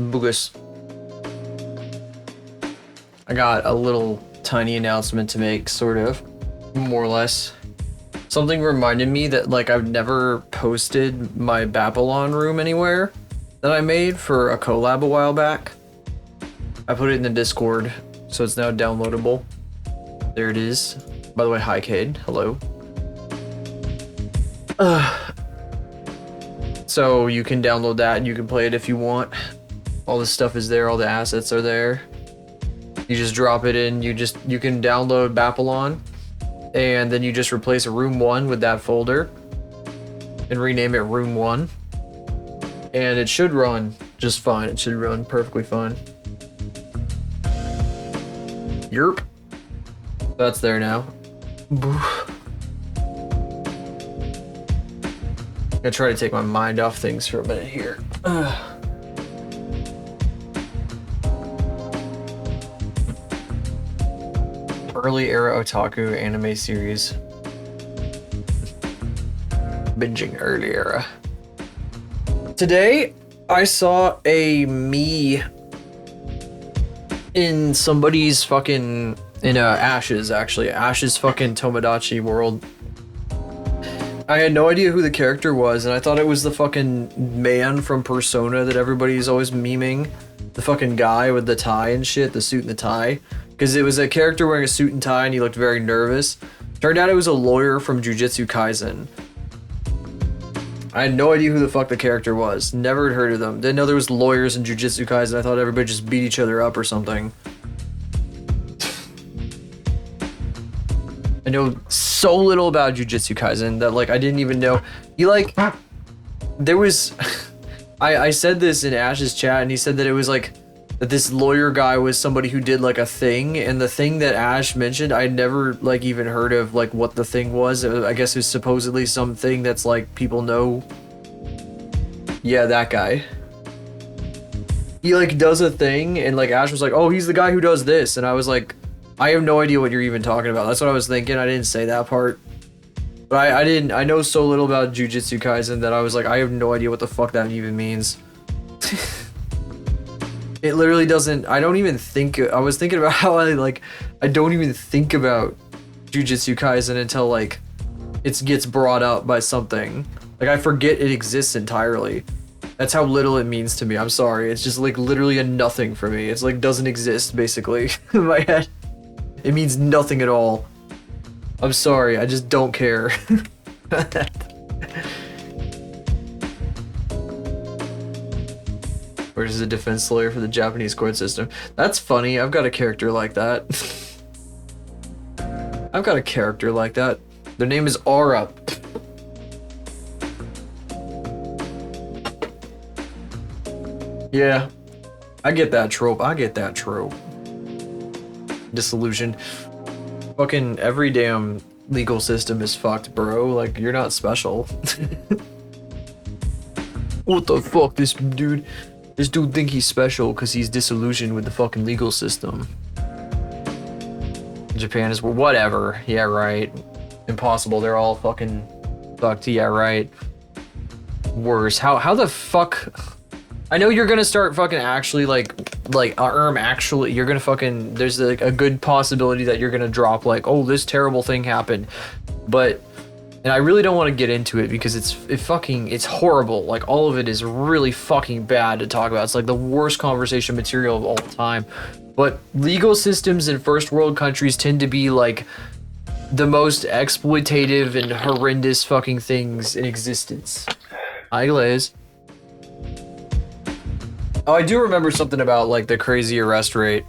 Bugus. I got a little tiny announcement to make, sort of, more or less. Something reminded me that, like, I've never posted my Babylon room anywhere that I made for a collab a while back. I put it in the Discord, so it's now downloadable. There it is. By the way, hi Cade, hello. So you can download that and you can play it if you want. All the stuff is there, all the assets are there. You just drop it in, you can download Babylon, and then you just replace room 1 with that folder and rename it room 1. And it should run just fine. It should run perfectly fine. Yerp. That's there now. I try to take my mind off things for a minute here. Early era otaku anime series. Binging early era. Today, I saw a me in somebody's fucking, Ash's actually. Ash's fucking Tomodachi world. I had no idea who the character was, and I thought it was the fucking man from Persona that everybody's always memeing. The fucking guy with the tie and shit, the suit and the tie. Because it was a character wearing a suit and tie and he looked very nervous. Turned out it was a lawyer from Jujutsu Kaisen. I had no idea who the fuck the character was. Never heard of them. Didn't know there was lawyers in Jujutsu Kaisen. I thought everybody just beat each other up or something. I know so little about Jujutsu Kaisen that, like, I didn't even know. There was... I said this in Ash's chat, and he said that it was, like, that this lawyer guy was somebody who did, like, a thing, and the thing that Ash mentioned, I'd never, like, even heard of, like, what the thing was. I guess it was supposedly something that's, like, people know. Yeah, that guy. He, like, does a thing, and, like, Ash was like, oh, he's the guy who does this, and I was like, I have no idea what you're even talking about. That's what I was thinking. I didn't say that part. But I know so little about Jujutsu Kaisen that I was like, I have no idea what the fuck that even means. It literally doesn't, I don't even think, I was thinking about how I don't even think about Jujutsu Kaisen until, like, it gets brought up by something. Like, I forget it exists entirely. That's how little it means to me. I'm sorry. It's just, like, literally a nothing for me. It's, like, doesn't exist, basically, in my head. It means nothing at all. I'm sorry, I just don't care. Where's the defense lawyer for the Japanese court system? That's funny, I've got a character like that. I've got a character like that. Their name is Aura. Yeah, I get that trope, Disillusioned. Fucking every damn legal system is fucked, bro. Like, you're not special. What the fuck, this dude think he's special because he's disillusioned with the fucking legal system. Japan is whatever. Yeah, right. Impossible. They're all fucking fucked. Yeah, right. Worse. How the fuck? I know you're gonna start fucking actually actually you're gonna fucking, there's like a good possibility that you're gonna drop like, oh, this terrible thing happened, but, and I really don't want to get into it because it's horrible. Like, all of it is really fucking bad to talk about. It's like the worst conversation material of all time. But legal systems in first world countries tend to be like the most exploitative and horrendous fucking things in existence. Hi, Glaze. Oh, I do remember something about, like, the crazy arrest rate.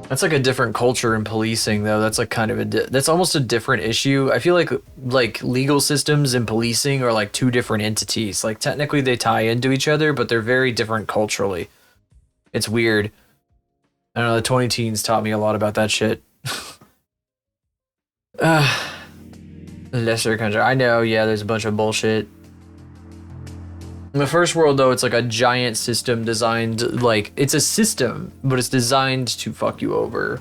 That's like a different culture in policing, though. That's like kind of that's almost a different issue. I feel like legal systems and policing are like two different entities. Like, technically they tie into each other, but they're very different culturally. It's weird. I don't know, the 20 teens taught me a lot about that shit. Lesser country. I know, yeah, there's a bunch of bullshit. In the first world, though, it's like a giant system designed, like, it's a system, but it's designed to fuck you over,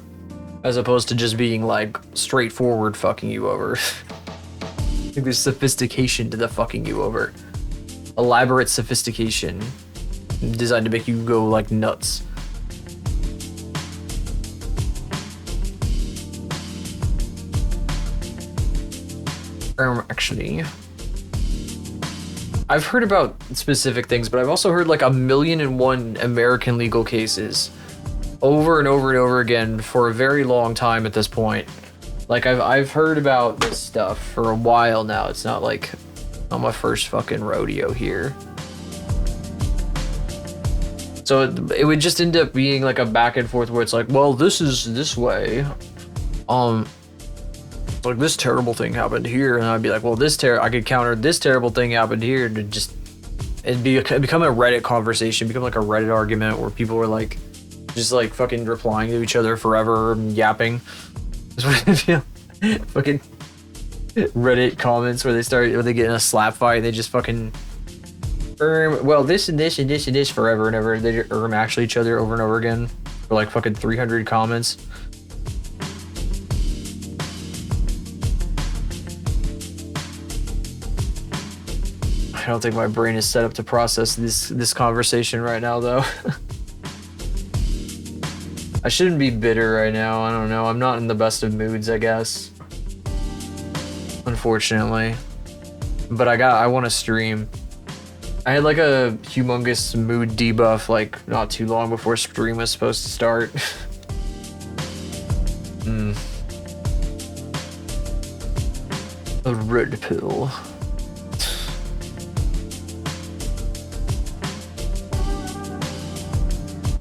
as opposed to just being, like, straightforward fucking you over. I think there's sophistication to the fucking you over. elaborate sophistication designed to make you go like nuts. Actually, I've heard about specific things, but I've also heard like 1,000,001 American legal cases over and over and over again for a very long time at this point. Like I've heard about this stuff for a while now. It's not like on my first fucking rodeo here. So it would just end up being like a back and forth where it's like, well, this is this way. Like this terrible thing happened here, and I'd be like, well, I could counter this terrible thing happened here, to just it'd become a Reddit conversation, become like a Reddit argument where people were like just like fucking replying to each other forever and yapping. That's what I feel. Fucking Reddit comments where they get in a slap fight and they just fucking well, this and this and this and this forever and ever. They actually each other over and over again for like fucking 300 comments. I don't think my brain is set up to process this conversation right now, though. I shouldn't be bitter right now. I don't know. I'm not in the best of moods, I guess. Unfortunately. But I want to stream. I had like a humongous mood debuff like not too long before stream was supposed to start. A red pill.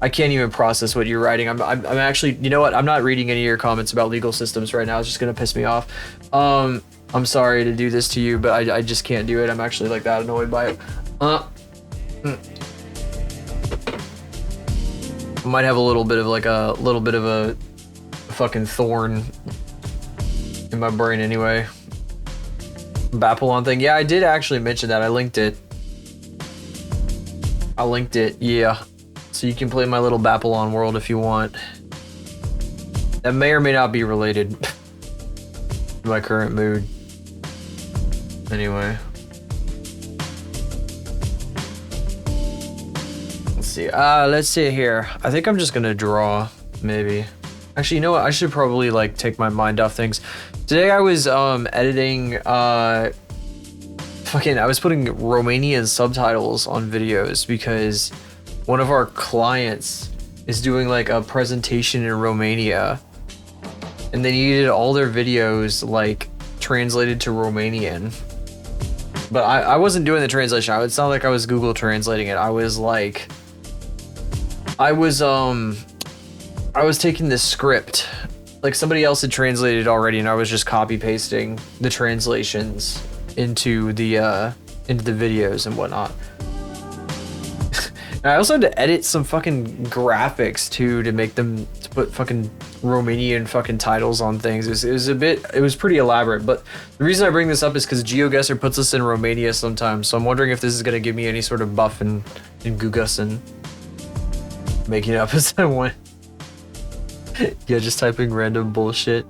I can't even process what you're writing. I'm actually, you know what? I'm not reading any of your comments about legal systems right now. It's just gonna piss me off. I'm sorry to do this to you, but I just can't do it. I'm actually like that annoyed by it. I might have a little bit of a fucking thorn in my brain anyway. Bapalon thing. Yeah, I did actually mention that. I linked it. Yeah. So you can play my little Bapalon world if you want. That may or may not be related to my current mood. Anyway. Let's see. Let's see here. I think I'm just gonna draw, maybe. Actually, you know what? I should probably like take my mind off things. Today I was editing I was putting Romanian subtitles on videos because one of our clients is doing like a presentation in Romania and they needed all their videos like translated to Romanian. But I wasn't doing the translation. It's not like I was Google translating it. I was taking this script, like somebody else had translated it already, and I was just copy pasting the translations into the videos and whatnot. And I also had to edit some fucking graphics too to put fucking Romanian fucking titles on things. It was pretty elaborate. But the reason I bring this up is because GeoGuessr puts us in Romania sometimes, so I'm wondering if this is gonna give me any sort of buff in Gugus and making it up as I went. Yeah, just typing random bullshit.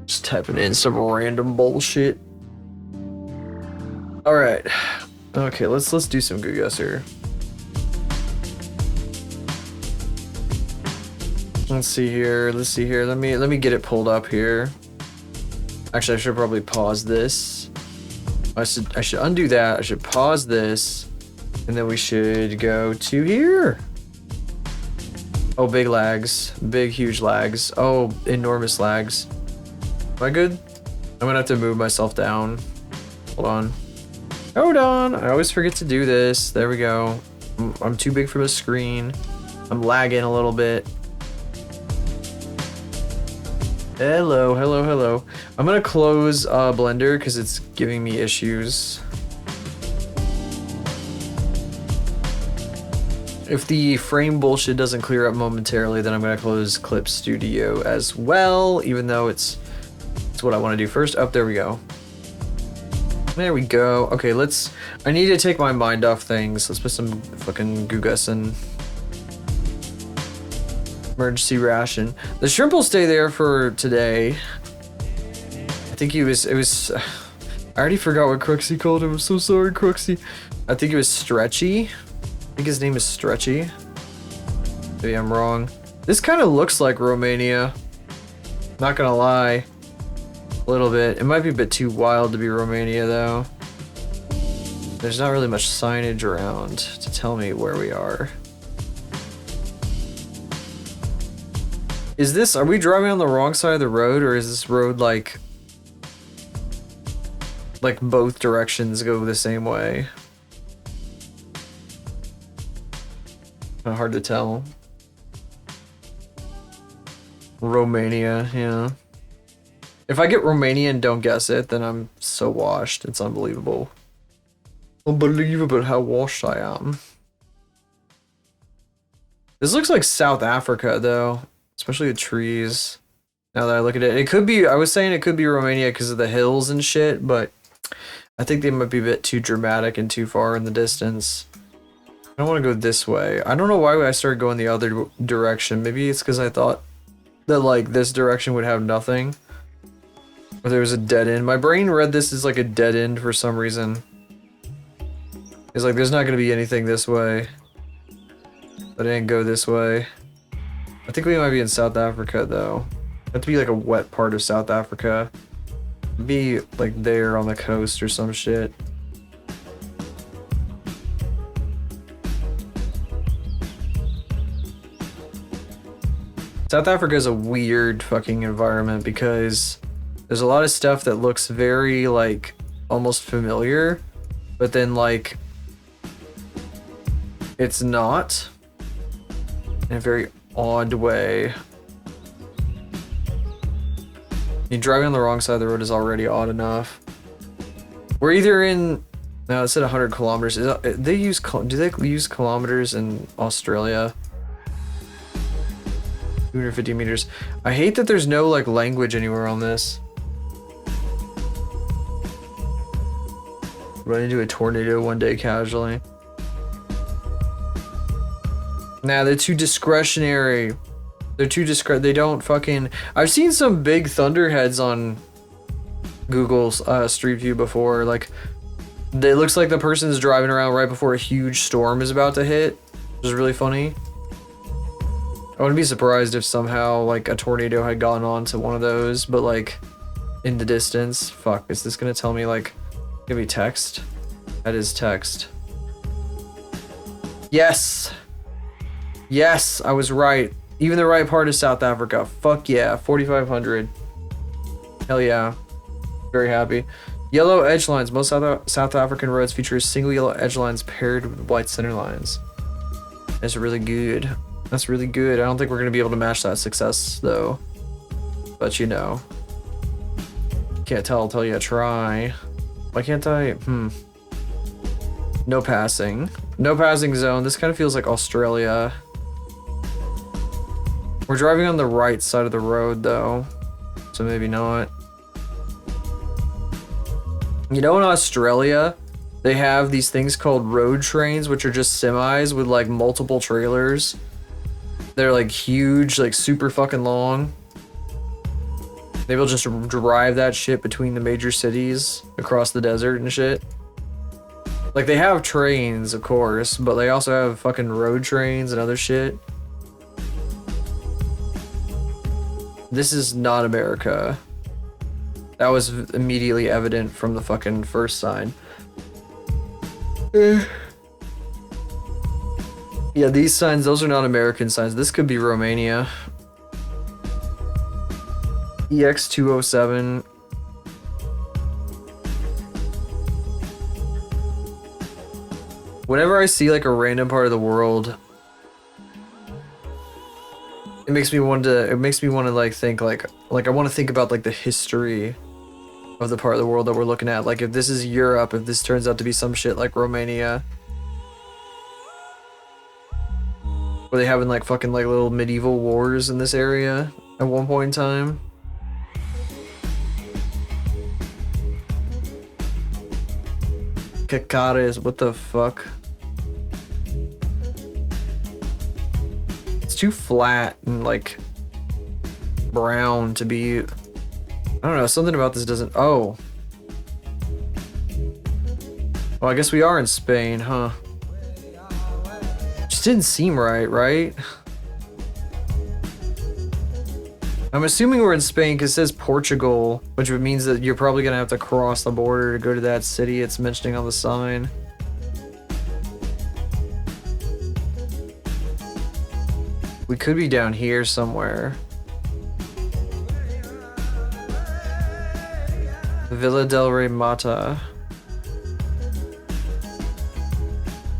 Just typing in some random bullshit. All right. Okay, let's do some GeoGuessr. Let's see here. Let me get it pulled up here. Actually, I should probably pause this. I should undo that. I should pause this. And then we should go to here. Oh, big lags. Big, huge lags. Oh, enormous lags. Am I good? I'm gonna have to move myself down. Hold on. Hold on. I always forget to do this. There we go. I'm too big for the screen. I'm lagging a little bit. Hello, hello, hello. I'm gonna close Blender because it's giving me issues. If the frame bullshit doesn't clear up momentarily, then I'm gonna close Clip Studio as well, even though it's what I want to do first. Oh, there we go. There we go. Okay, I need to take my mind off things. Let's put some fucking Gugus in. Emergency ration. The shrimp will stay there for today. I think it was I already forgot what Cruxy called him. I'm so sorry, Cruxy. I think it was Stretchy. I think his name is Stretchy. Maybe I'm wrong. This kind of looks like Romania. Not gonna lie. A little bit. It might be a bit too wild to be Romania, though. There's not really much signage around to tell me where we are. Is this... Are we driving on the wrong side of the road, or is this road, like both directions go the same way? Kind of hard to tell. Romania, yeah. If I get Romania and don't guess it, then I'm so washed. It's unbelievable. Unbelievable how washed I am. This looks like South Africa, though. Especially the trees. Now that I look at it. It could be... I was saying it could be Romania because of the hills and shit, but... I think they might be a bit too dramatic and too far in the distance. I don't want to go this way. I don't know why I started going the other direction. Maybe it's because I thought that, like, this direction would have nothing. Or there was a dead end. My brain read this as, like, a dead end for some reason. It's like, there's not going to be anything this way. But I didn't go this way. I think we might be in South Africa, though. Have to be, like, a wet part of South Africa. Be like there on the coast or some shit. South Africa is a weird fucking environment because there's a lot of stuff that looks very like almost familiar, but then like it's not in a very odd way. Driving on the wrong side of the road is already odd enough. We're either in... No, it said 100 kilometers. Do they use kilometers in Australia? 250 meters. I hate that there's no like language anywhere on this. Run into a tornado one day casually. Nah, they're too discretionary. They're too they don't fucking... I've seen some big thunderheads on Google's Street View before. Like, it looks like the person's driving around right before a huge storm is about to hit, which is really funny. I wouldn't be surprised if somehow, like, a tornado had gone on to one of those, but, like, in the distance. Fuck, is this gonna tell me, like, give me text? That is text. Yes! Yes, I was right. Even the right part of South Africa. Fuck yeah, 4,500. Hell yeah. Very happy. Yellow edge lines. Most South African roads feature single yellow edge lines paired with white center lines. That's really good. That's really good. I don't think we're going to be able to match that success, though. But you know. Can't tell until you try. Why can't I? No passing. No passing zone. This kind of feels like Australia. We're driving on the right side of the road, though, so maybe not. You know, in Australia, they have these things called road trains, which are just semis with, like, multiple trailers. They're, like, huge, like, super fucking long. They will just drive that shit between the major cities across the desert and shit. Like, they have trains, of course, but they also have fucking road trains and other shit. This is not America. That was immediately evident from the fucking first sign. Yeah, these signs, those are not American signs. This could be Romania. EX207. Whenever I see like a random part of the world, it makes me want to like think like I want to think about like the history of the part of the world that we're looking at. Like if this is Europe, if this turns out to be some shit like Romania, were they having like fucking like little medieval wars in this area at one point in time? Cacares, what the fuck? It's too flat and like brown to be... I don't know, something about this doesn't... Oh. Well, I guess we are in Spain, huh? Just didn't seem right, right? I'm assuming we're in Spain because it says Portugal, which means that you're probably gonna have to cross the border to go to that city it's mentioning on the sign. We could be down here somewhere. Villa del Rey Mata.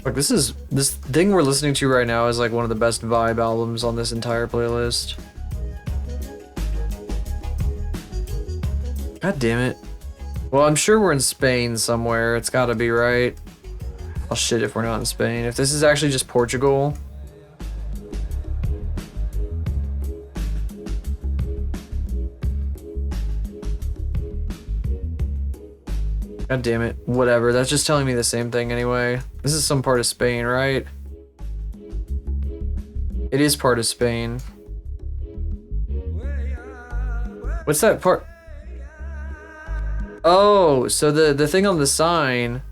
Like this thing we're listening to right now is like one of the best vibe albums on this entire playlist. God damn it. Well, I'm sure we're in Spain somewhere. It's gotta be, right? Oh shit, if we're not in Spain. If this is actually just Portugal. God damn it. Whatever. That's just telling me the same thing anyway. This is some part of Spain, right? It is part of Spain. What's that part? Oh, so the thing on the sign,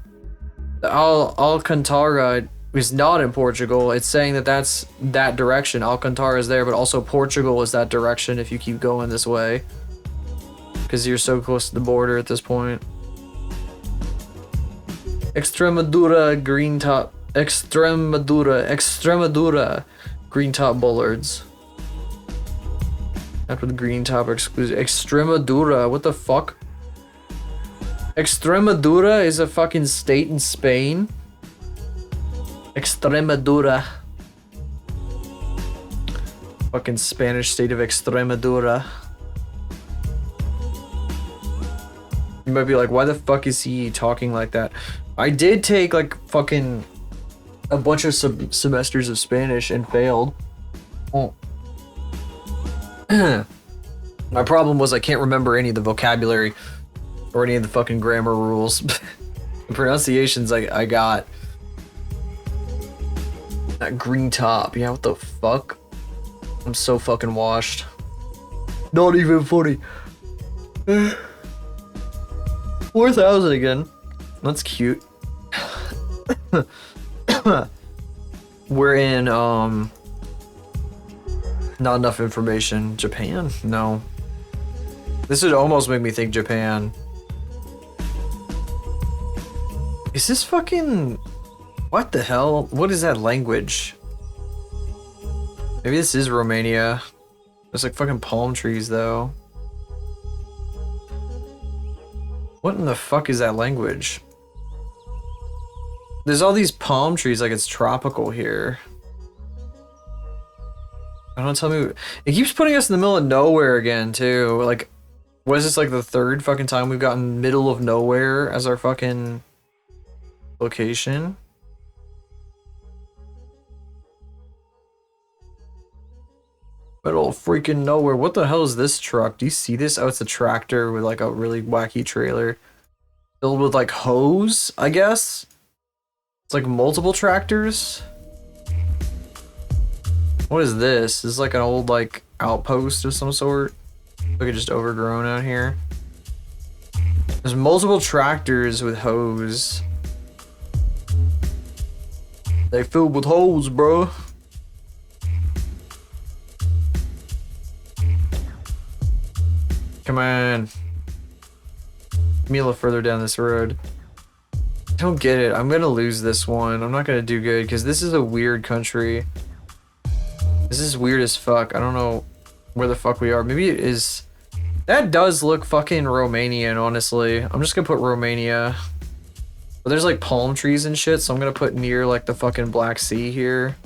the Alcantara is not in Portugal. It's saying that that's that direction. Alcantara is there, but also Portugal is that direction if you keep going this way. Because you're so close to the border at this point. Extremadura green top. Extremadura green top bollards. After the green top exclusive. Extremadura, what the fuck? Extremadura is a fucking state in Spain. Extremadura. Fucking Spanish state of Extremadura. You might be like, why the fuck is he talking like that? I did take like fucking a bunch of semesters of Spanish and failed. Oh. My problem was I can't remember any of the vocabulary or any of the fucking grammar rules. The pronunciations I got. That green top, yeah, what the fuck? I'm so fucking washed. Not even funny. 4,000 again. That's cute. We're in, not enough information. Japan? No. This would almost make me think Japan. Is this fucking... What the hell? What is that language? Maybe this is Romania. There's like fucking palm trees though. What in the fuck is that language? There's all these palm trees like it's tropical here. I don't tell me. It keeps putting us in the middle of nowhere again too. Like, what is this, like the third fucking time we've gotten middle of nowhere as our fucking location? Middle of freaking nowhere. What the hell is this truck? Do you see this? Oh, it's a tractor with like a really wacky trailer. Filled with like hose, I guess? It's like multiple tractors. What is this? This is like an old like outpost of some sort. Look at just overgrown out here. There's multiple tractors with hose. They filled with holes, bro. Come on. Give me a little further down this road. I don't get it. I'm gonna lose this one. I'm not gonna do good because this is a weird country. This is weird as fuck. I don't know where the fuck we are. Maybe it is... That does look fucking Romanian, honestly. I'm just gonna put Romania. But there's like palm trees and shit, so I'm gonna put near like the fucking Black Sea here.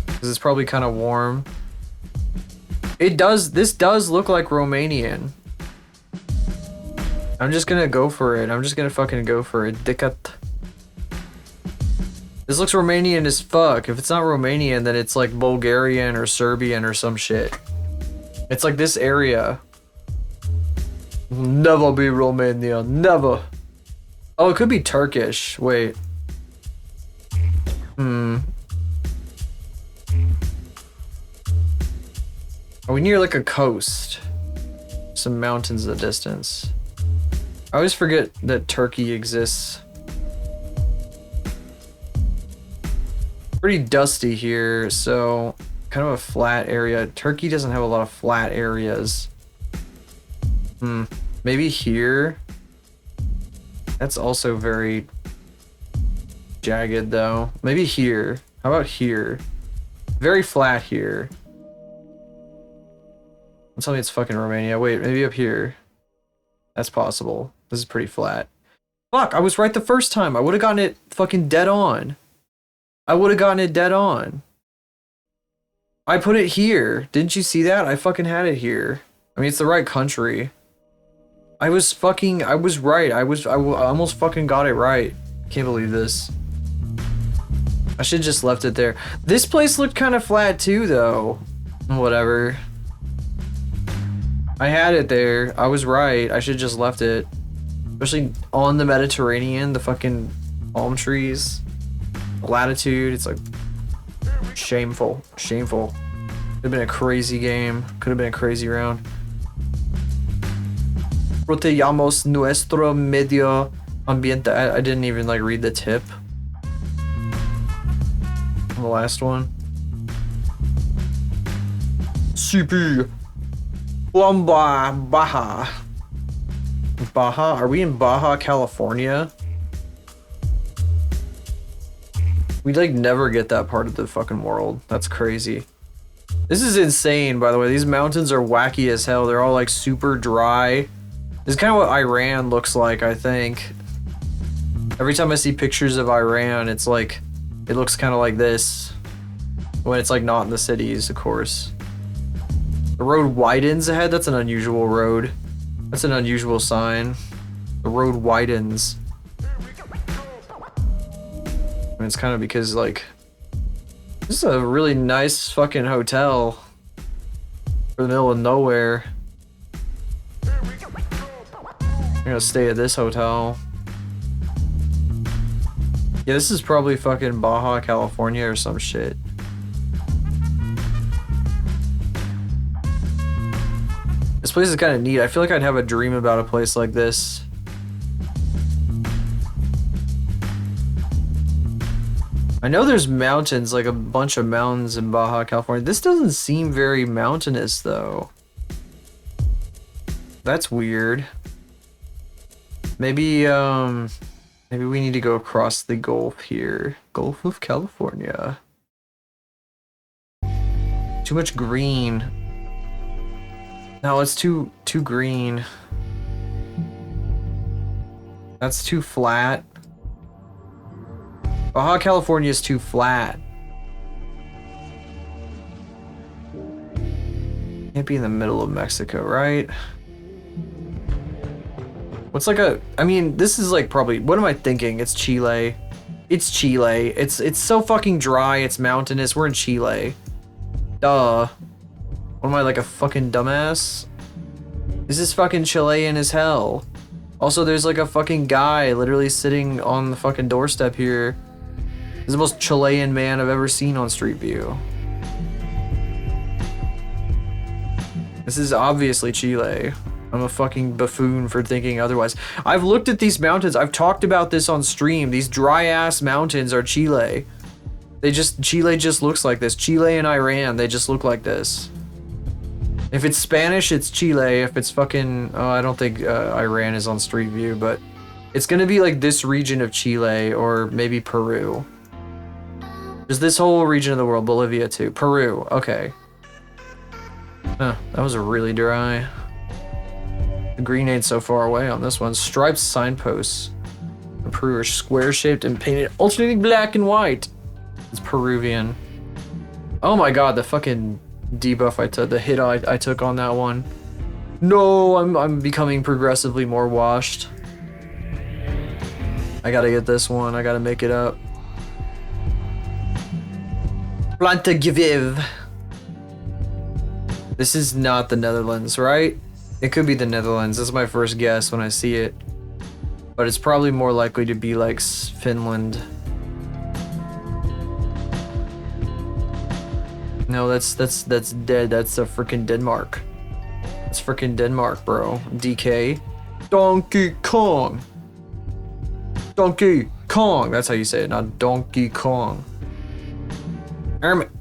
Because it's probably kind of warm. It does, this does look like Romanian. I'm just gonna go for it. I'm just gonna fucking go for it. Dickat. This looks Romanian as fuck. If it's not Romanian, then it's like Bulgarian or Serbian or some shit. It's like this area. Will never be Romania. Never. Oh, it could be Turkish. Wait. Are we near like a coast? Some mountains in the distance. I always forget that Turkey exists. Pretty dusty here, so kind of a flat area. Turkey doesn't have a lot of flat areas. Maybe here. That's also very jagged though. Maybe here. How about here? Very flat here. Don't tell me it's fucking Romania. Wait, maybe up here. That's possible. This is pretty flat. Fuck, I was right the first time. I would have gotten it fucking dead on. I would have gotten it dead on. I put it here. Didn't you see that? I fucking had it here. I mean, it's the right country. I was right. I almost fucking got it right. Can't believe this. I should have just left it there. This place looked kind of flat too, though. Whatever. I had it there. I was right. I should have just left it. Especially on the Mediterranean, the fucking palm trees. Latitude, it's like shameful. Shameful. Could have been a crazy game. Could have been a crazy round. Proteamos nuestro medio ambiente. I didn't even like read the tip. The last one. CP. Plumba Baja. Baja? Are we in Baja, California? We like never get that part of the fucking world. That's crazy. This is insane, by the way. These mountains are wacky as hell. They're all like super dry. This is kind of what Iran looks like, I think. Every time I see pictures of Iran, it's like, it looks kind of like this. When it's like not in the cities, of course. The road widens ahead. That's an unusual road. That's an unusual sign. The road widens. I mean, it's kind of because like, this is a really nice fucking hotel for the middle of nowhere. I'm gonna stay at this hotel. Yeah, this is probably fucking Baja, California or some shit. This place is kind of neat. I feel like I'd have a dream about a place like this. I know there's mountains, like a bunch of mountains in Baja, California. This doesn't seem very mountainous though. That's weird. Maybe, maybe we need to go across the Gulf here. Gulf of California. Too much green. No, it's too green. That's too flat. Baja California is too flat. Can't be in the middle of Mexico, right? What's like a, I mean, this is like probably, what am I thinking? It's Chile. It's Chile. It's so fucking dry. It's mountainous. We're in Chile. Duh. What am I, like a fucking dumbass? This is fucking Chilean as hell. Also, there's like a fucking guy literally sitting on the fucking doorstep here. This is the most Chilean man I've ever seen on Street View. This is obviously Chile. I'm a fucking buffoon for thinking otherwise. I've looked at these mountains. I've talked about this on stream. These dry ass mountains are Chile. Chile just looks like this. Chile and Iran, they just look like this. If it's Spanish, it's Chile. If it's fucking, oh, I don't think Iran is on Street View, but it's gonna be like this region of Chile or maybe Peru. Just this whole region of the world, Bolivia too. Peru, okay. Huh, that was really dry. The green ain't so far away on this one. Striped signposts. The Peru are square shaped and painted alternating black and white. It's Peruvian. Oh my god, the fucking debuff I took, the hit I took on that one. No, I'm becoming progressively more washed. I gotta get this one. I gotta make it up. Plantageviv. This is not the Netherlands, right? It could be the Netherlands. That's my first guess when I see it. But it's probably more likely to be like Finland. No, that's dead. That's a freaking Denmark. That's freaking Denmark, bro. DK. Donkey Kong. Donkey Kong. That's how you say it, not Donkey Kong.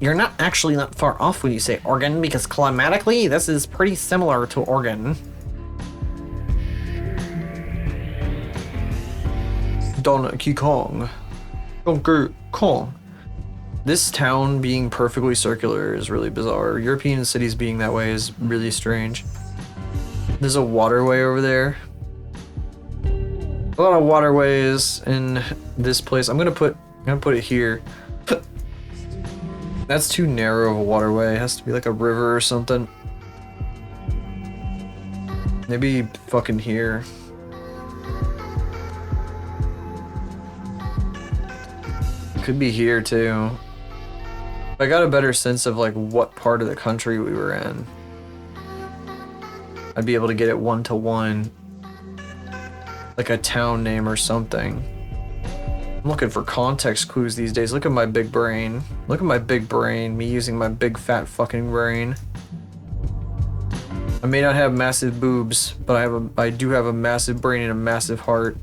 You're not actually not far off when you say Oregon, because climatically, this is pretty similar to Oregon. Donkey Kong. Donkey Kong. This town being perfectly circular is really bizarre. European cities being that way is really strange. There's a waterway over there. A lot of waterways in this place. I'm gonna put it here. That's too narrow of a waterway. It has to be like a river or something. Maybe fucking here. Could be here too. I got a better sense of like what part of the country we were in. I'd be able to get it 1-to-1. Like a town name or something. I'm looking for context clues these days. Look at my big brain. Look at my big brain. Me using my big fat fucking brain. I may not have massive boobs, but I do have a massive brain and a massive heart.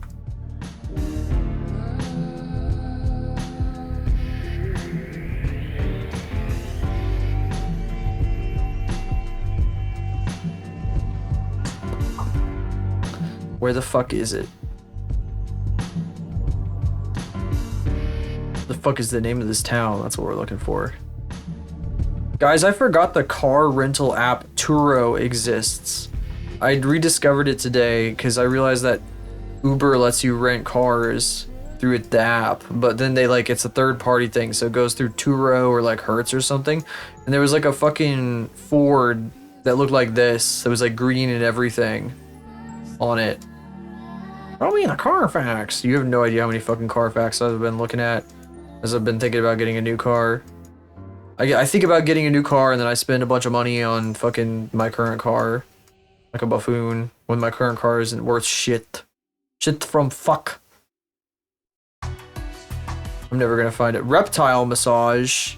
Where the fuck is it? The fuck is the name of this town? That's what we're looking for. Guys, I forgot the car rental app Turo exists. I rediscovered it today because I realized that Uber lets you rent cars through the app, but then they like, it's a third party thing, so it goes through Turo or like Hertz or something. And there was like a fucking Ford that looked like this, that was like green and everything on it. Probably in a Carfax. You have no idea how many fucking Carfax I've been looking at as I've been thinking about getting a new car. I think about getting a new car and then I spend a bunch of money on fucking my current car. Like a buffoon. When my current car isn't worth shit. Shit from fuck. I'm never gonna find it. Reptile massage.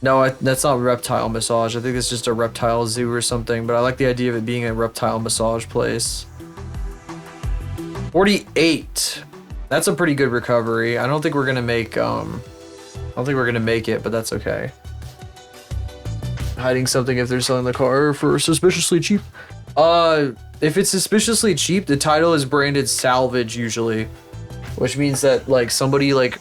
No, that's not reptile massage. I think it's just a reptile zoo or something, but I like the idea of it being a reptile massage place. 48. That's a pretty good recovery. I don't think we're gonna make it, but that's okay. Hiding something if they're selling the car for suspiciously cheap. If it's suspiciously cheap, the title is branded salvage usually, which means that like somebody like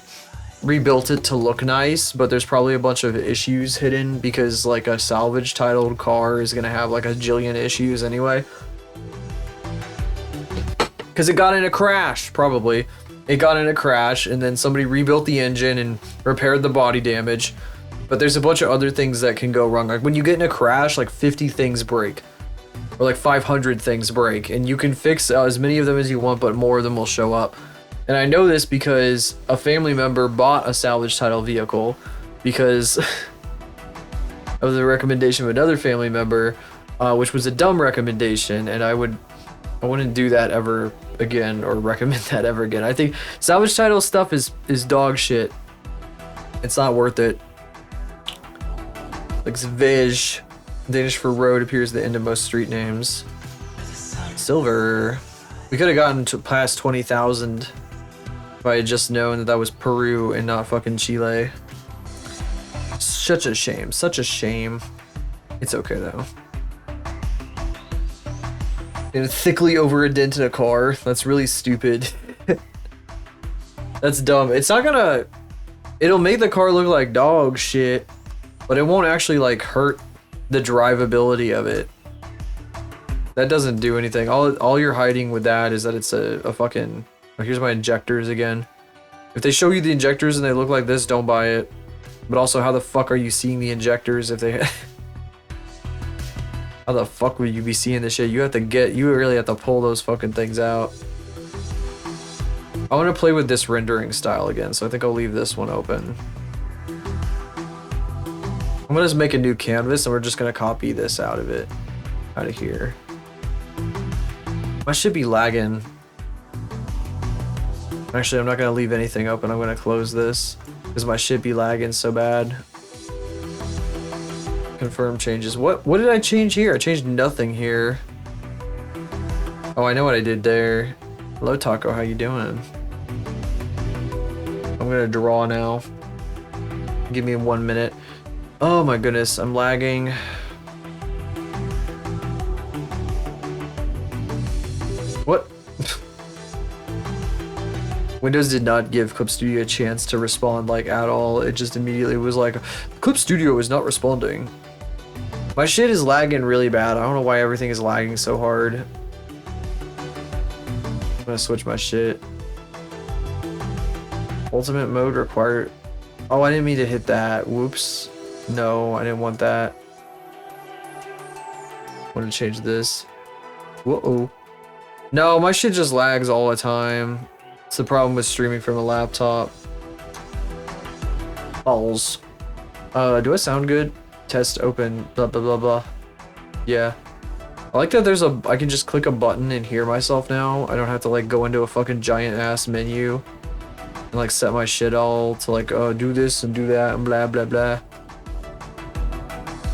rebuilt it to look nice, but there's probably a bunch of issues hidden because like a salvage titled car is gonna have like a jillion issues anyway. Because it got in a crash, probably. It got in a crash and then somebody rebuilt the engine and repaired the body damage. But there's a bunch of other things that can go wrong. Like when you get in a crash, like 50 things break. Or like 500 things break. And you can fix as many of them as you want, but more of them will show up. And I know this because a family member bought a salvage title vehicle because of the recommendation of another family member, which was a dumb recommendation, and I wouldn't do that ever again or recommend that ever again. I think salvage title stuff is dog shit. It's not worth it. Like Svej, Danish for road, appears at the end of most street names. Silver. We could have gotten to past 20,000 if I had just known that that was Peru and not fucking Chile. Such a shame. Such a shame. It's okay though. And thickly over-indented a car. That's really stupid. That's dumb. It's not gonna... It'll make the car look like dog shit, but it won't actually like hurt the drivability of it. That doesn't do anything. All you're hiding with that is that it's a fucking... Oh, here's my injectors again. If they show you the injectors and they look like this, don't buy it. But also, how the fuck are you seeing the injectors if they... How the fuck would you be seeing this shit? You really have to pull those fucking things out. I want to play with this rendering style again, so I think I'll leave this one open. I'm gonna just make a new canvas and we're just gonna copy this out of here. I should be lagging. Actually, I'm not gonna leave anything open. I'm gonna close this because my shit be lagging so bad. Confirm changes. What did I change here? I changed nothing here. Oh, I know what I did there. Hello, Taco. How you doing? I'm gonna draw now. Give me 1 minute. Oh my goodness, I'm lagging. What? Windows did not give Clip Studio a chance to respond like at all. It just immediately was like, Clip Studio is not responding. My shit is lagging really bad. I don't know why everything is lagging so hard. I'm gonna switch my shit. Ultimate mode required. Oh, I didn't mean to hit that. Whoops. No, I didn't want that. I want to change this. Whoa. No, my shit just lags all the time. It's the problem with streaming from a laptop. Balls. Do I sound good? Test open. Blah blah blah blah. Yeah. I like that there's I can just click a button and hear myself now. I don't have to like go into a fucking giant ass menu and like set my shit all to like, oh, do this and do that and blah blah blah.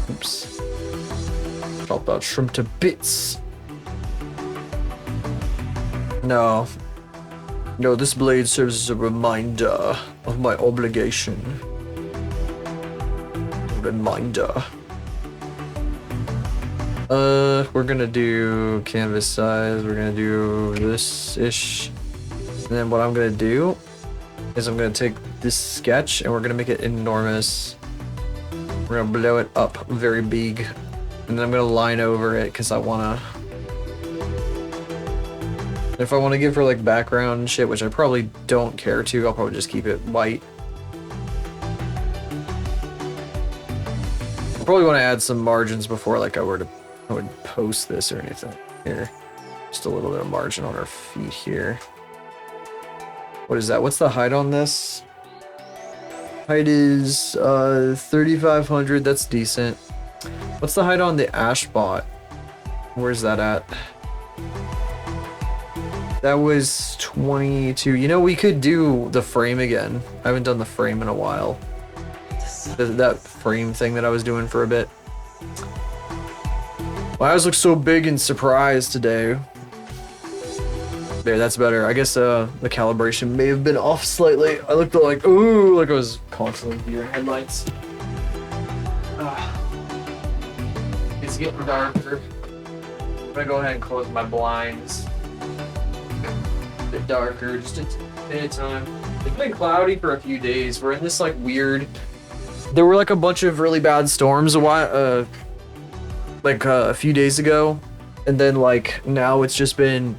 Oops. Chop that shrimp to bits. No. No, this blade serves as a reminder of my obligation. Reminder. We're gonna do canvas size. We're gonna do this-ish. And then what I'm gonna do is I'm gonna take this sketch and we're gonna make it enormous. We're gonna blow it up very big. And then I'm gonna line over it because I wanna... If I want to give her like background and shit, which I probably don't care to, I'll probably just keep it white. I probably want to add some margins before like I would post this or anything. Here, just a little bit of margin on her feet here. What is that? What's the height on this? Height is 3,500. That's decent. What's the height on the Ashbot? Where's that at? That was 22. You know, we could do the frame again. I haven't done the frame in a while. That frame thing that I was doing for a bit. My eyes look so big and surprised today. There, that's better. I guess the calibration may have been off slightly. I looked like, ooh, like I was constantly near headlights. It's getting darker. I'm gonna go ahead and close my blinds. Bit darker, just a bit of time. It's been cloudy for a few days. We're in this like weird. There were like a bunch of really bad storms a few days ago, and then like now it's just been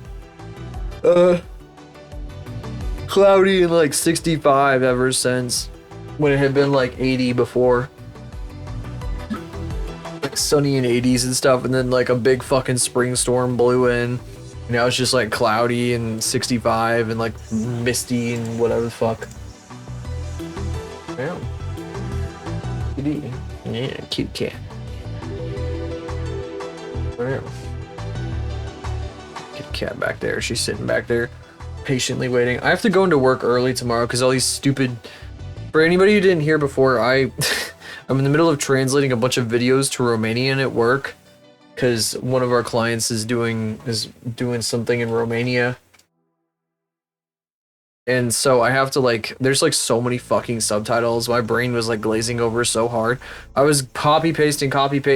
cloudy and like 65 ever since, when it had been like 80 before. Like sunny and 80s and stuff, and then like a big fucking spring storm blew in. Now it's just like cloudy and 65 and like misty and whatever the fuck. Yeah. Kitty. Yeah, cute cat. Yeah. Cute cat back there. She's sitting back there patiently waiting. I have to go into work early tomorrow because all these stupid... For anybody who didn't hear before, I'm in the middle of translating a bunch of videos to Romanian at work. Because one of our clients is doing something in Romania, and so I have to like, there's like so many fucking subtitles. My brain was like glazing over so hard. I was copy pasting because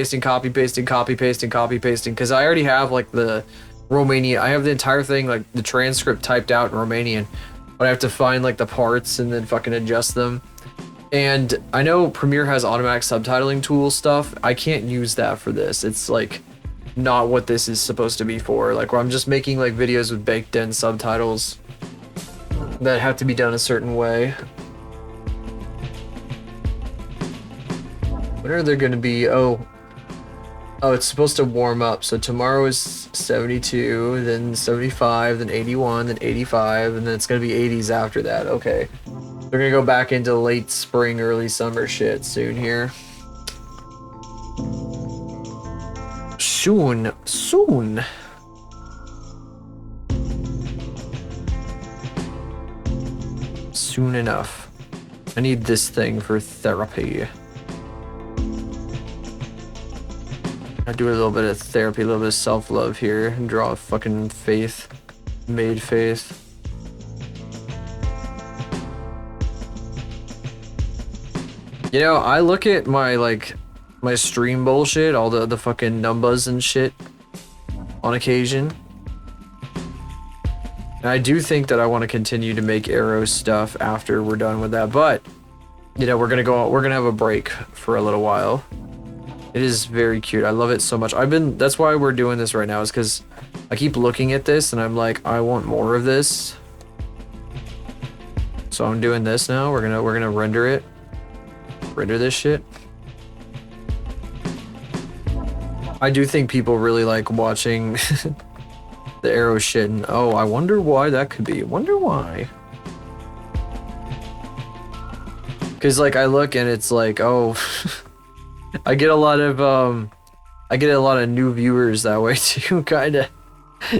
I already have like the Romanian. I have the entire thing, like the transcript typed out in Romanian, but I have to find like the parts and then fucking adjust them. And I know Premiere has automatic subtitling tool stuff. I can't use that for this. It's like not what this is supposed to be for. Like, where I'm just making like videos with baked in subtitles that have to be done a certain way. When are there gonna be? Oh, it's supposed to warm up. So tomorrow is 72, then 75, then 81, then 85, and then it's gonna be 80s after that. Okay. They're gonna go back into late spring, early summer shit soon here. Soon. Soon enough. I need this thing for therapy. I do a little bit of therapy, a little bit of self-love here, and draw a fucking faith. Maid faith. You know, I look at my, like, my stream bullshit, all the fucking numbers and shit on occasion. And I do think that I want to continue to make Arrow stuff after we're done with that, but, you know, we're gonna have a break for a little while. It is very cute. I love it so much. That's why we're doing this right now, is because I keep looking at this and I'm like, I want more of this. So I'm doing this now. We're gonna render it. Render this shit. I do think people really like watching the Arrow shit, and oh, I wonder why that could be. Wonder why. Cause like I look and it's like, oh, I get a lot of new viewers that way too, kinda.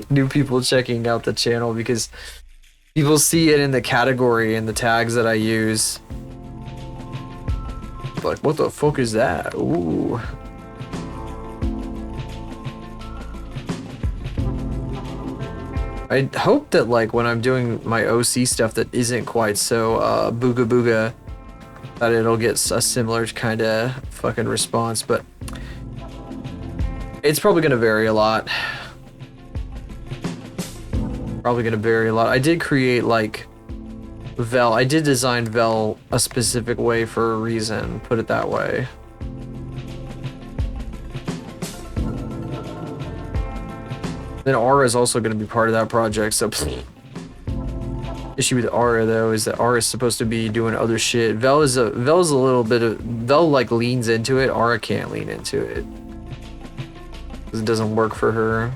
New people checking out the channel because people see it in the category and the tags that I use. Like, what the fuck is that? Ooh. I hope that, like, when I'm doing my OC stuff that isn't quite so booga booga, that it'll get a similar kind of fucking response, but it's probably gonna vary a lot. Probably gonna vary a lot. I did create, like, Vel. I did design Vel a specific way for a reason, put it that way. Then Aura is also going to be part of that project, so issue with Aura though is that Aura is supposed to be doing other shit. Vel's a little bit of, Vel like leans into it, Aura can't lean into it. 'Cause it doesn't work for her.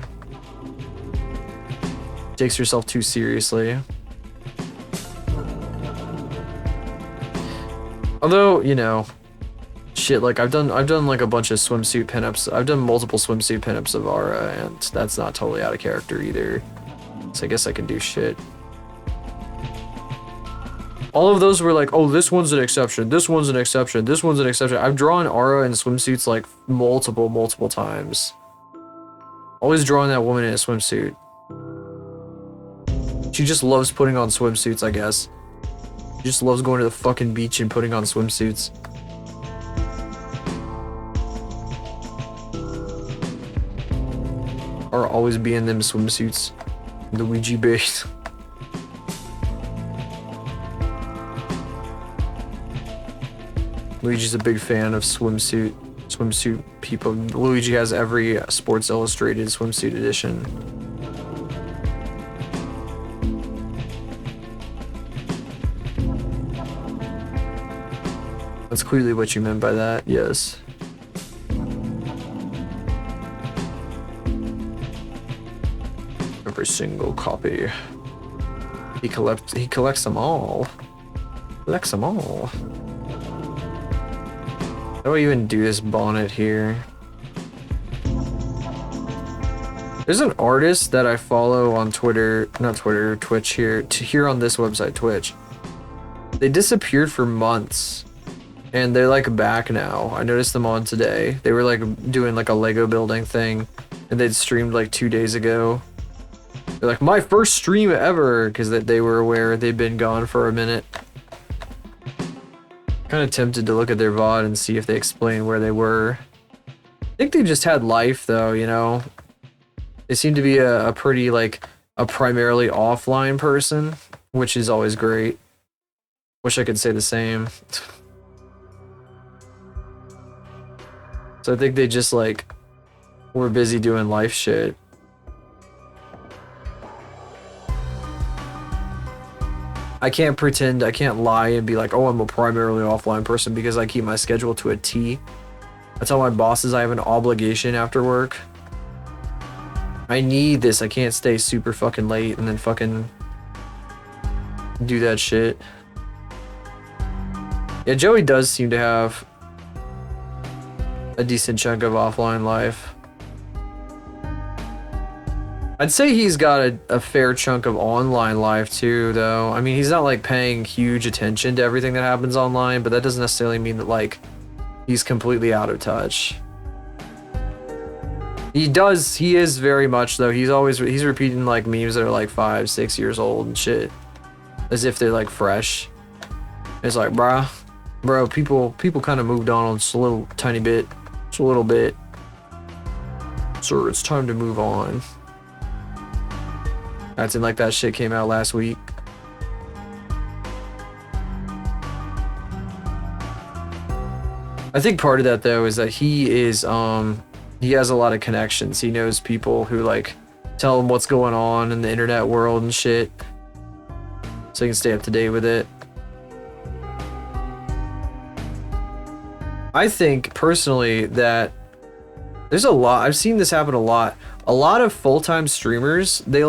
Takes herself too seriously. Although, you know, shit, like I've done like a bunch of swimsuit pinups. I've done multiple swimsuit pinups of Aura, and that's not totally out of character either. So I guess I can do shit. All of those were like, oh, this one's an exception, this one's an exception, this one's an exception. I've drawn Aura in swimsuits like multiple times. Always drawing that woman in a swimsuit. She just loves putting on swimsuits, I guess. She just loves going to the fucking beach and putting on swimsuits. Or always be in them swimsuits. Luigi base. Luigi's a big fan of swimsuit people. Luigi has every Sports Illustrated swimsuit edition. That's clearly what you meant by that, yes. Every single copy. He collects them all. Collects them all. How do I even do this bonnet here? There's an artist that I follow on Twitter, not Twitter, Twitch here on this website, Twitch. They disappeared for months. And they're like back now. I noticed them on today. They were like doing like a Lego building thing, and they'd streamed like 2 days ago. They're like, my first stream ever, because they were aware they'd been gone for a minute. Kind of tempted to look at their VOD and see if they explain where they were. I think they just had life though, you know. They seem to be a pretty like a primarily offline person, which is always great. Wish I could say the same. So I think they just like were busy doing life shit. I can't pretend, I can't lie and be like, oh, I'm a primarily offline person, because I keep my schedule to a T. I tell my bosses I have an obligation after work. I need this. I can't stay super fucking late and then fucking do that shit. Yeah, Joey does seem to have a decent chunk of offline life. I'd say he's got a fair chunk of online life too, though. I mean, he's not like paying huge attention to everything that happens online, but that doesn't necessarily mean that like he's completely out of touch. He does. He is very much though. He's repeating like memes that are like 5, 6 years old and shit, as if they're like fresh. It's like, bro, people kind of moved on just a little tiny bit, just a little bit. Sir, it's time to move on. Acting like that shit came out last week. I think part of that though is that he has a lot of connections. He knows people who like tell him what's going on in the internet world and shit, so he can stay up to date with it. I think personally that there's a lot, I've seen this happen a lot. A lot of full-time streamers, they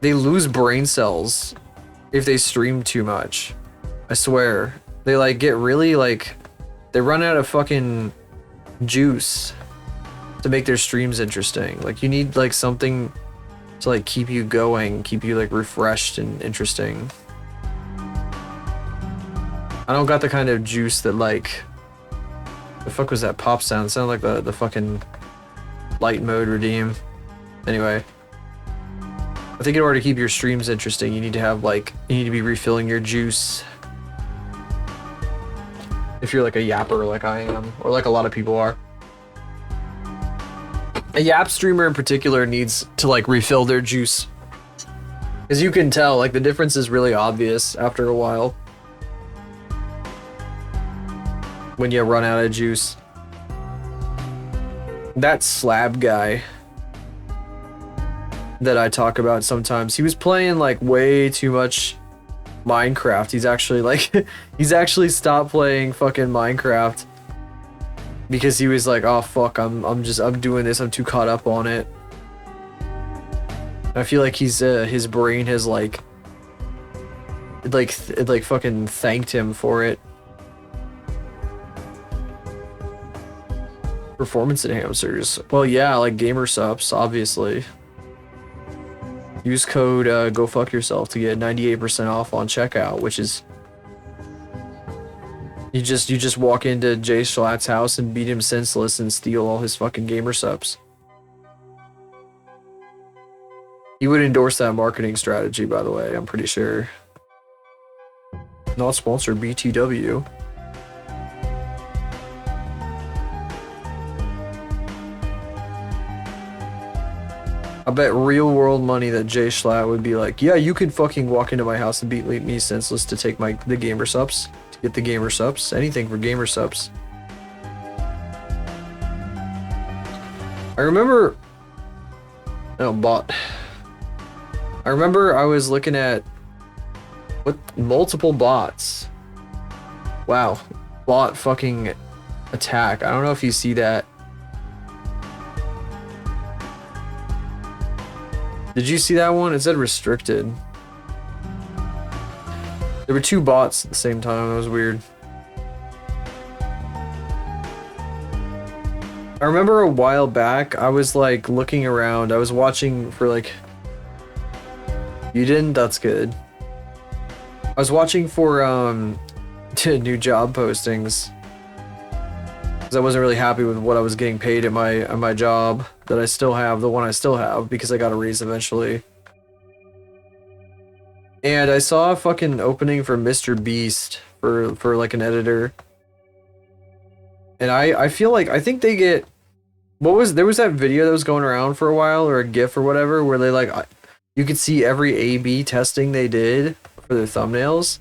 lose brain cells if they stream too much. I swear. They like get really like, they run out of fucking juice to make their streams interesting. Like you need like something to like keep you going, keep you like refreshed and interesting. I don't got the kind of juice that like, the fuck was that pop sound? It sounded like the fucking light mode redeem. Anyway, I think in order to keep your streams interesting, you need to have like, you need to be refilling your juice. If you're like a yapper like I am, or like a lot of people are. A yap streamer in particular needs to like refill their juice. As you can tell, like the difference is really obvious after a while. When you run out of juice. That slab guy that I talk about sometimes, he was playing like way too much Minecraft. He's actually like, he's actually stopped playing fucking Minecraft because he was like, oh fuck, I'm doing this, I'm too caught up on it. I feel like his brain has like fucking thanked him for it. Performance enhancers. Well, yeah, like gamer subs, obviously. Use code go fuck yourself to get 98% off on checkout, which is you just walk into Jay Schlatt's house and beat him senseless and steal all his fucking gamer subs. He would endorse that marketing strategy, by the way, I'm pretty sure. Not sponsored, BTW. I bet real world money that Jay Schlatt would be like, yeah, you could fucking walk into my house and beat me senseless to take the gamer subs, to get the gamer subs, anything for gamer subs. I remember, I remember I was looking at what multiple bots. Wow, bot fucking attack. I don't know if you see that. Did you see that one? It said restricted. There were two bots at the same time. That was weird. I remember a while back, I was like looking around. I was watching for like... You didn't? That's good. I was watching for new job postings. Because I wasn't really happy with what I was getting paid at my job that I still have, the one I still have, because I got a raise eventually. And I saw a fucking opening for Mr. Beast for like an editor. And I feel like, I think they get, there was that video that was going around for a while, or a GIF or whatever, where they like, you could see every A/B testing they did for their thumbnails.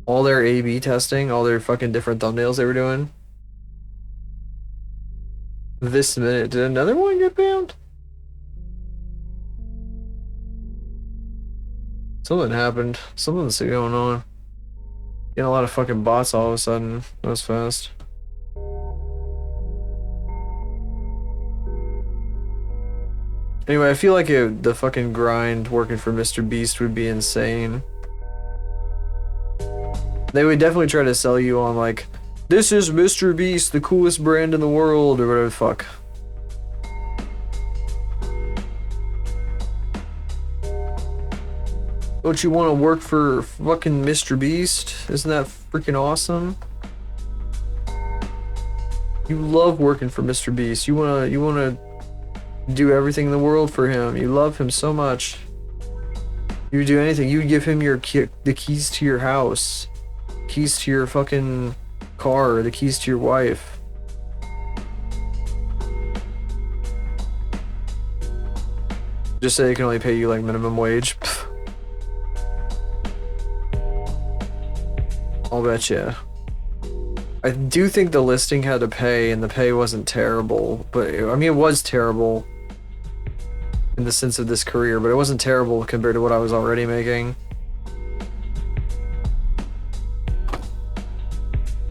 All their A/B testing, all their fucking different thumbnails they were doing. This minute, did another one get banned? Something happened. Something's going on. Getting a lot of fucking bots all of a sudden. That was fast. Anyway, I feel like the fucking grind working for Mr. Beast would be insane. They would definitely try to sell you on like, this is Mr. Beast, the coolest brand in the world, or whatever the fuck. Don't you want to work for fucking Mr. Beast? Isn't that freaking awesome? You love working for Mr. Beast. You wanna do everything in the world for him. You love him so much. You would do anything. You would give him the keys to your house, keys to your fucking car, the keys to your wife. Just say they can only pay you like minimum wage. Pfft. I'll bet you. I do think the listing had to pay, and the pay wasn't terrible, but I mean it was terrible in the sense of this career, but it wasn't terrible compared to what I was already making.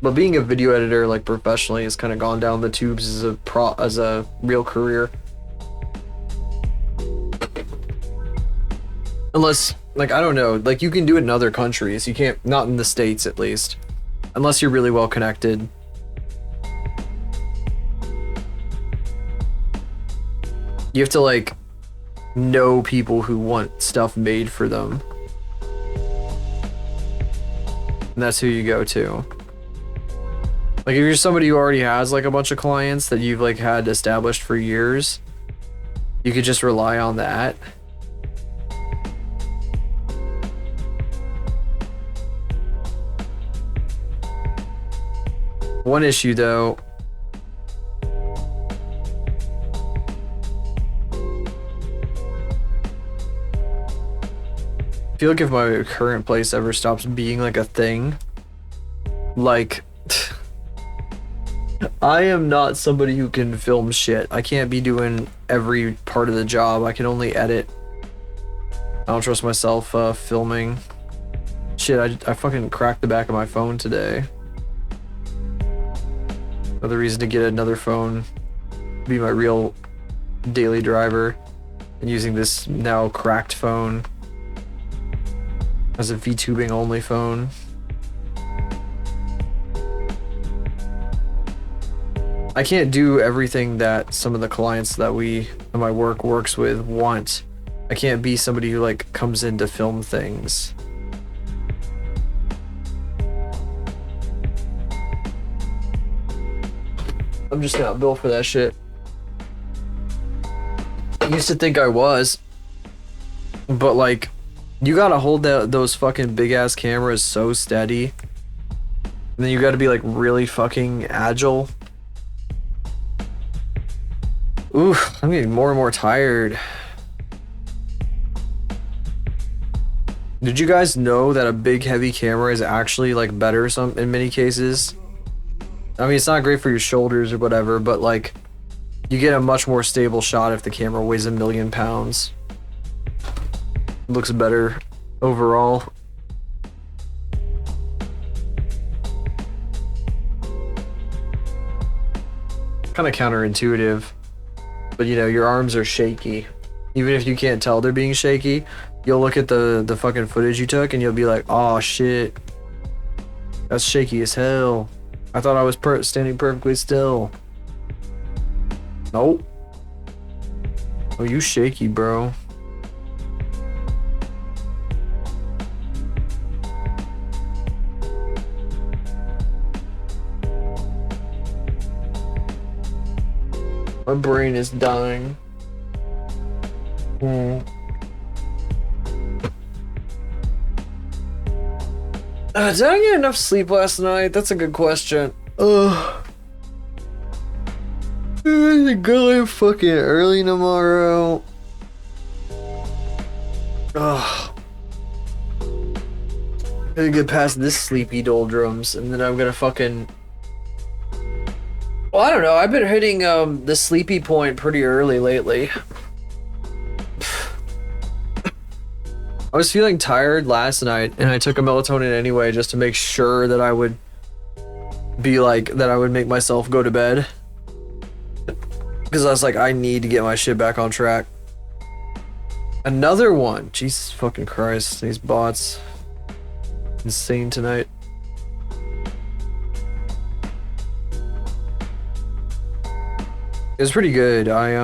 But being a video editor like professionally has kind of gone down the tubes as a real career. Unless, like, I don't know, like you can do it in other countries. You can't, not in the States at least. Unless you're really well connected. You have to like know people who want stuff made for them. And that's who you go to. Like if you're somebody who already has like a bunch of clients that you've like had established for years, you could just rely on that. One issue though, I feel like if my current place ever stops being like a thing, like I am not somebody who can film shit. I can't be doing every part of the job. I can only edit. I don't trust myself filming. Shit, I fucking cracked the back of my phone today. Another reason to get another phone, be my real daily driver, and using this now cracked phone as a VTubing only phone. I can't do everything that some of the clients that my work works with want. I can't be somebody who like comes in to film things. I'm just not built for that shit. I used to think I was, but like, you gotta hold those fucking big ass cameras so steady, and then you gotta be like really fucking agile. Ooh, I'm getting more and more tired. Did you guys know that a big heavy camera is actually like better in many cases? I mean, it's not great for your shoulders or whatever, but like, you get a much more stable shot if the camera weighs 1,000,000 pounds. It looks better overall. Kind of counterintuitive, but you know, your arms are shaky. Even if you can't tell they're being shaky, you'll look at the fucking footage you took and you'll be like, oh shit, that's shaky as hell. I thought I was standing perfectly still. Nope. Oh, you shaky, bro. My brain is dying. Did I get enough sleep last night? That's a good question. Ugh. I'm going fucking early tomorrow. Ugh. Gotta get past this sleepy doldrums, and then I'm gonna fucking... Well, I don't know. I've been hitting the sleepy point pretty early lately. I was feeling tired last night, and I took a melatonin anyway just to make sure that I would be like, that I would make myself go to bed. Because I was like, I need to get my shit back on track. Another one. Jesus fucking Christ. These bots. Insane tonight. It was pretty good. I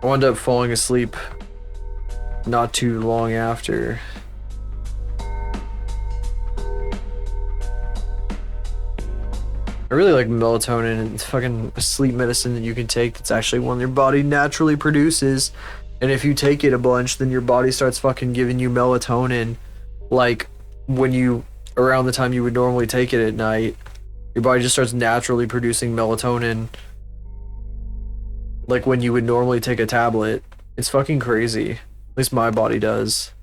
wound up falling asleep not too long after. I really like melatonin. It's fucking a sleep medicine that you can take that's actually one your body naturally produces. And if you take it a bunch, then your body starts fucking giving you melatonin. Like when you, around the time you would normally take it at night, your body just starts naturally producing melatonin. Like when you would normally take a tablet. It's fucking crazy. At least my body does.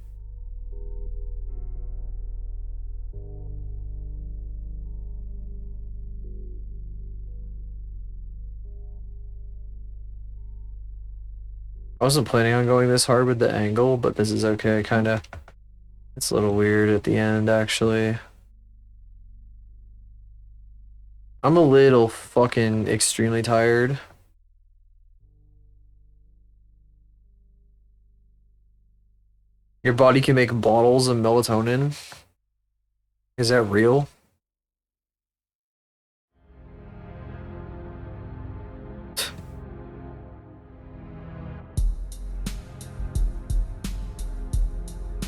I wasn't planning on going this hard with the angle, but this is okay, kinda. It's a little weird at the end, actually. I'm a little fucking extremely tired. Your body can make bottles of melatonin? Is that real?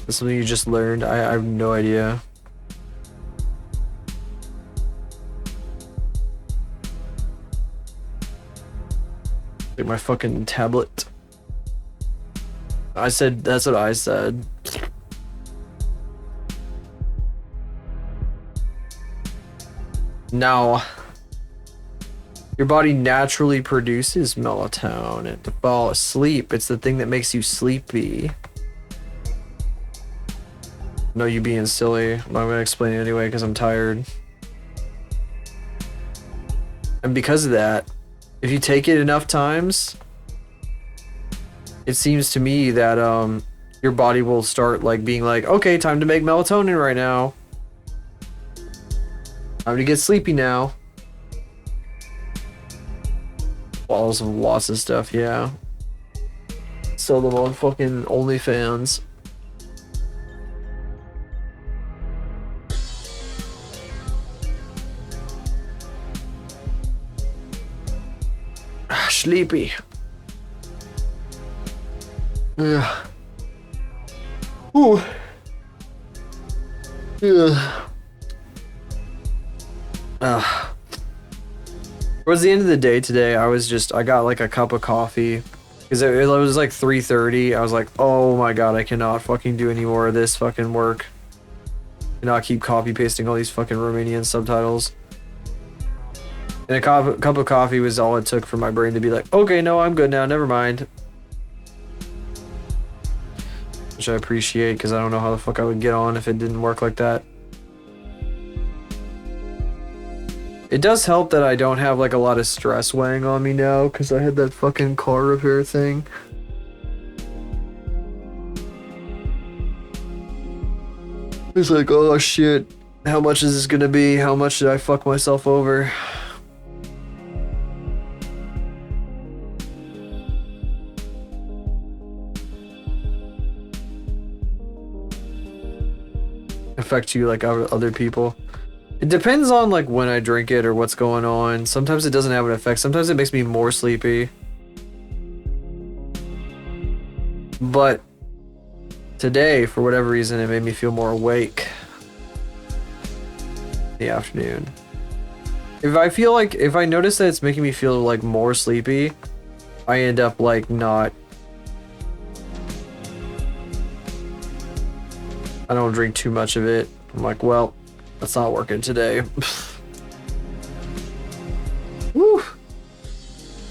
That's something you just learned? I have no idea. Like my fucking tablet. I said, that's what I said. Now, your body naturally produces melatonin to fall asleep. It's the thing that makes you sleepy. No, you being silly. I'm not gonna explain it anyway because I'm tired. And because of that, if you take it enough times, it seems to me that your body will start like being like, okay, time to make melatonin right now. Time to get sleepy now. Balls of lots of stuff, yeah. Sell them on fucking OnlyFans. Sleepy. Ugh. Ooh. Ugh. Towards the end of the day today, I got like a cup of coffee because it was like 3:30. I was like, oh my god, I cannot fucking do any more of this fucking work. Cannot keep copy pasting all these fucking Romanian subtitles. And a cup of coffee was all it took for my brain to be like, okay, no, I'm good now, never mind. Which I appreciate because I don't know how the fuck I would get on if it didn't work like that. It does help that I don't have like a lot of stress weighing on me now because I had that fucking car repair thing. It's like, oh shit, how much is this gonna be? How much did I fuck myself over? Affect you like other people. It depends on like when I drink it or what's going on. Sometimes it doesn't have an effect. Sometimes it makes me more sleepy. But today, for whatever reason, it made me feel more awake in the afternoon. If I notice that it's making me feel like more sleepy, I end up like not. I don't drink too much of it. I'm like, well, that's not working today. Woo!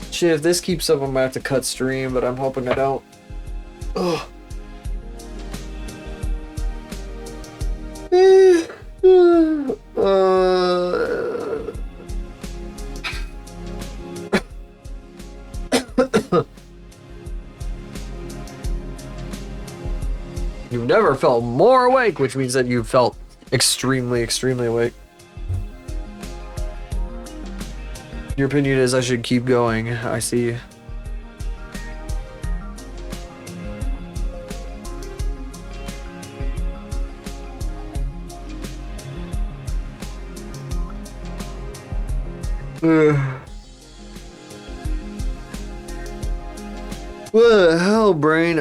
Shit, if this keeps up, I'm gonna have to cut stream, but I'm hoping I don't. Ugh. You've never felt more awake, which means that you felt extremely, extremely awake. Your opinion is I should keep going. I see. What the hell, brain?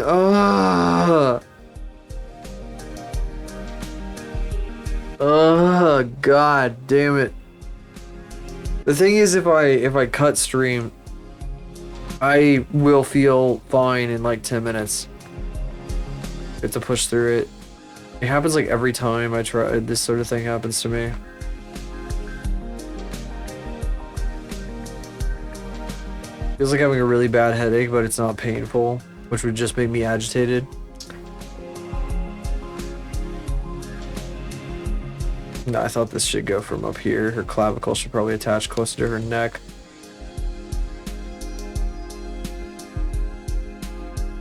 God damn it. The thing is, if I cut stream, I will feel fine in like 10 minutes. I have to push through it. It happens like every time I try. This sort of thing happens to me. Feels like having a really bad headache, but it's not painful, which would just make me agitated. No, I thought this should go from up here. Her clavicle should probably attach closer to her neck.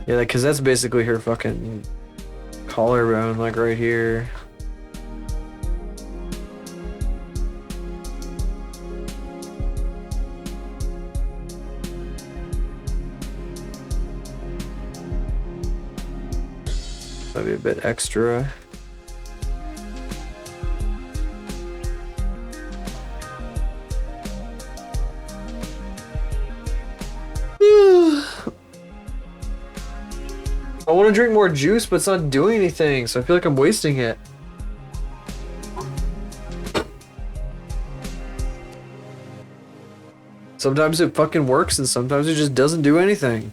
Yeah, because that's basically her fucking collarbone, like right here. That'd be a bit extra. I want to drink more juice, but it's not doing anything, so I feel like I'm wasting it. Sometimes it fucking works, and sometimes it just doesn't do anything.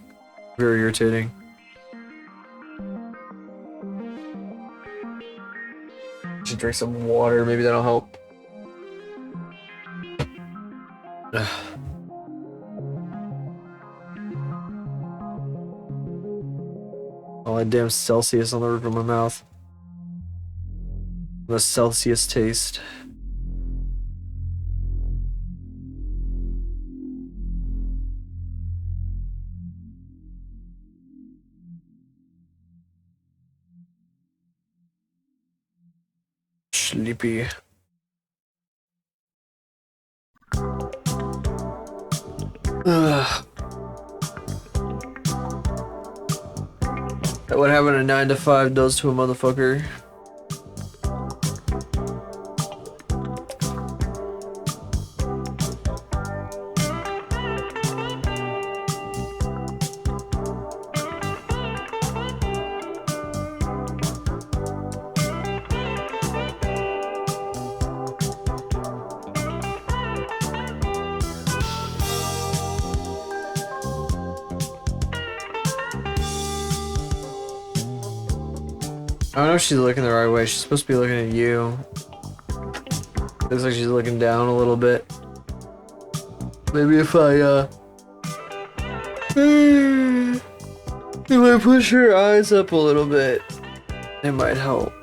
Very irritating. Should drink some water, maybe that'll help. All that damn Celsius on the roof of my mouth. The Celsius taste. Sleepy. Ugh. What having a 9 to 5 does to a motherfucker. I don't know if she's looking the right way. She's supposed to be looking at you. Looks like she's looking down a little bit. Maybe if I push her eyes up a little bit, it might help.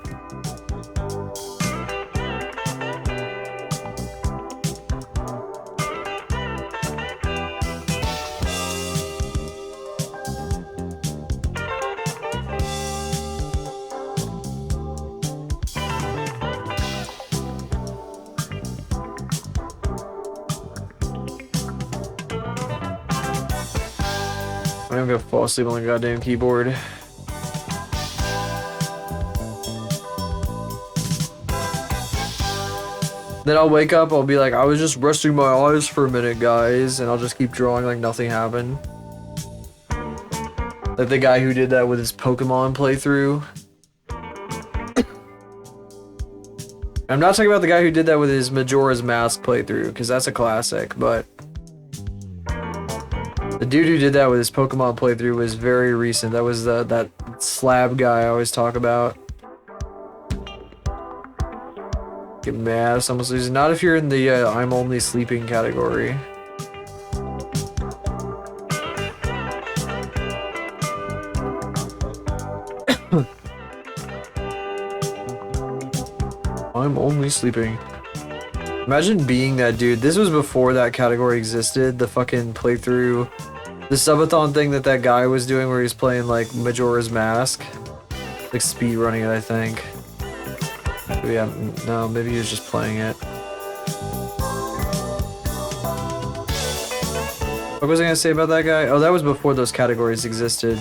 I'm gonna fall asleep on the goddamn keyboard. Then I'll wake up, I'll be like, I was just resting my eyes for a minute, guys, and I'll just keep drawing like nothing happened. Like the guy who did that with his Pokemon playthrough. I'm not talking about the guy who did that with his Majora's Mask playthrough, because that's a classic, but the dude who did that with his Pokemon playthrough was very recent. That was that slab guy I always talk about. Get mad if someone's losing. Not if you're in the I'm only sleeping category. I'm only sleeping. Imagine being that dude. This was before that category existed. The fucking playthrough, the subathon thing that guy was doing where he's playing like Majora's Mask. Like speed running it, I think. Yeah, no, maybe he was just playing it. What was I gonna say about that guy? Oh, that was before those categories existed.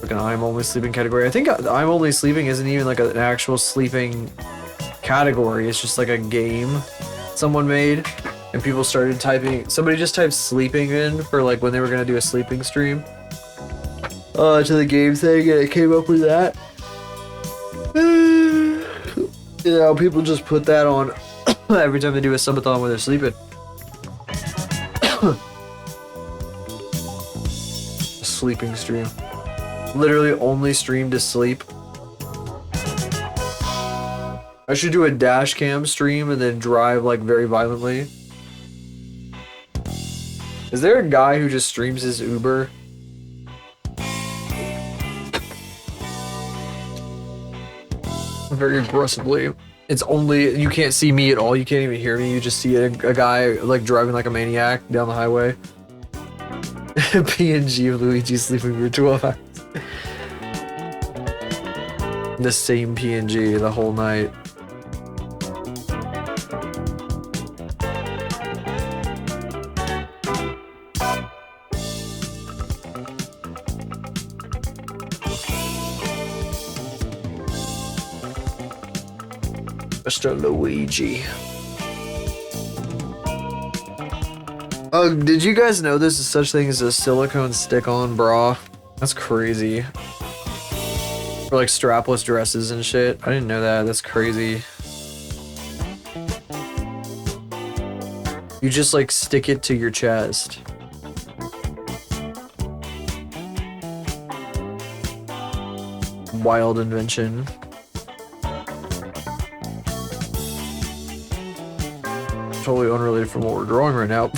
Like an I'm only sleeping category. I think I'm only sleeping isn't even like an actual sleeping category. It's just like a game someone made, and people started typing. Somebody just typed sleeping in for like when they were gonna do a sleeping stream. To the game thing, and it came up with that. You know, people just put that on Every time they do a subathon where they're sleeping. A sleeping stream. Literally only stream to sleep. I should do a dash cam stream and then drive like very violently. Is there a guy who just streams his Uber? Very aggressively. It's only, you can't see me at all, you can't even hear me, you just see a guy like driving like a maniac down the highway. PNG of Luigi sleeping for 12 hours. The same PNG the whole night. Mr. Luigi. Oh, did you guys know there's such thing as a silicone stick-on bra? That's crazy. For like strapless dresses and shit. I didn't know that. That's crazy. You just like stick it to your chest. Wild invention. Totally unrelated from what we're drawing right now.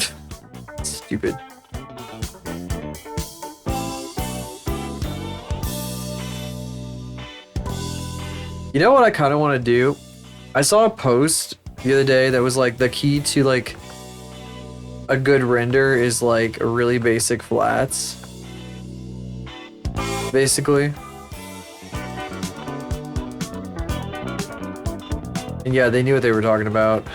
Stupid. You know what I kind of want to do? I saw a post the other day that was like the key to like a good render is like really basic flats. Basically. And yeah, they knew what they were talking about.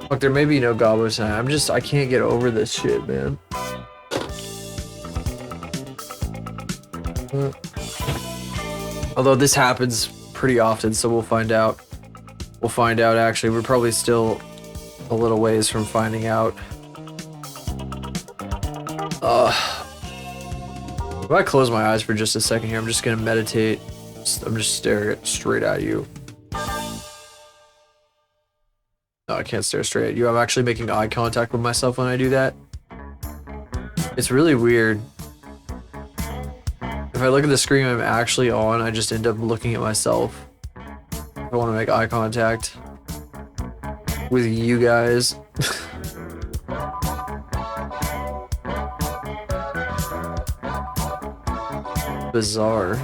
Look, there may be no gobbo tonight. I can't get over this shit, man. Although this happens pretty often, so we'll find out. We'll find out, actually. We're probably still a little ways from finding out. If I close my eyes for just a second here, I'm just gonna meditate. I'm just staring straight at you. No, I can't stare straight at you. I'm actually making eye contact with myself when I do that. It's really weird. If I look at the screen I'm actually on, I just end up looking at myself. I want to make eye contact with you guys. Bizarre.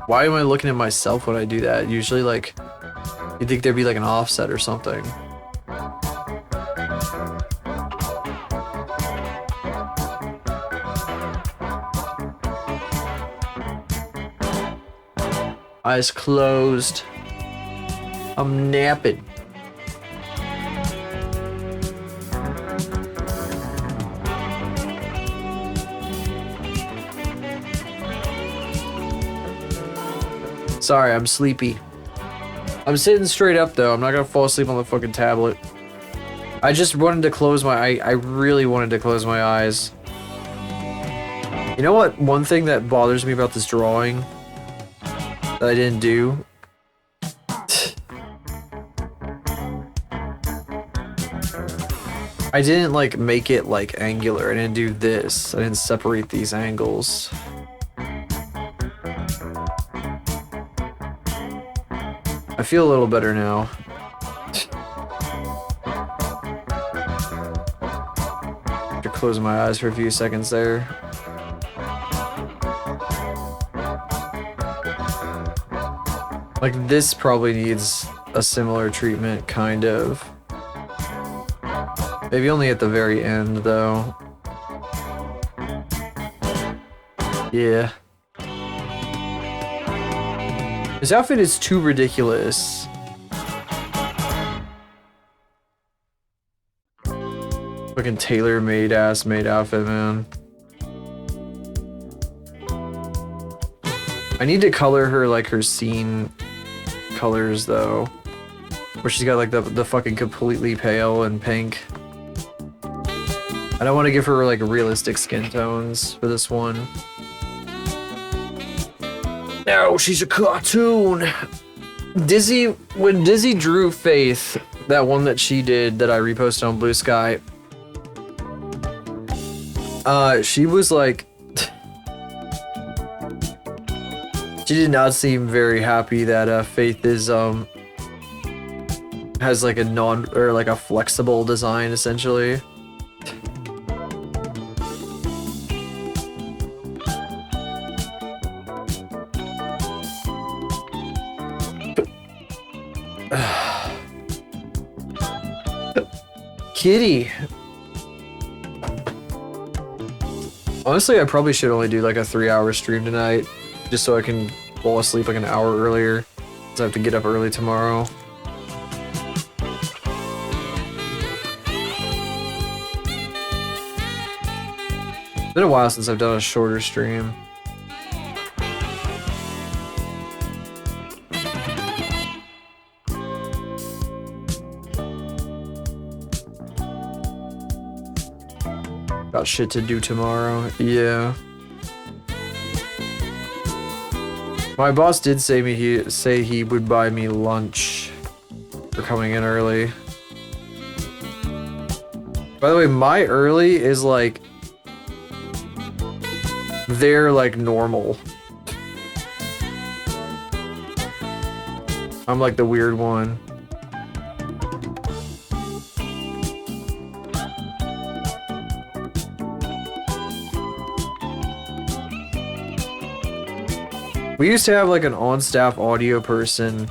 Why am I looking at myself when I do that? Usually, like, you'd think there'd be like an offset or something. Eyes closed. I'm napping. Sorry, I'm sleepy. I'm sitting straight up though. I'm not gonna fall asleep on the fucking tablet. I just wanted to close my I really wanted to close my eyes. You know what? One thing that bothers me about this drawing that I didn't do. I didn't like make it like angular. I didn't do this. I didn't separate these angles. I feel a little better now. To close my eyes for a few seconds there. Like this probably needs a similar treatment, kind of. Maybe only at the very end, though. Yeah. This outfit is too ridiculous. Fucking tailor-made ass maid outfit, man. I need to color her like her scene colors, though. Where she's got like the fucking completely pale and pink. I don't want to give her like realistic skin tones for this one. No, she's a cartoon. Dizzy, when Dizzy drew Faith, that one that she did that I reposted on Blue Sky, she was like, she did not seem very happy that Faith is has like a like a flexible design essentially. Kitty. Honestly, I probably should only do like a 3-hour stream tonight, just so I can fall asleep like an hour earlier, because I have to get up early tomorrow. It's been a while since I've done a shorter stream. Got shit to do tomorrow. Yeah. My boss did say he would buy me lunch for coming in early. By the way, my early is like they're like normal. I'm like the weird one. We used to have like an on-staff audio person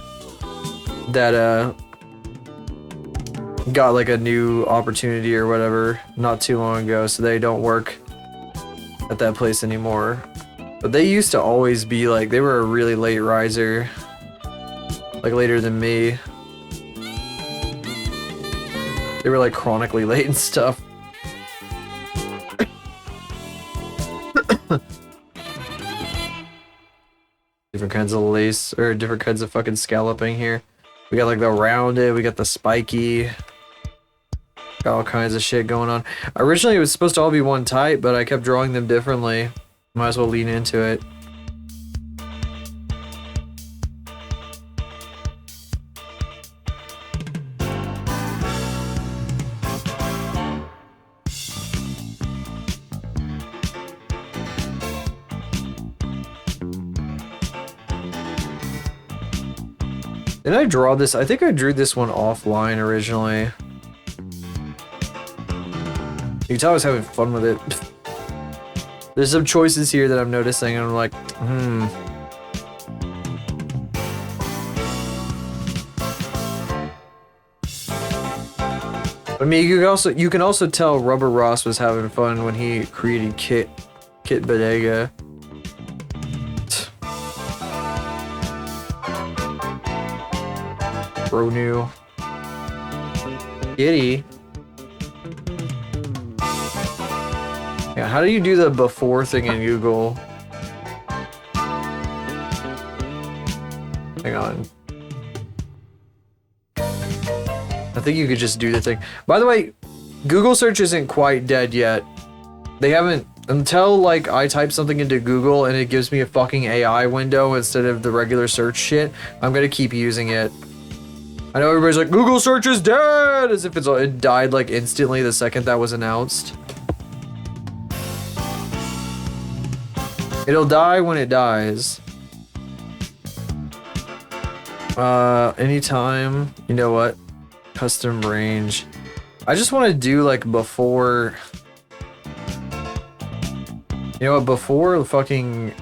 that got like a new opportunity or whatever not too long ago, so they don't work at that place anymore. But they used to always be like, they were a really late riser, like later than me. They were like chronically late and stuff. Different kinds of lace, or different kinds of fucking scalloping here. We got like the rounded, we got the spiky. Got all kinds of shit going on. Originally it was supposed to all be one type, but I kept drawing them differently. Might as well lean into it. Did I draw this? I think I drew this one offline originally. You can tell I was having fun with it. There's some choices here that I'm noticing and I'm like, I mean, you can also tell Rubber Ross was having fun when he created Kit Bodega. Bro new. Kitty. Yeah, how do you do the before thing in Google? Hang on. I think you could just do the thing. By the way, Google search isn't quite dead yet. They haven't, until like I type something into Google and it gives me a fucking AI window instead of the regular search shit, I'm gonna keep using it. I know everybody's like, Google search is dead! As if it died like instantly the second that was announced. It'll die when it dies. Anytime. You know what? Custom range. I just want to do like before... You know what? Before fucking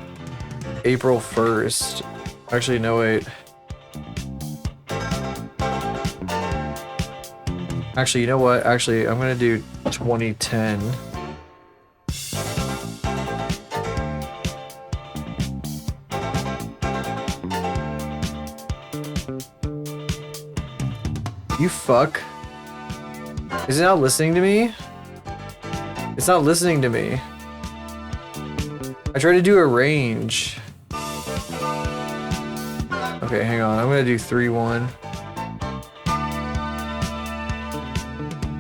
April 1st. Actually, no, wait. Actually, you know what? Actually, I'm gonna do 2010. You fuck. Is it not listening to me? It's not listening to me. I tried to do a range. Okay, hang on. I'm gonna do 3-1.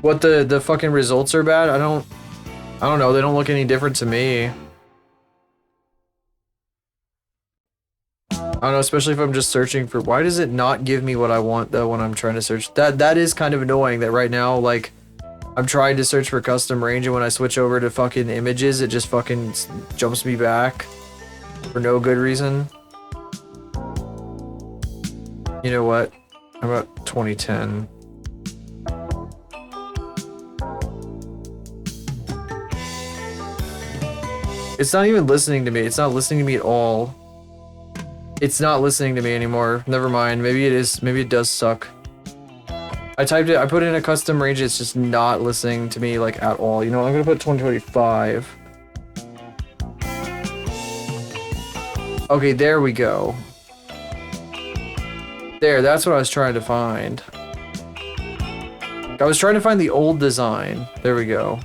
What, the fucking results are bad? I don't know. They don't look any different to me. I don't know, especially if I'm just searching for, why does it not give me what I want though when I'm trying to search? That is kind of annoying that right now, like, I'm trying to search for custom range and when I switch over to fucking images, it just fucking jumps me back for no good reason. You know what? How about 2010? It's not even listening to me. It's not listening to me at all. It's not listening to me anymore. Never mind. Maybe it is. Maybe it does suck. I typed it. I put in a custom range. It's just not listening to me like at all. You know what? I'm gonna put 2025. Okay, there we go. There. That's what I was trying to find. I was trying to find the old design. There we go.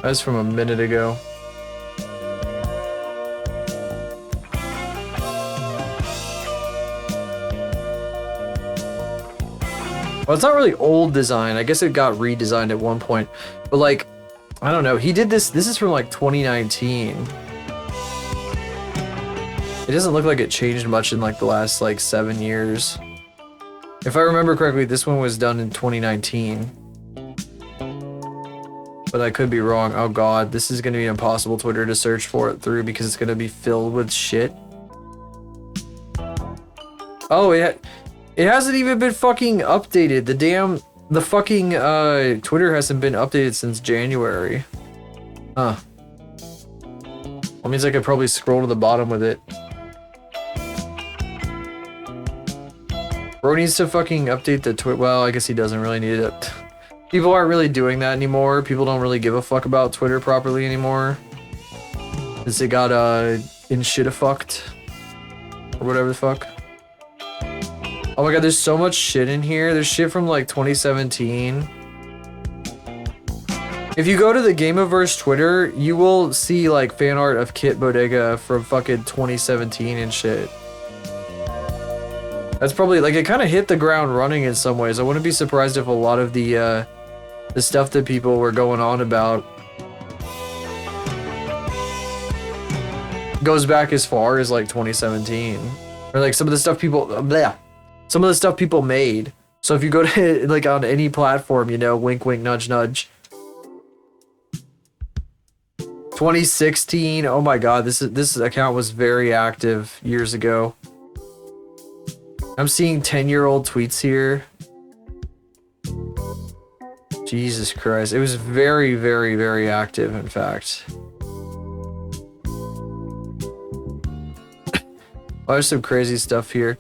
That's from a minute ago. Well, it's not really old design. I guess it got redesigned at one point. But like, I don't know. He did this. This is from like 2019. It doesn't look like it changed much in like the last like 7 years. If I remember correctly, this one was done in 2019. But I could be wrong. Oh god, this is gonna be impossible Twitter to search for it through because it's gonna be filled with shit. Oh, it hasn't even been fucking updated. The fucking Twitter hasn't been updated since January. Huh. That means I could probably scroll to the bottom with it. Bro needs to fucking update the Twitter. Well, I guess he doesn't really need it. People aren't really doing that anymore. People don't really give a fuck about Twitter properly anymore. Cause it got in shit fucked. Or whatever the fuck. Oh my god, there's so much shit in here. There's shit from like 2017. If you go to the Gameaverse Twitter, you will see like fan art of Kit Bodega from fucking 2017 and shit. That's probably like, it kind of hit the ground running in some ways. I wouldn't be surprised if a lot of the stuff that people were going on about goes back as far as like 2017, or like some of the stuff people some of the stuff people made. So if you go to like on any platform, you know, wink wink nudge nudge. 2016, oh my god, this account was very active years ago. I'm seeing 10-year-old tweets here. Jesus Christ. It was very, very, very active, in fact. Oh, there's some crazy stuff here.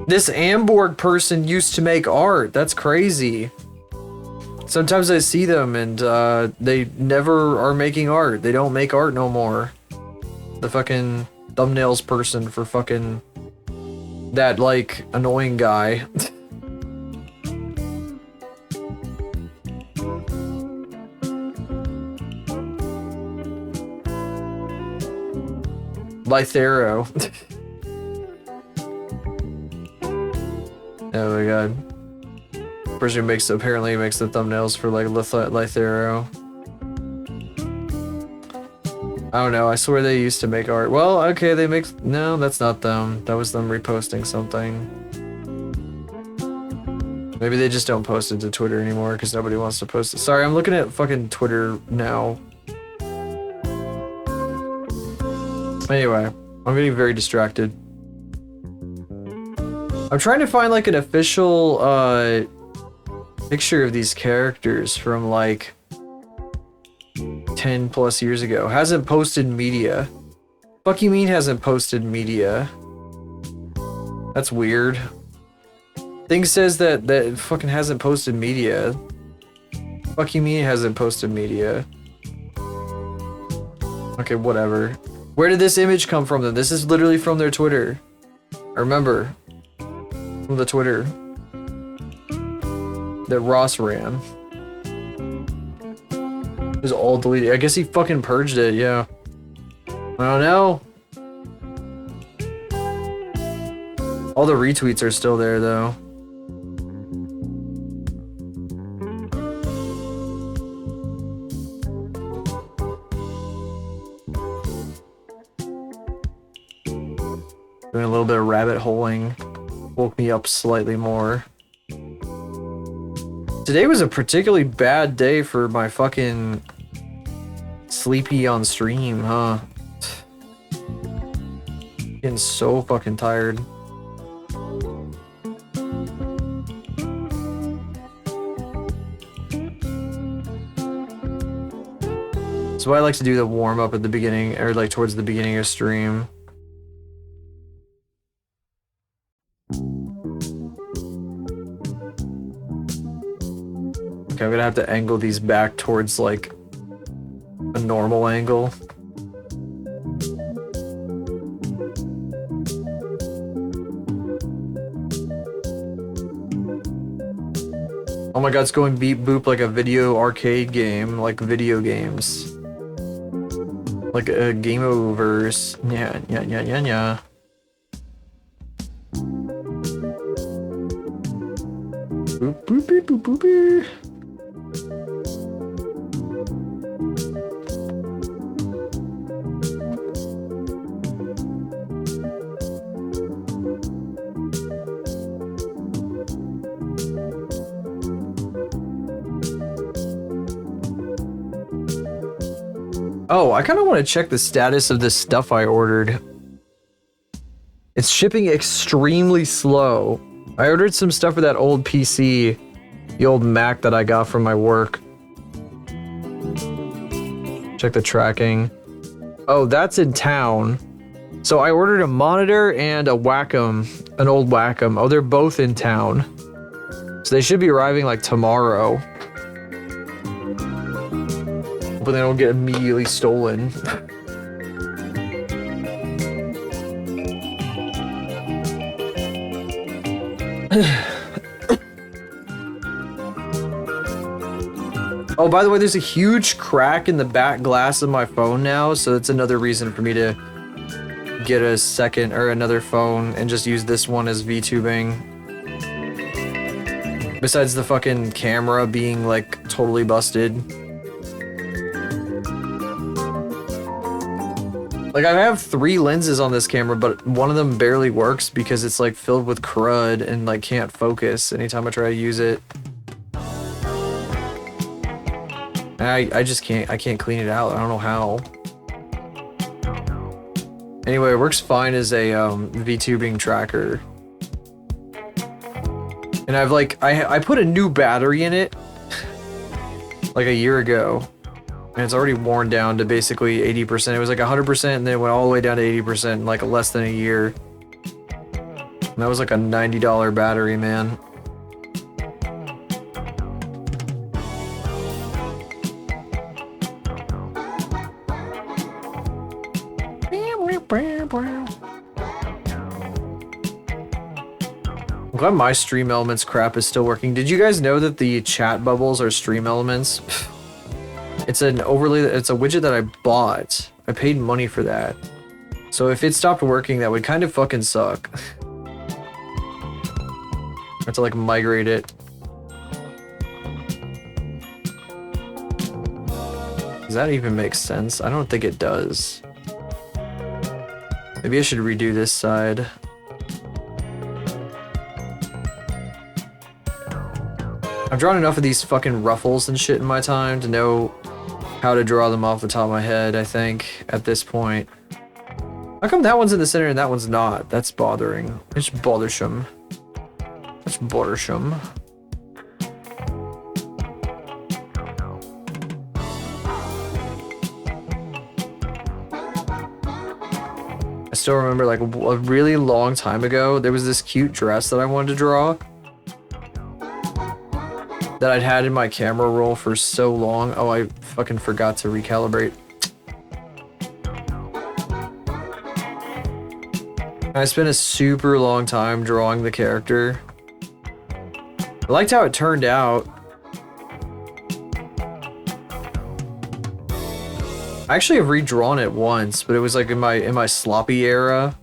This Amborg person used to make art. That's crazy. Sometimes I see them and they never are making art. They don't make art no more. The fucking thumbnails person for fucking that like annoying guy. Lythero. Oh my god. Person who apparently makes the thumbnails for like Lythero. I don't know, I swear they used to make art. Well, okay, they make... No, that's not them. That was them reposting something. Maybe they just don't post it to Twitter anymore because nobody wants to post it. Sorry, I'm looking at fucking Twitter now. Anyway, I'm getting very distracted. I'm trying to find like an official picture of these characters from like 10 plus years ago. Hasn't posted media. Fuck you mean hasn't posted media? That's weird. Thing says that it fucking hasn't posted media. Fuck you mean it hasn't posted media? Okay, whatever. Where did this image come from then? This is literally from their Twitter. I remember. From the Twitter that Ross ran. It was all deleted. I guess he fucking purged it, yeah. I don't know. All the retweets are still there though. Doing a little bit of rabbit holing woke me up slightly more. Today was a particularly bad day for my fucking sleepy on stream, huh? Getting so fucking tired. So I like to do the warm up at the beginning, or like towards the beginning of stream. Okay, I'm gonna have to angle these back towards like a normal angle. Oh my god, it's going beep boop like a video arcade game, like video games. Like a game overs. Yeah, yeah, yeah, yeah, yeah. Boop, boop, beep, boop, boop, beep. Oh, I kind of want to check the status of this stuff I ordered. It's shipping extremely slow. I ordered some stuff for that old PC, the old Mac that I got from my work. Check the tracking. Oh, that's in town. So I ordered a monitor and a Wacom, an old Wacom. Oh, they're both in town. So they should be arriving like tomorrow. But they don't get immediately stolen. Oh, by the way, there's a huge crack in the back glass of my phone now, so that's another reason for me to get a second or another phone and just use this one as VTubing. Besides the fucking camera being like totally busted. Like, I have 3 lenses on this camera, but one of them barely works because it's like filled with crud and like can't focus anytime I try to use it. I just can't, I can't clean it out. I don't know how. Anyway, it works fine as a VTubing tracker. And I've like, I put a new battery in it like a year ago. And it's already worn down to basically 80%. It was like 100% and then it went all the way down to 80% in like less than a year. And that was like a $90 battery, man. I'm glad my Stream Elements crap is still working. Did you guys know that the chat bubbles are Stream Elements? It's an overlay, it's a widget that I bought. I paid money for that. So if it stopped working, that would kind of fucking suck. I have to like migrate it. Does that even make sense? I don't think it does. Maybe I should redo this side. I've drawn enough of these fucking ruffles and shit in my time to know how to draw them off the top of my head, I think, at this point. How come that one's in the center and that one's not? That's bothering. It's bothersome. That's bothersome. I still remember, like, a really long time ago, there was this cute dress that I wanted to draw that I'd had in my camera roll for so long. Oh, I fucking forgot to recalibrate. I spent a super long time drawing the character. I liked how it turned out. I actually have redrawn it once, but it was like in my sloppy era.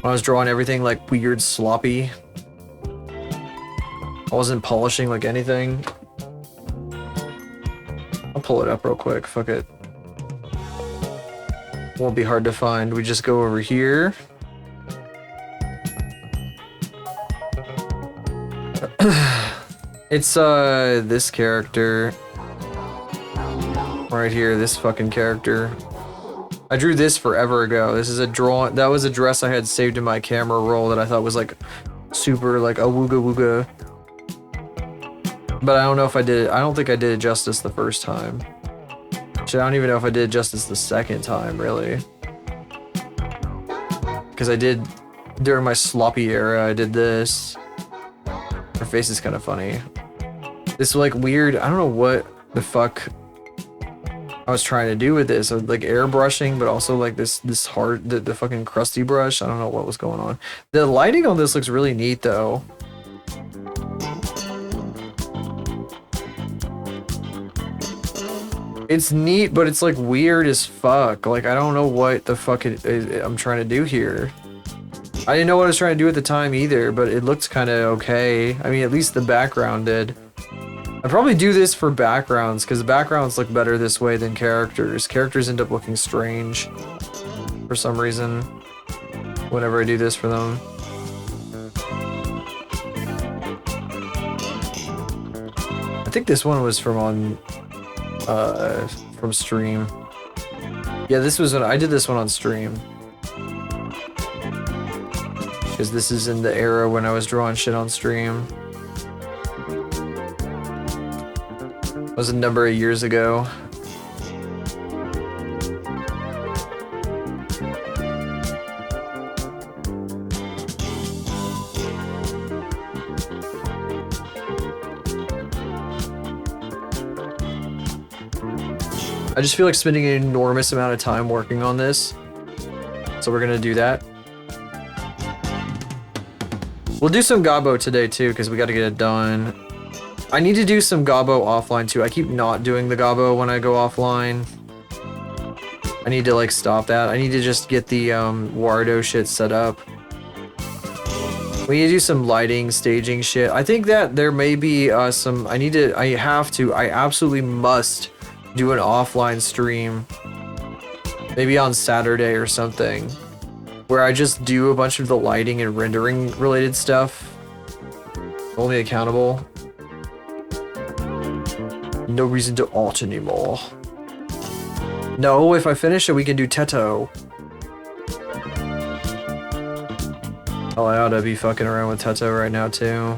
When I was drawing everything like weird sloppy. I wasn't polishing like anything. I'll pull it up real quick, fuck it. Won't be hard to find. We just go over here. It's this character right here, this fucking character. I drew this forever ago. This is a drawing. That was a dress I had saved in my camera roll that I thought was like super like a wooga wooga. But I don't know if I did it. I don't think I did it justice the first time. Shit, I don't even know if I did it justice the second time, really. Because I did, during my sloppy era, I did this. Her face is kind of funny. This like weird, I don't know what the fuck I was trying to do with this. I was like airbrushing, but also like this hard, the fucking crusty brush. I don't know what was going on. The lighting on this looks really neat though. It's neat, but it's like weird as fuck. Like I don't know what the fuck I'm trying to do here. I didn't know what I was trying to do at the time either, but it looked kind of okay. I mean, at least the background did. I probably do this for backgrounds because backgrounds look better this way than characters. Characters end up looking strange for some reason whenever I do this for them. I think this one was from stream. Yeah, this was when I did this one on stream. Because this is in the era when I was drawing shit on stream. It was a number of years ago. I just feel like spending an enormous amount of time working on this. So we're gonna do that. We'll do some gobbo today too, because we gotta get it done. I need to do some gobbo offline too. I keep not doing the gobbo when I go offline. I need to like stop that. I need to just get the Wardo shit set up. We need to do some lighting, staging shit. I think that there may be I absolutely must do an offline stream. Maybe on Saturday or something. Where I just do a bunch of the lighting and rendering related stuff. Hold me accountable. No reason to alt anymore. No, if I finish it, we can do Teto. Oh, I ought to be fucking around with Teto right now, too.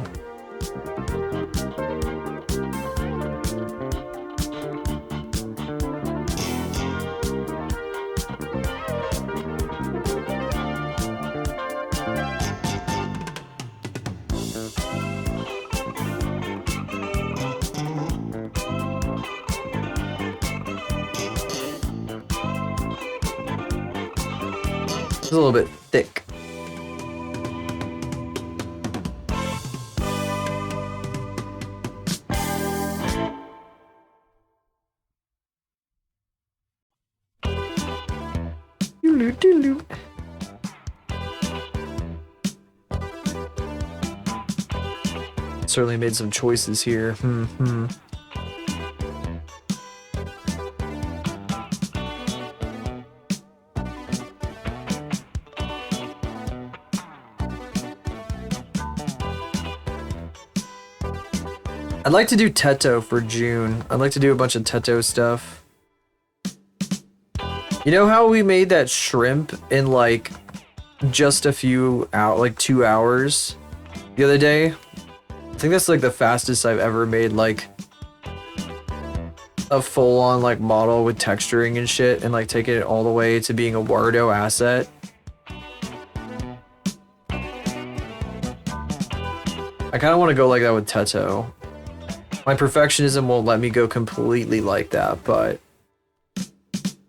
It's a little bit thick. Certainly made some choices here. I'd like to do Teto for June. I'd like to do a bunch of Teto stuff. You know how we made that shrimp in like just a few like 2 hours the other day? I think that's like the fastest I've ever made like a full-on like model with texturing and shit and like taking it all the way to being a Wardo asset. I kind of want to go like that with Teto. My perfectionism won't let me go completely like that, but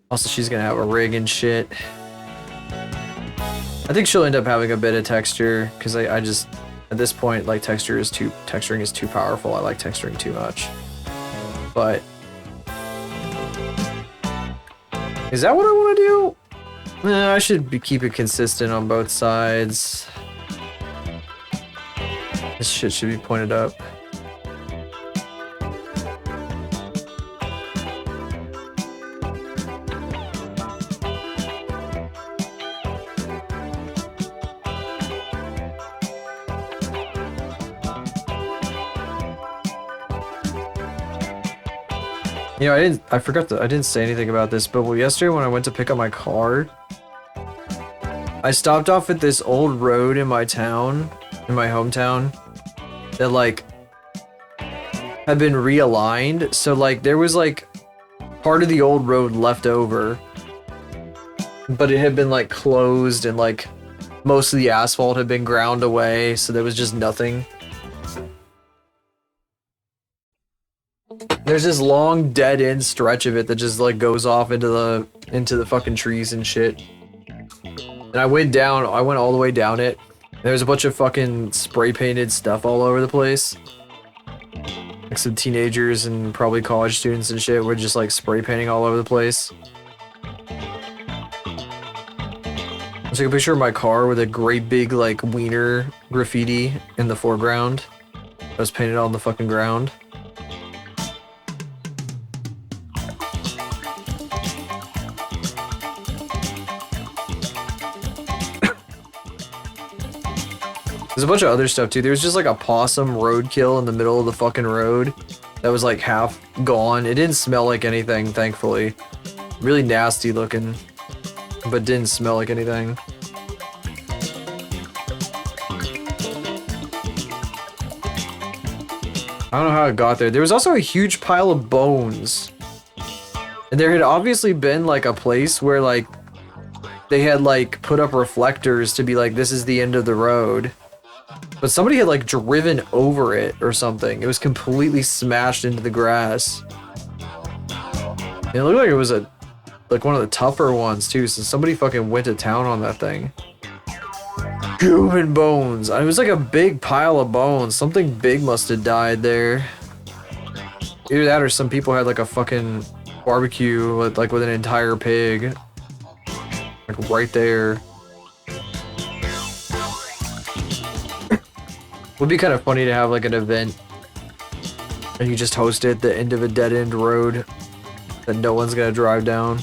also she's gonna have a rig and shit. I think she'll end up having a bit of texture because I just at this point like texturing is too powerful. I like texturing too much. But is that what I want to do? Nah, I should keep it consistent on both sides. This shit should be pointed up. You know, I forgot I didn't say anything about this, but yesterday when I went to pick up my car, I stopped off at this old road in my town, in my hometown, that like had been realigned. So like there was like part of the old road left over, but it had been like closed and like most of the asphalt had been ground away, so there was just nothing. There's this long dead end stretch of it that just like goes off into the fucking trees and shit. And I went all the way down it. There's a bunch of fucking spray painted stuff all over the place. Like some teenagers and probably college students and shit were just like spray painting all over the place. I took a picture of my car with a great big like wiener graffiti in the foreground. That was painted on the fucking ground. There's a bunch of other stuff too. There was just like a possum roadkill in the middle of the fucking road that was like half gone. It didn't smell like anything, thankfully. Really nasty looking, but didn't smell like anything. I don't know how it got there. There was also a huge pile of bones. And there had obviously been like a place where like they had like put up reflectors to be like, this is the end of the road. But somebody had like driven over it or something. It was completely smashed into the grass. And it looked like it was like one of the tougher ones too, so somebody fucking went to town on that thing. Human bones. It was like a big pile of bones. Something big must have died there. Either that or some people had like a fucking barbecue with an entire pig. Like right there. Would be kind of funny to have like an event and you just host it at the end of a dead end road that no one's gonna drive down.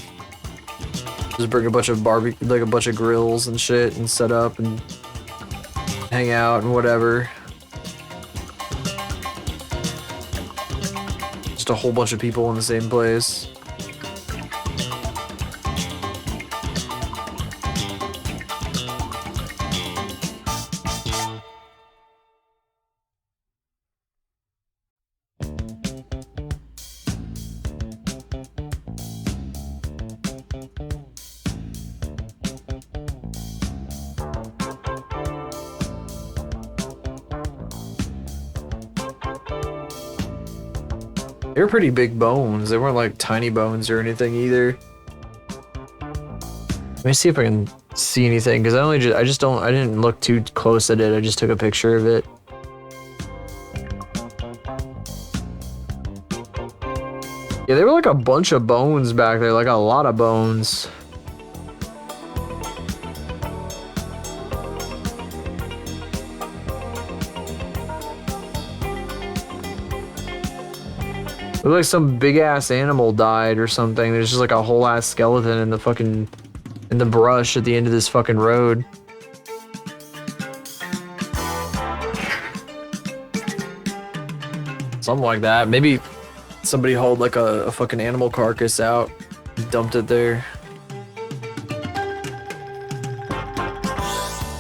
Just bring a bunch of a bunch of grills and shit and set up and hang out and whatever. Just a whole bunch of people in the same place. They were pretty big bones. They weren't like tiny bones or anything either. Let me see if I can see anything, because I didn't look too close at it. I just took a picture of it. Yeah, there were like a bunch of bones back there, like a lot of bones. Looked like some big ass animal died or something. There's just like a whole ass skeleton in the brush at the end of this fucking road. Something like that. Maybe somebody hauled like a fucking animal carcass out, dumped it there.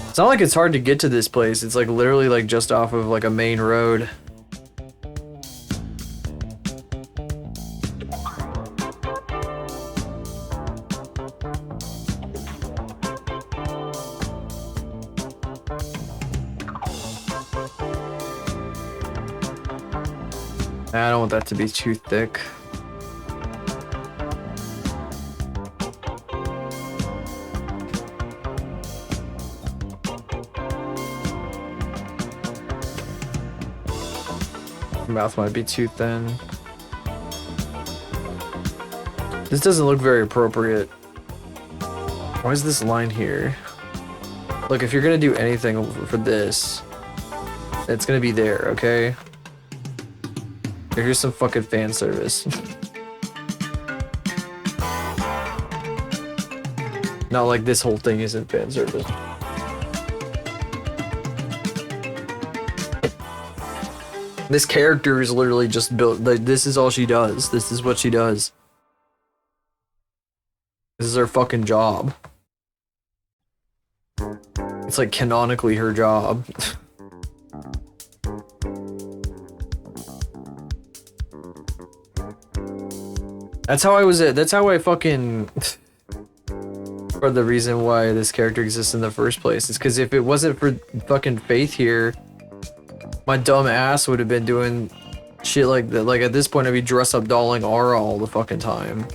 It's not like it's hard to get to this place. It's like literally like just off of like a main road. I don't want that to be too thick. Mouth might be too thin. This doesn't look very appropriate. Why is this line here? Look, if you're gonna do anything for this, it's gonna be there, okay? Here's some fucking fan service. Not like this whole thing isn't fan service. This character is literally just built. Like, this is all she does. This is what she does. This is her fucking job. It's like canonically her job. That's how I was it. That's how I fucking. For the reason why this character exists in the first place is because if it wasn't for fucking Faith here, my dumb ass would have been doing shit like that. Like at this point, I'd be dress up dolling Aura all the fucking time.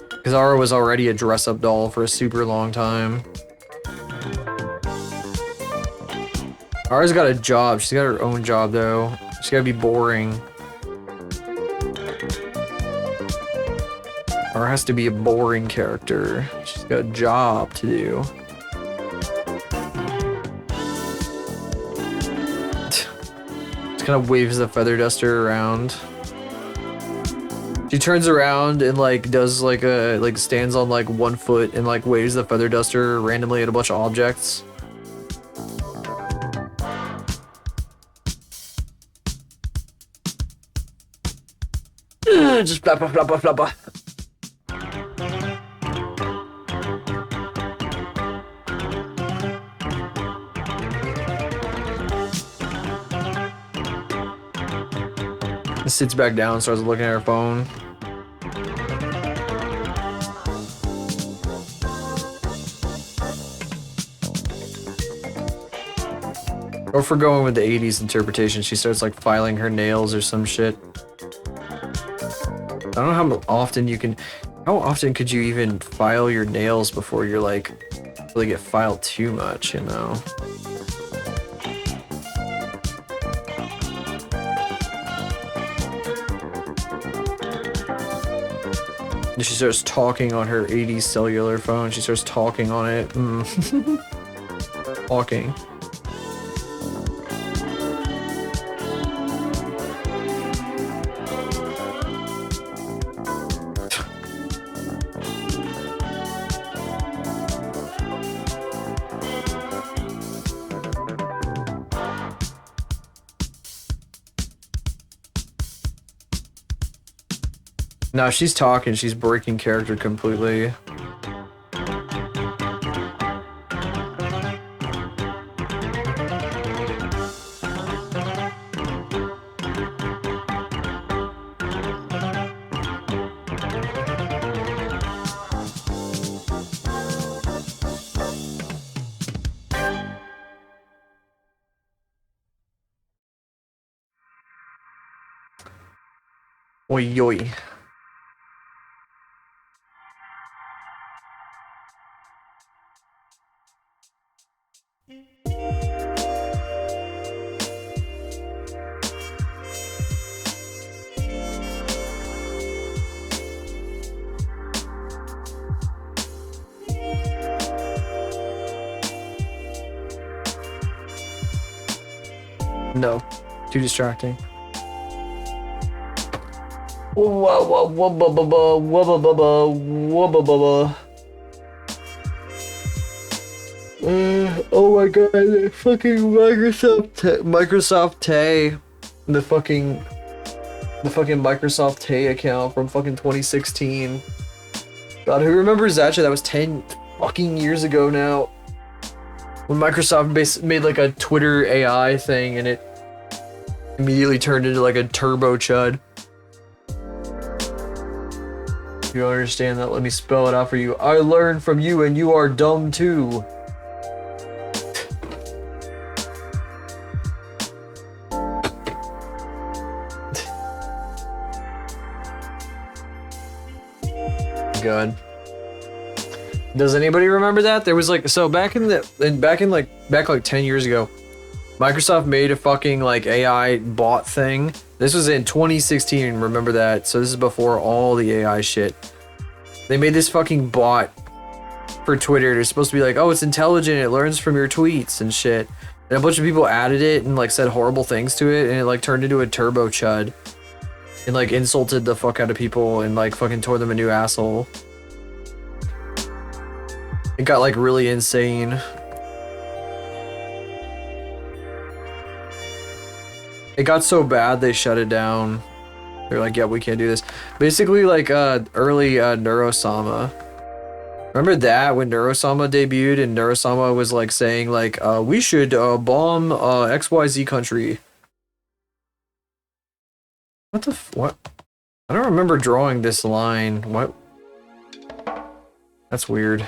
Because Aura was already a dress up doll for a super long time. Aura's got a job. She's got her own job though. She's gotta be boring. Aura has to be a boring character. She's got a job to do. Just kind of waves the feather duster around. She turns around and like does like a stands on like 1 foot and like waves the feather duster randomly at a bunch of objects. Just blah blah blah blah blah blah. Sits back down, starts looking at her phone. Or if we're going with the 80s interpretation, she starts like filing her nails or some shit. I don't know how often you can. How often could you even file your nails before you're like really get filed too much, you know? She starts talking on her 80s cellular phone. She starts talking on it. Talking. No, she's talking. She's breaking character completely. Oi, oi. No, too distracting. Oh my god, fucking Microsoft Tay. The fucking Microsoft Tay account from fucking 2016. God, who remembers that shit? That was 10 fucking years ago now. When Microsoft made like a Twitter AI thing and it immediately turned into like a turbo chud. You don't understand that? Let me spell it out for you. I learned from you and you are dumb too. God. Does anybody remember that? There was like, so back like 10 years ago, Microsoft made a fucking like AI bot thing. This was in 2016, remember that? So this is before all the AI shit. They made this fucking bot for Twitter. They're supposed to be like, oh, it's intelligent, it learns from your tweets and shit. And a bunch of people added it and like said horrible things to it, and it like turned into a turbo chud. And like insulted the fuck out of people and like fucking tore them a new asshole. It got like really insane. It got so bad they shut it down. They're like, yeah, we can't do this. Basically, like early Neurosama. Remember that when Neurosama debuted and Neurosama was like saying like, we should bomb XYZ country. What the what? I don't remember drawing this line. What? That's weird.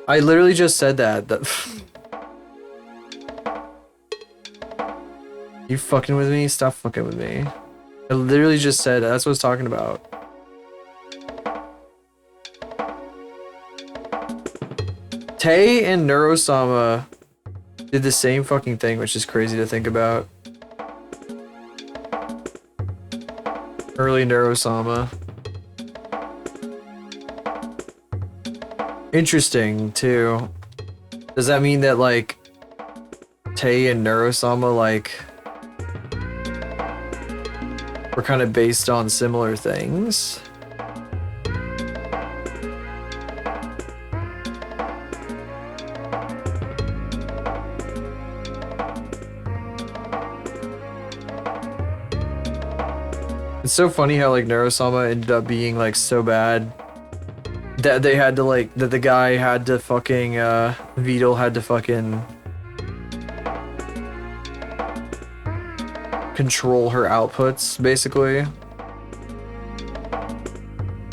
I literally just said that. You fucking with me? Stop fucking with me. I literally just said that. That's what I was talking about. Tay and Neurosama did the same fucking thing, which is crazy to think about. Early Neurosama. Interesting, too. Does that mean that, like, Tay and Neurosama, like, were kind of based on similar things? It's so funny how like Neurosama ended up being like so bad that they had to like that the guy had to fucking Vidal had to fucking control her outputs basically.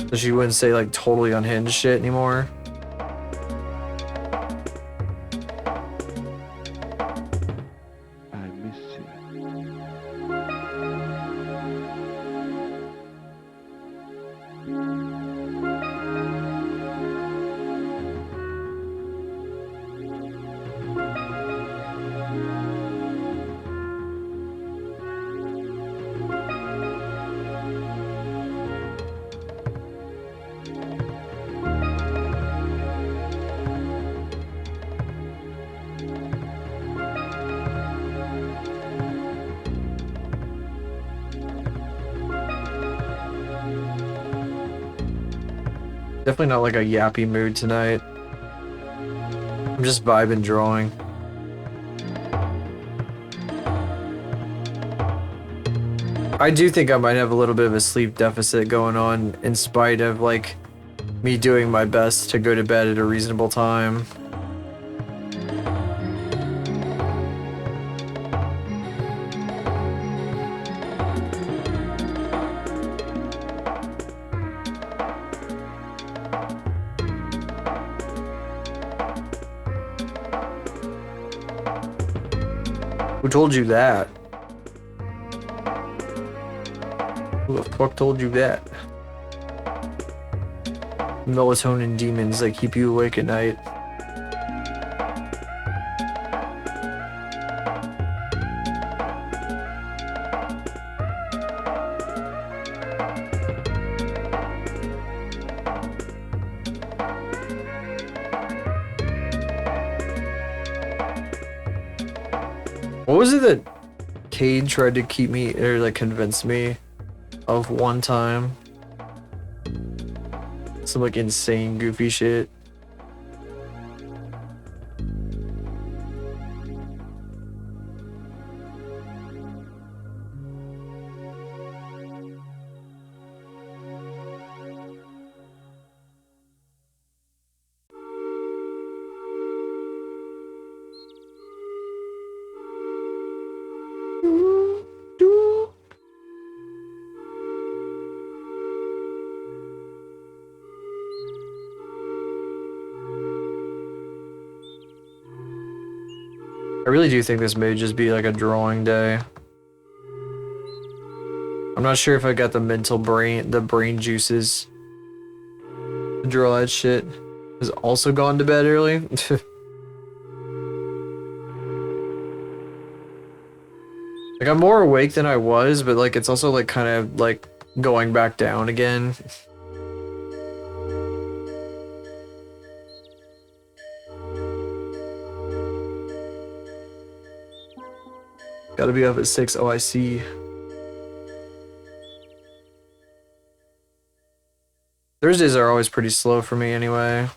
So she wouldn't say like totally unhinged shit anymore. Definitely not like a yappy mood tonight. I'm just vibing drawing. I do think I might have a little bit of a sleep deficit going on in spite of like me doing my best to go to bed at a reasonable time. Who told you that? Who the fuck told you that? Melatonin demons that keep you awake at night. What was it that Cade tried to keep me, or like convince me of one time? Some like insane goofy shit. I really do think this may just be like a drawing day. I'm not sure if I got the brain juices to draw that shit. Has also gone to bed early. Like I'm more awake than I was, but like it's also like kind of like going back down again. Gotta be up at 6. Oh, I see. Thursdays are always pretty slow for me anyway.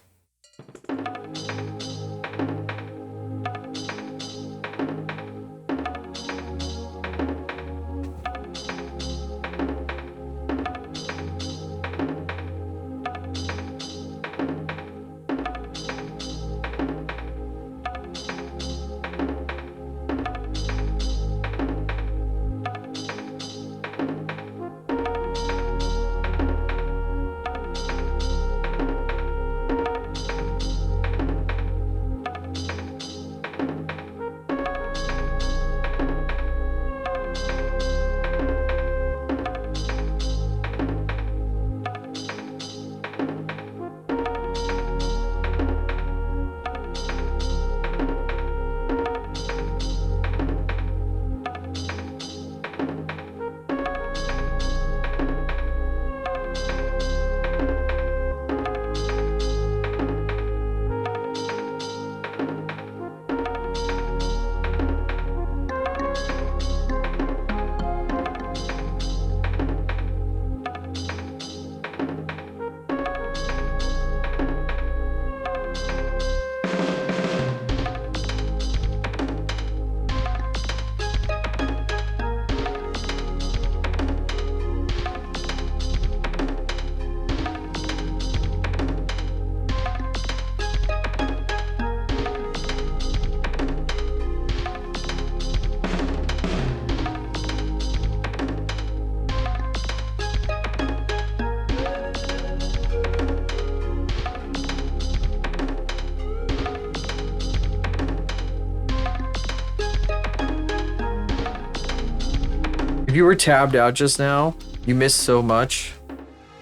If you were tabbed out just now, you missed so much.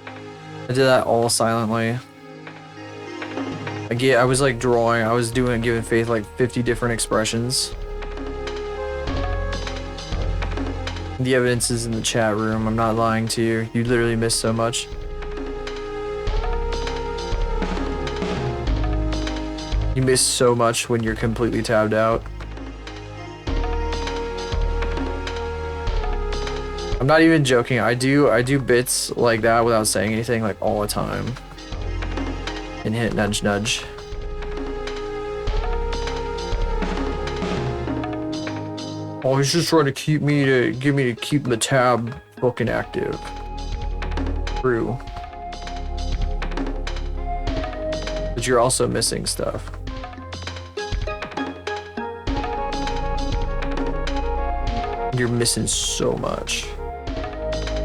I did that all silently. I was like drawing, I was giving Faith like 50 different expressions. The evidence is in the chat room, I'm not lying to you. You literally missed so much. You miss so much when you're completely tabbed out. I'm not even joking. I do bits like that without saying anything like all the time. And hit nudge nudge. Oh, he's just trying to get me to keep the tab fucking active. True. But you're also missing stuff. You're missing so much.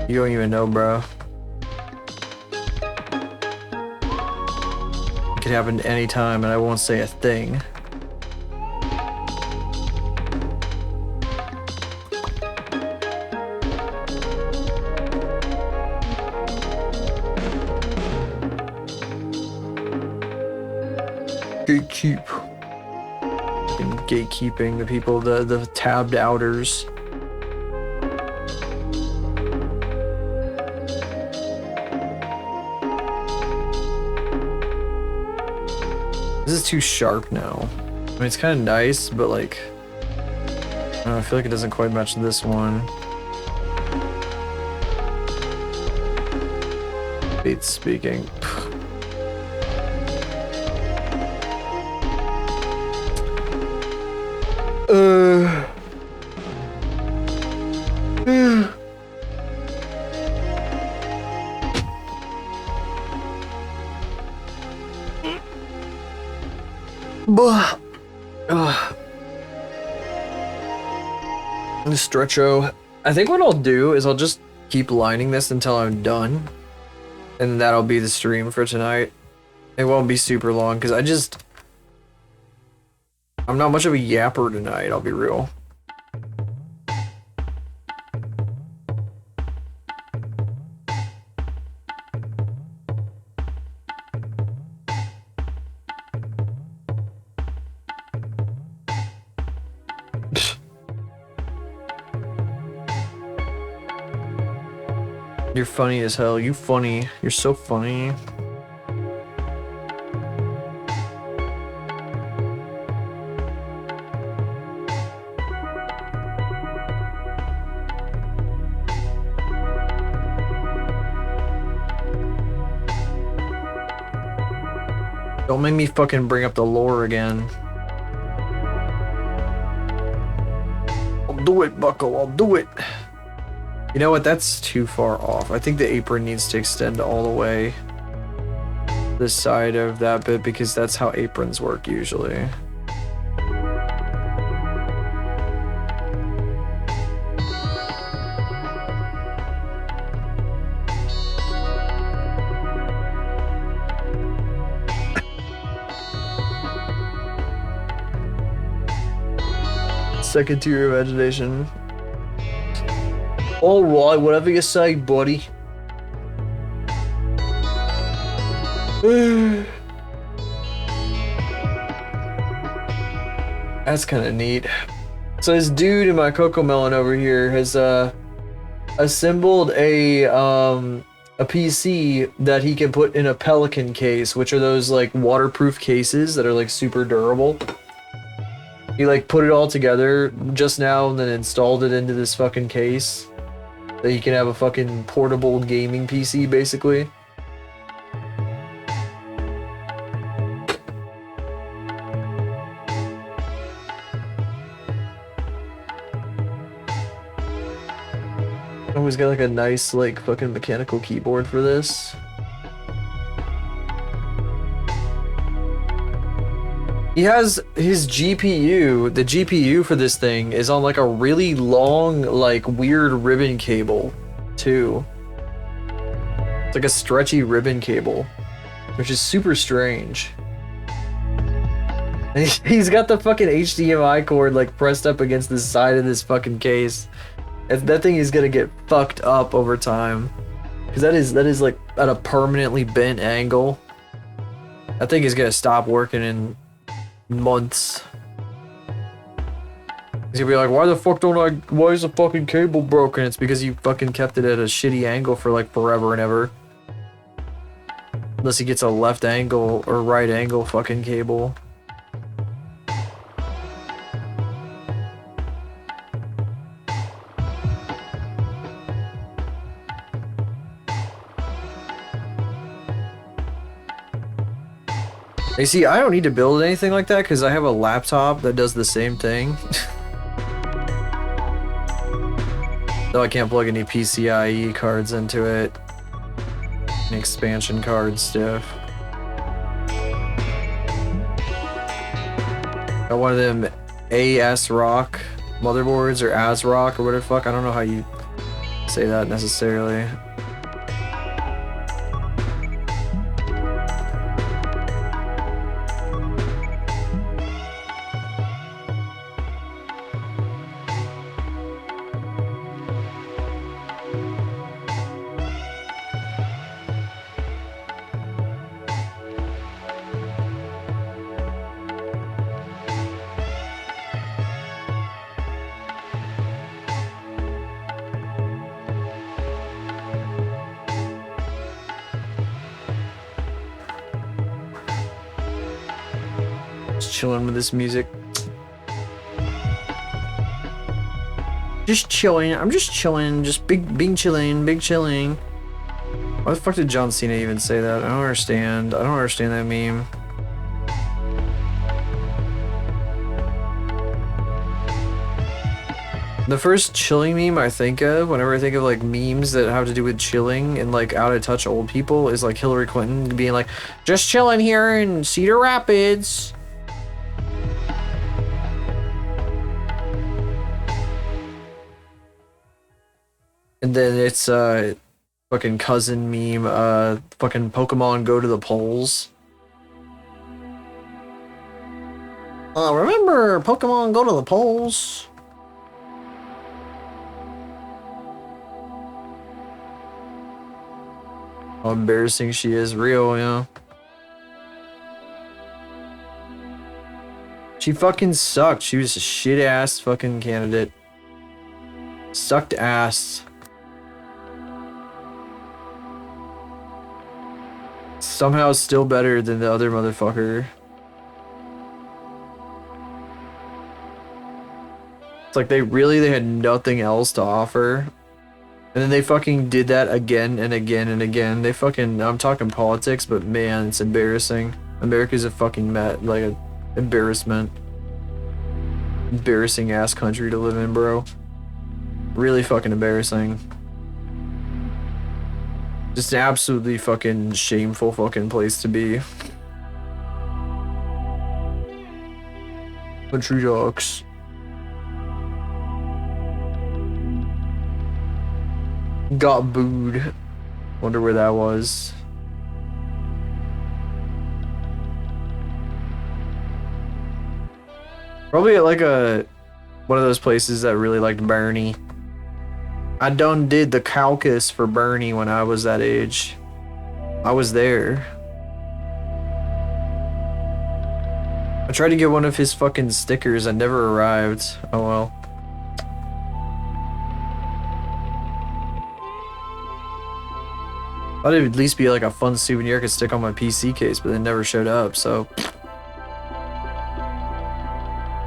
You don't even know, bro. It could happen anytime and I won't say a thing. Gatekeeping the people, the tabbed outers. This is too sharp now. I mean, it's kind of nice, but like, I don't know, I feel like it doesn't quite match this one. Faith speaking. Stretcho. I think what I'll do is I'll just keep lining this until I'm done, and that'll be the stream for tonight. It won't be super long because I'm not much of a yapper tonight, I'll be real. You're funny as hell. You funny. You're so funny. Don't make me fucking bring up the lore again. I'll do it, Bucko. I'll do it. You know what? That's too far off. I think the apron needs to extend all the way this side of that bit because that's how aprons work usually. Second to your imagination. Alright, whatever you say, buddy. That's kind of neat. So this dude in my Coco Melon over here has assembled a PC that he can put in a Pelican case, which are those like waterproof cases that are like super durable. He like put it all together just now and then installed it into this fucking case. That you can have a fucking portable gaming PC, basically. Oh, he's got like a nice, like, fucking mechanical keyboard for this. He has his GPU, the GPU for this thing is on like a really long, like weird ribbon cable too. It's like a stretchy ribbon cable, which is super strange. And he's got the fucking HDMI cord like pressed up against the side of this fucking case. That thing is gonna get fucked up over time. Cause that is like at a permanently bent angle. That thing is gonna stop working in months. He's gonna be like, why is the fucking cable broken? It's because you fucking kept it at a shitty angle for like forever and ever. Unless he gets a left angle or right angle fucking cable. You see, I don't need to build anything like that because I have a laptop that does the same thing. So I can't plug any PCIe cards into it. Any expansion card stuff. Got one of them ASRock motherboards or ASRock or whatever the fuck. I don't know how you say that necessarily. Just chilling with this music. Just chilling. I'm just chilling. Just being chilling. Big chilling. Why the fuck did John Cena even say that? I don't understand. I don't understand that meme. The first chilling meme I think of, whenever I think of like memes that have to do with chilling and like out of touch old people, is like Hillary Clinton being like, just chilling here in Cedar Rapids. And then it's fucking cousin meme, fucking Pokemon go to the polls. Remember Pokemon go to the polls? How embarrassing she is, real, yeah. She fucking sucked. She was a shit ass fucking candidate. Sucked ass. Somehow still better than the other motherfucker. It's like they had nothing else to offer. And then they fucking did that again and again and again. They fucking, I'm talking politics, but man, it's embarrassing. America's a fucking like a embarrassment. Embarrassing ass country to live in, bro. Really fucking embarrassing. Just an absolutely fucking shameful fucking place to be. Country dogs. Got booed. Wonder where that was. Probably at like one of those places that really liked Bernie. I done did the caucus for Bernie when I was that age. I was there. I tried to get one of his fucking stickers. I never arrived. Oh well. Thought it'd at least be like a fun souvenir I could stick on my PC case, but it never showed up, so.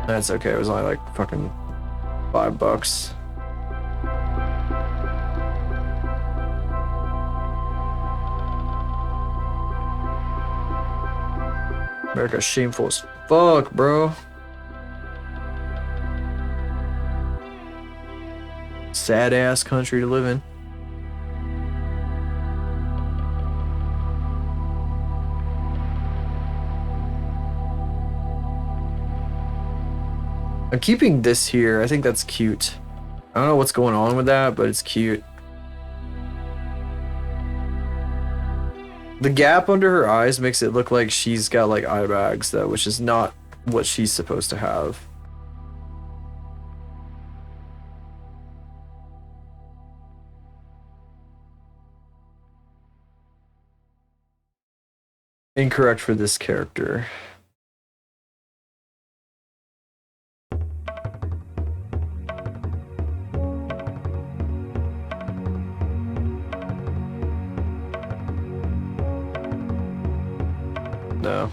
That's okay. It was only like fucking $5. America's shameful as fuck, bro. Sad ass country to live in. I'm keeping this here. I think that's cute. I don't know what's going on with that, but it's cute. The gap under her eyes makes it look like she's got like eye bags though, which is not what she's supposed to have. Incorrect for this character. No.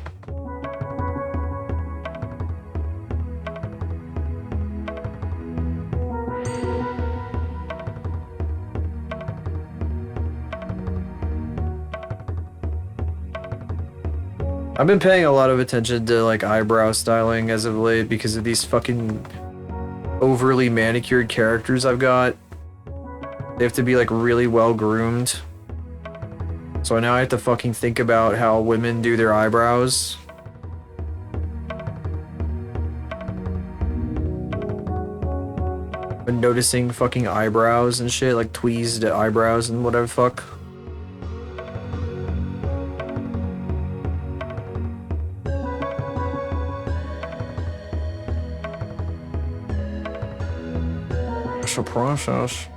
I've been paying a lot of attention to like eyebrow styling as of late because of these fucking overly manicured characters I've got. They have to be like really well groomed. So now I have to fucking think about how women do their eyebrows. Been noticing fucking eyebrows and shit, like tweezed eyebrows and whatever the fuck. It's a process.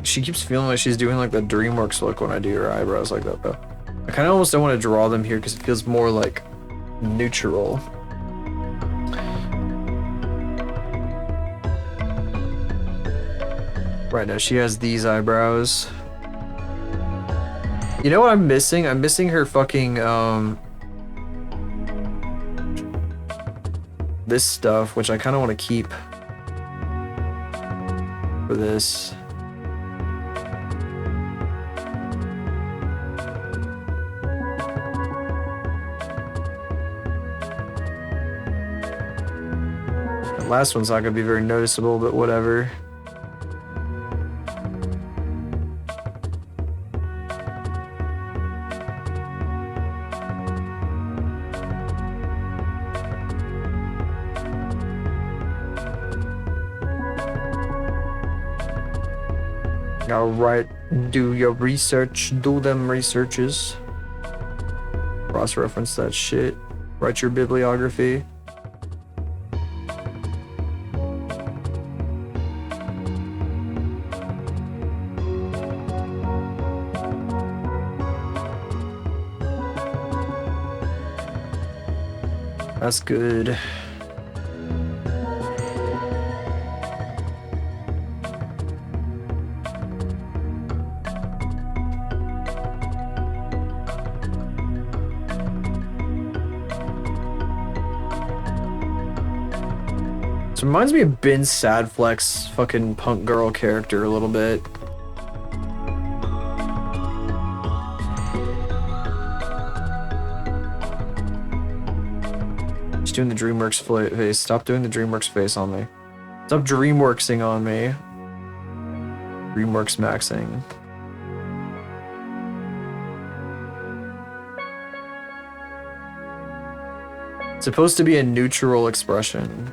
She keeps feeling like she's doing like the DreamWorks look when I do her eyebrows like that though. I kind of almost don't want to draw them here because it feels more like neutral. Right now she has these eyebrows. You know what I'm missing? I'm missing her fucking this stuff, which I kind of want to keep for this. The last one's not gonna be very noticeable, but whatever. Alright, do your research, do them researches. Cross-reference that shit. Write your bibliography. That's good. This reminds me of Ben Sadfleck's fucking punk girl character a little bit. Just doing the DreamWorks face. Stop doing the DreamWorks face on me. Stop DreamWorksing on me. DreamWorks maxing. It's supposed to be a neutral expression.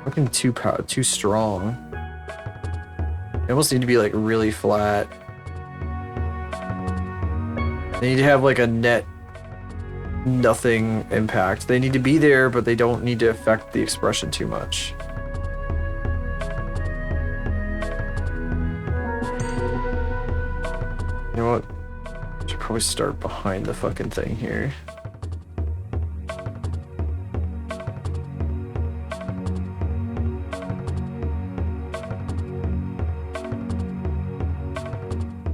Fucking too strong. They almost need to be like really flat. They need to have like a net nothing impact. They need to be there, but they don't need to affect the expression too much. You know what? I should probably start behind the fucking thing here.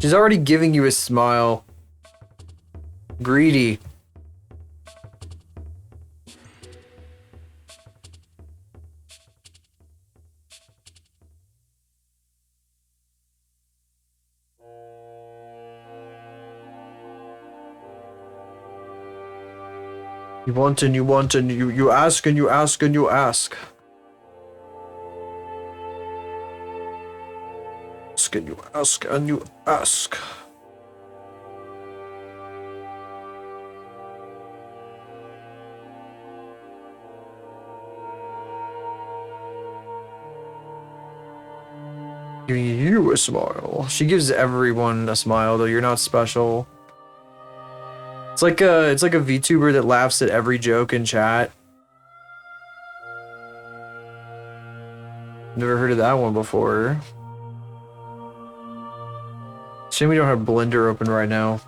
She's already giving you a smile. Greedy. You want and you want and you ask and you ask and you ask. Ask and you ask and you ask. Giving you a smile. She gives everyone a smile, though you're not special. It's like a VTuber that laughs at every joke in chat. Never heard of that one before. Shame we don't have Blender open right now.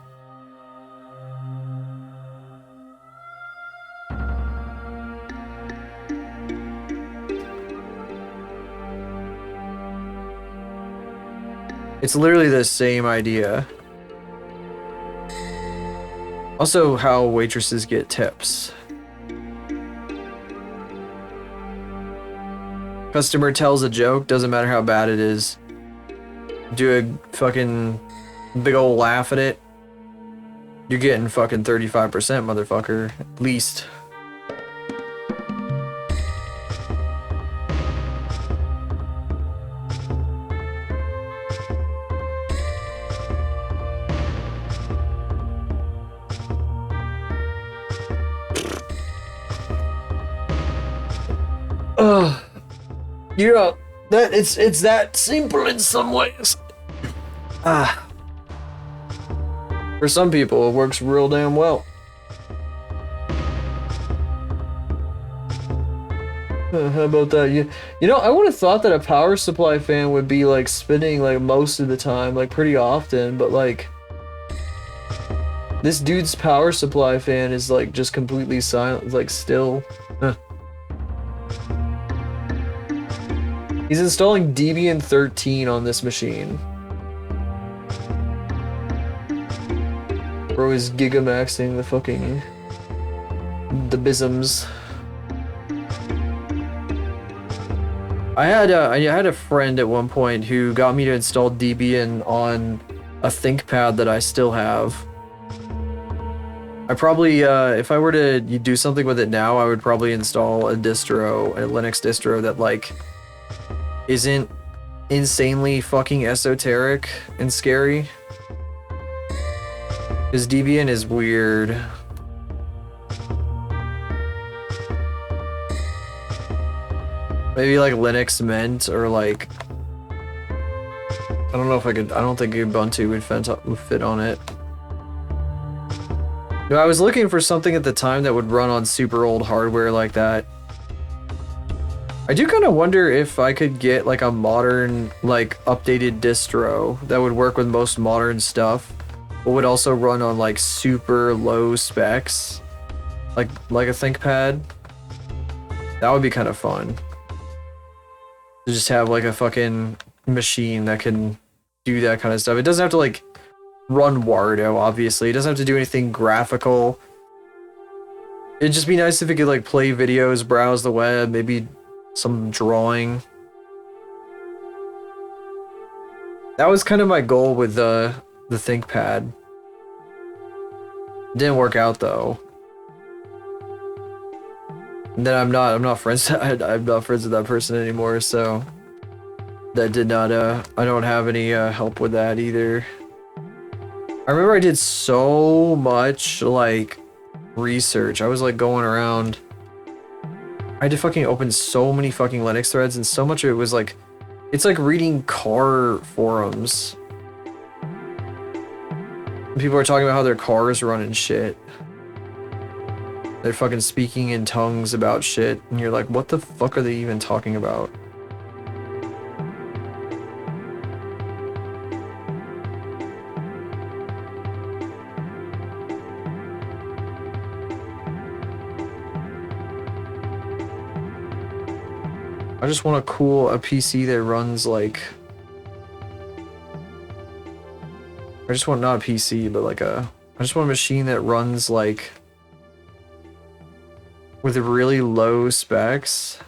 It's literally the same idea. Also, how waitresses get tips. Customer tells a joke, doesn't matter how bad it is. Do a fucking big ol' laugh at it. You're getting fucking 35%, motherfucker. At least. You know, that it's that simple in some ways. For some people, it works real damn well. How about that? You know, I would have thought that a power supply fan would be like spinning like most of the time, like pretty often, but like this dude's power supply fan is like just completely silent, like still. He's installing Debian 13 on this machine. Bro is gigamaxing the fucking the bisms. I had a friend at one point who got me to install Debian on a ThinkPad that I still have. I probably if I were to do something with it now, I would probably install a distro, a Linux distro that like isn't insanely fucking esoteric and scary. Because Debian is weird. Maybe like Linux Mint or like... I don't know if I could... I don't think Ubuntu would fit on it. No, I was looking for something at the time that would run on super old hardware like that. I do kind of wonder if I could get like a modern, like updated distro that would work with most modern stuff, but would also run on like super low specs, like a ThinkPad. That would be kind of fun. To just have like a fucking machine that can do that kind of stuff. It doesn't have to like run Wardo, obviously. It doesn't have to do anything graphical. It'd just be nice if it could like play videos, browse the web, maybe some drawing. That was kind of my goal with the ThinkPad. Didn't work out though. And then I'm not friends. I'm not friends with that person anymore. So that did not. I don't have any help with that either. I remember I did so much like research. I was like going around. I had to fucking open so many fucking Linux threads, and so much of it was like, it's like reading car forums. People are talking about how their cars run and shit. They're fucking speaking in tongues about shit, and you're like, what the fuck are they even talking about? I just want a PC that runs like... I just want not a PC, but like I just want a machine that runs like... with really low specs,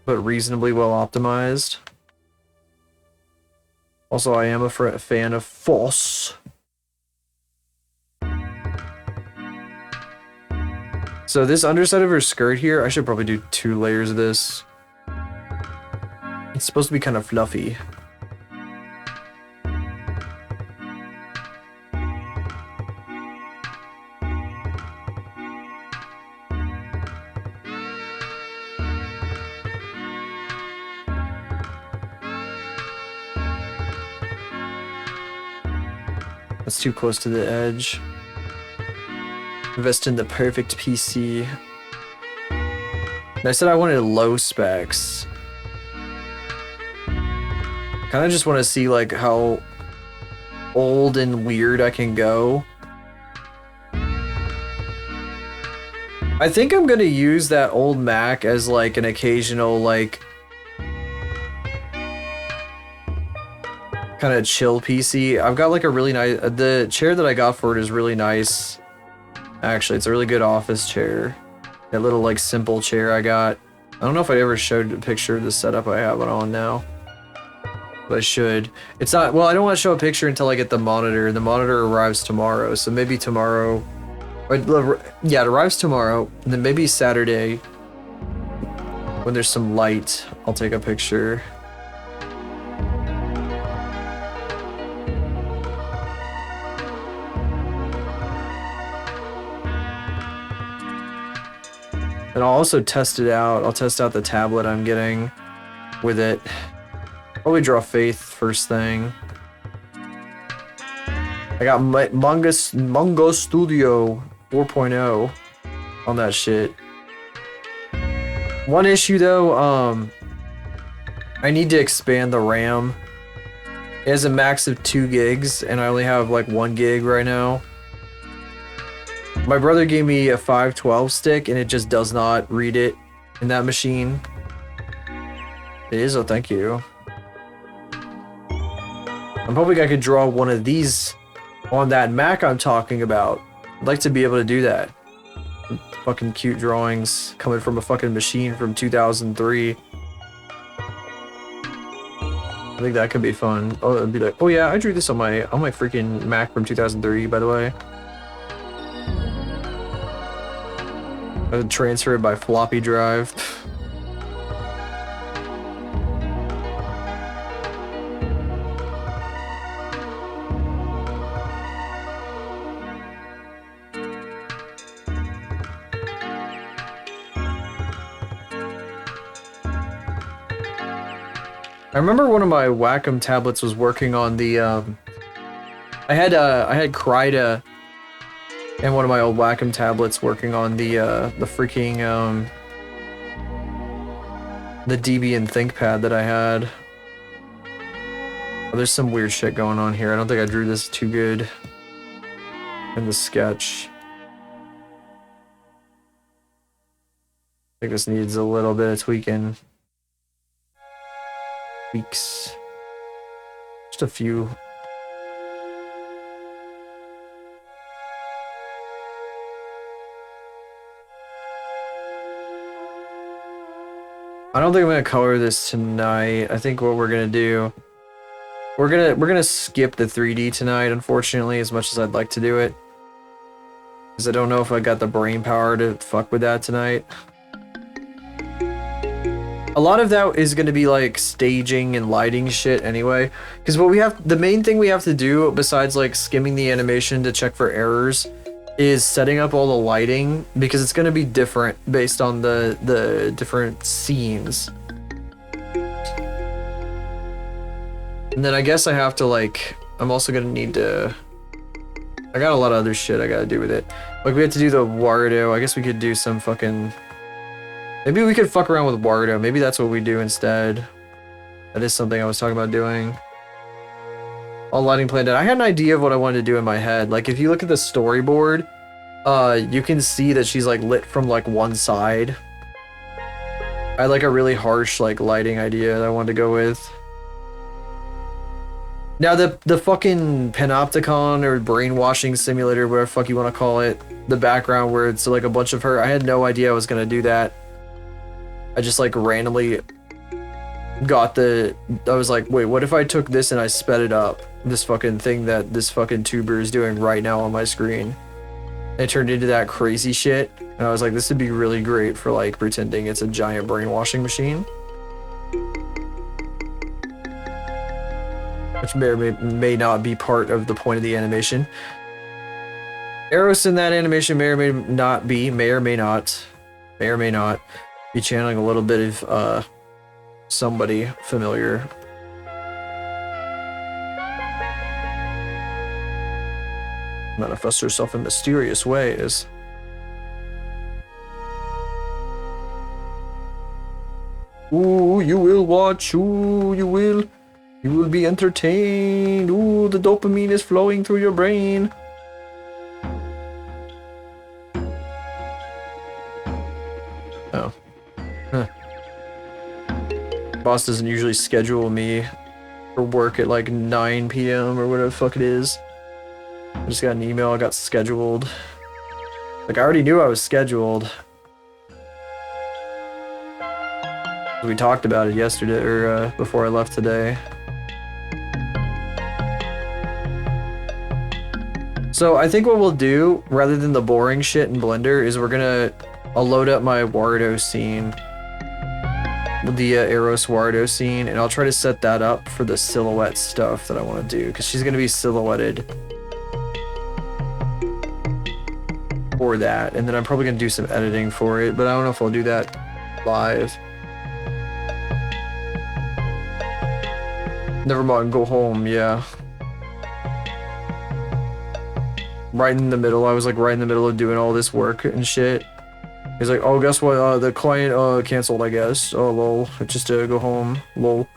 but reasonably well optimized. Also, I am a fan of FOSS. So this underside of her skirt here, I should probably do 2 layers of this. It's supposed to be kind of fluffy. That's too close to the edge. Invest in the perfect PC. And I said I wanted low specs. Kind of just want to see like how old and weird I can go. I think I'm gonna use that old Mac as like an occasional like kind of chill PC. I've got like a really nice, the chair that I got for it is really nice. Actually, it's a really good office chair. That little like simple chair I got. I don't know if I ever showed a picture of the setup I have it on now. But I should. It's not, well, I don't want to show a picture until I get the monitor. The monitor arrives tomorrow, so maybe tomorrow. Or, yeah, it arrives tomorrow, and then maybe Saturday, when there's some light, I'll take a picture. And I'll also test it out. I'll test out the tablet I'm getting with it. Probably draw Faith first thing. I got Manga Studio 4.0 on that shit. One issue though, I need to expand the RAM. It has a max of 2 gigs, and I only have like 1 gig right now. My brother gave me a 512 stick, and it just does not read it in that machine. It is, oh thank you. I'm hoping I could draw one of these on that Mac I'm talking about. I'd like to be able to do that. Fucking cute drawings coming from a fucking machine from 2003. I think that could be fun. Oh, it'd be like, oh yeah, I drew this on my freaking Mac from 2003, by the way. I would transfer it by floppy drive. I remember one of my Wacom tablets was working on the I had Kryda and one of my old Wacom tablets working on the freaking the Debian ThinkPad that I had. Oh, there's some weird shit going on here. I don't think I drew this too good in the sketch. I think this needs a little bit of tweaking. Tweaks. Just a few. I don't think I'm gonna color this tonight. I think what we're gonna do, we're gonna skip the 3D tonight, unfortunately, as much as I'd like to do it. Because I don't know if I got the brain power to fuck with that tonight. A lot of that is gonna be like staging and lighting shit anyway. Because what we have, the main thing we have to do, besides like skimming the animation to check for errors, is setting up all the lighting, because it's going to be different based on the different scenes. And then I guess I have to like, I'm also going to need to, I got a lot of other shit I got to do with it. Like we have to do the Warudo. I guess we could do some fucking, maybe we could fuck around with Warudo. Maybe that's what we do instead. That is something I was talking about doing. All lighting planned out. I had an idea of what I wanted to do in my head. Like if you look at the storyboard, you can see that she's like lit from like one side. I had like a really harsh like lighting idea that I wanted to go with. Now the fucking panopticon or brainwashing simulator, whatever the fuck you want to call it, the background where it's like a bunch of her, I had no idea I was gonna do that. I just like randomly got I was like, wait, what if I took this and I sped it up? This fucking thing that this fucking tuber is doing right now on my screen. And it turned into that crazy shit. And I was like, this would be really great for like pretending it's a giant brainwashing machine. Which may or may not be part of the point of the animation. Eros in that animation may or may not be, may or may not be channeling a little bit of somebody familiar. Manifest herself in mysterious ways. Ooh, you will watch. Ooh, you will. You will be entertained. Ooh, the dopamine is flowing through your brain. Oh. Huh. Boss doesn't usually schedule me for work at like 9 p.m. or whatever the fuck it is. I just got an email, I got scheduled. Like, I already knew I was scheduled. We talked about it yesterday, or before I left today. So I think what we'll do, rather than the boring shit in Blender, is I'll load up my Wardo scene. The Eros Wardo scene, and I'll try to set that up for the silhouette stuff that I want to do, because she's going to be silhouetted for that, and then I'm probably going to do some editing for it, but I don't know if I'll do that live. Never mind, go home, yeah. Right in the middle, I was like right in the middle of doing all this work and shit. He's like, oh, guess what, the client canceled, I guess. Oh, lol, just to go home, lol.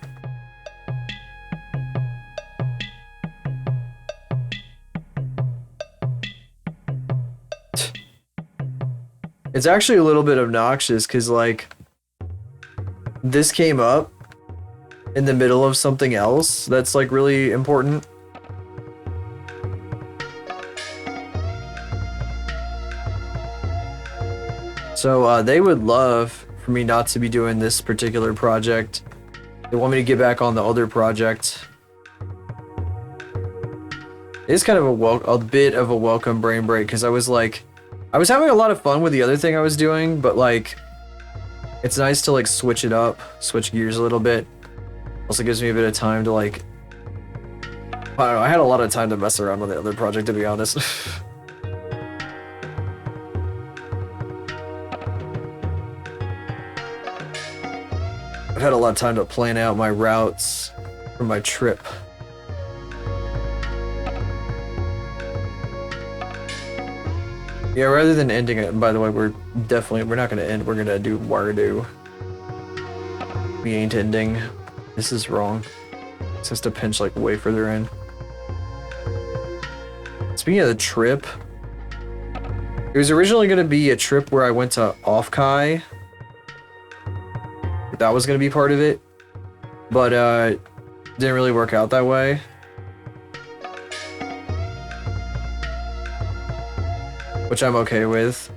It's actually a little bit obnoxious, because like, this came up in the middle of something else that's like really important. So they would love for me not to be doing this particular project. They want me to get back on the other project. It's kind of a bit of a welcome brain break, because I was having a lot of fun with the other thing I was doing, but like, it's nice to like switch it up, switch gears a little bit. Also gives me a bit of time to like, I don't know, I had a lot of time to mess around with the other project, to be honest. I've had a lot of time to plan out my routes for my trip. Yeah, rather than ending it, by the way, we're not gonna end, we're gonna do Wardo. We ain't ending. This is wrong. It has to pinch like way further in. Speaking of the trip, it was originally gonna be a trip where I went to Offkai. That was gonna be part of it, but didn't really work out that way. Which I'm okay with.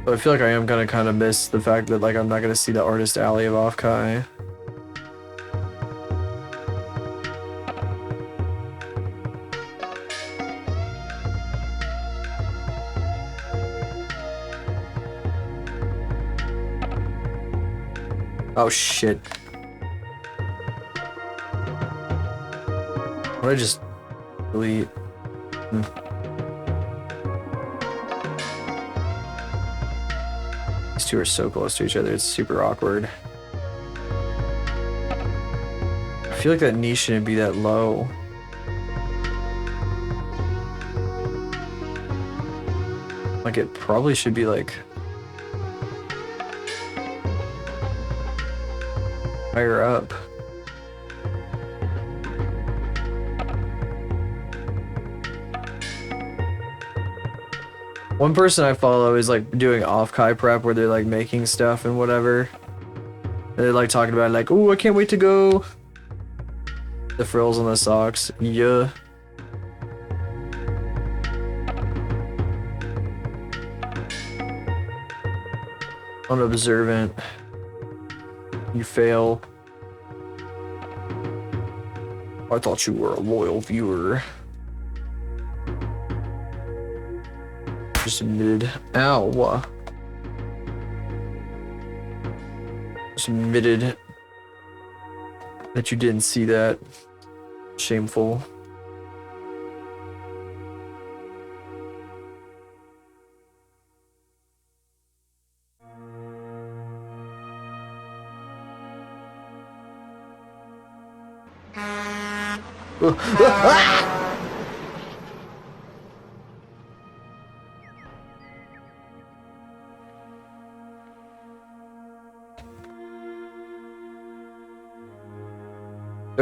But I feel like I am gonna kind of miss the fact that like I'm not gonna see the artist alley of Offkai. Oh shit. What I just delete? These two are so close to each other, it's super awkward. I feel like that knee shouldn't be that low. Like it probably should be like higher up. One person I follow is like doing off-kai prep where they're like making stuff and whatever. And they're like talking about like, oh, I can't wait to go. The frills on the socks, yeah. Unobservant. You fail. I thought you were a loyal viewer. Just admitted. Ow. Just admitted that you didn't see that. Shameful.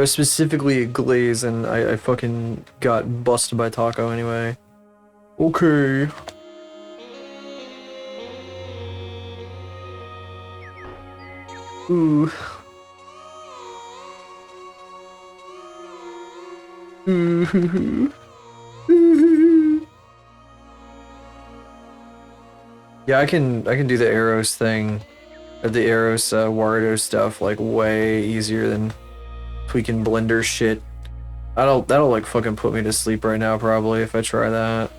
was specifically a glaze, and I fucking got busted by Taco anyway. Okay. Ooh. Ooh. Yeah, I can do the Eros thing, or the Eros Wario stuff like way easier than tweaking Blender shit. That'll like fucking put me to sleep right now probably if I try that.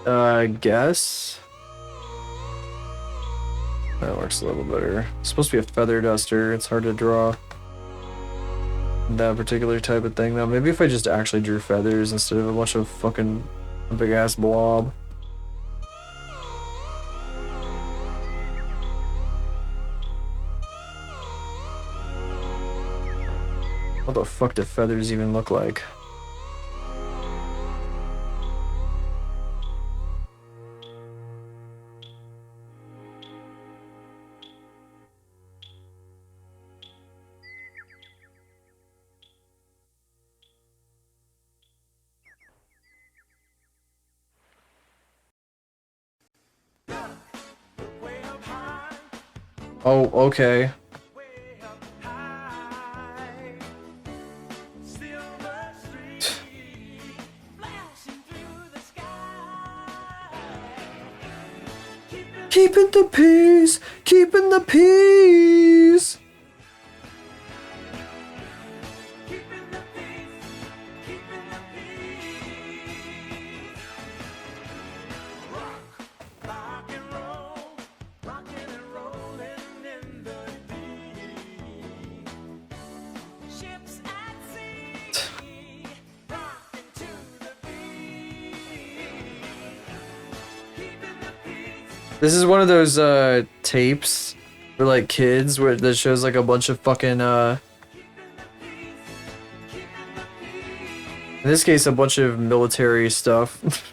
I guess. That works a little better. It's supposed to be a feather duster. It's hard to draw that particular type of thing though. Maybe if I just actually drew feathers instead of a bunch of fucking big ass blob. What the fuck do feathers even look like? Oh, okay. Keeping the peace, keeping the peace. This is one of those tapes for like kids where that shows like a bunch of fucking in this case a bunch of military stuff.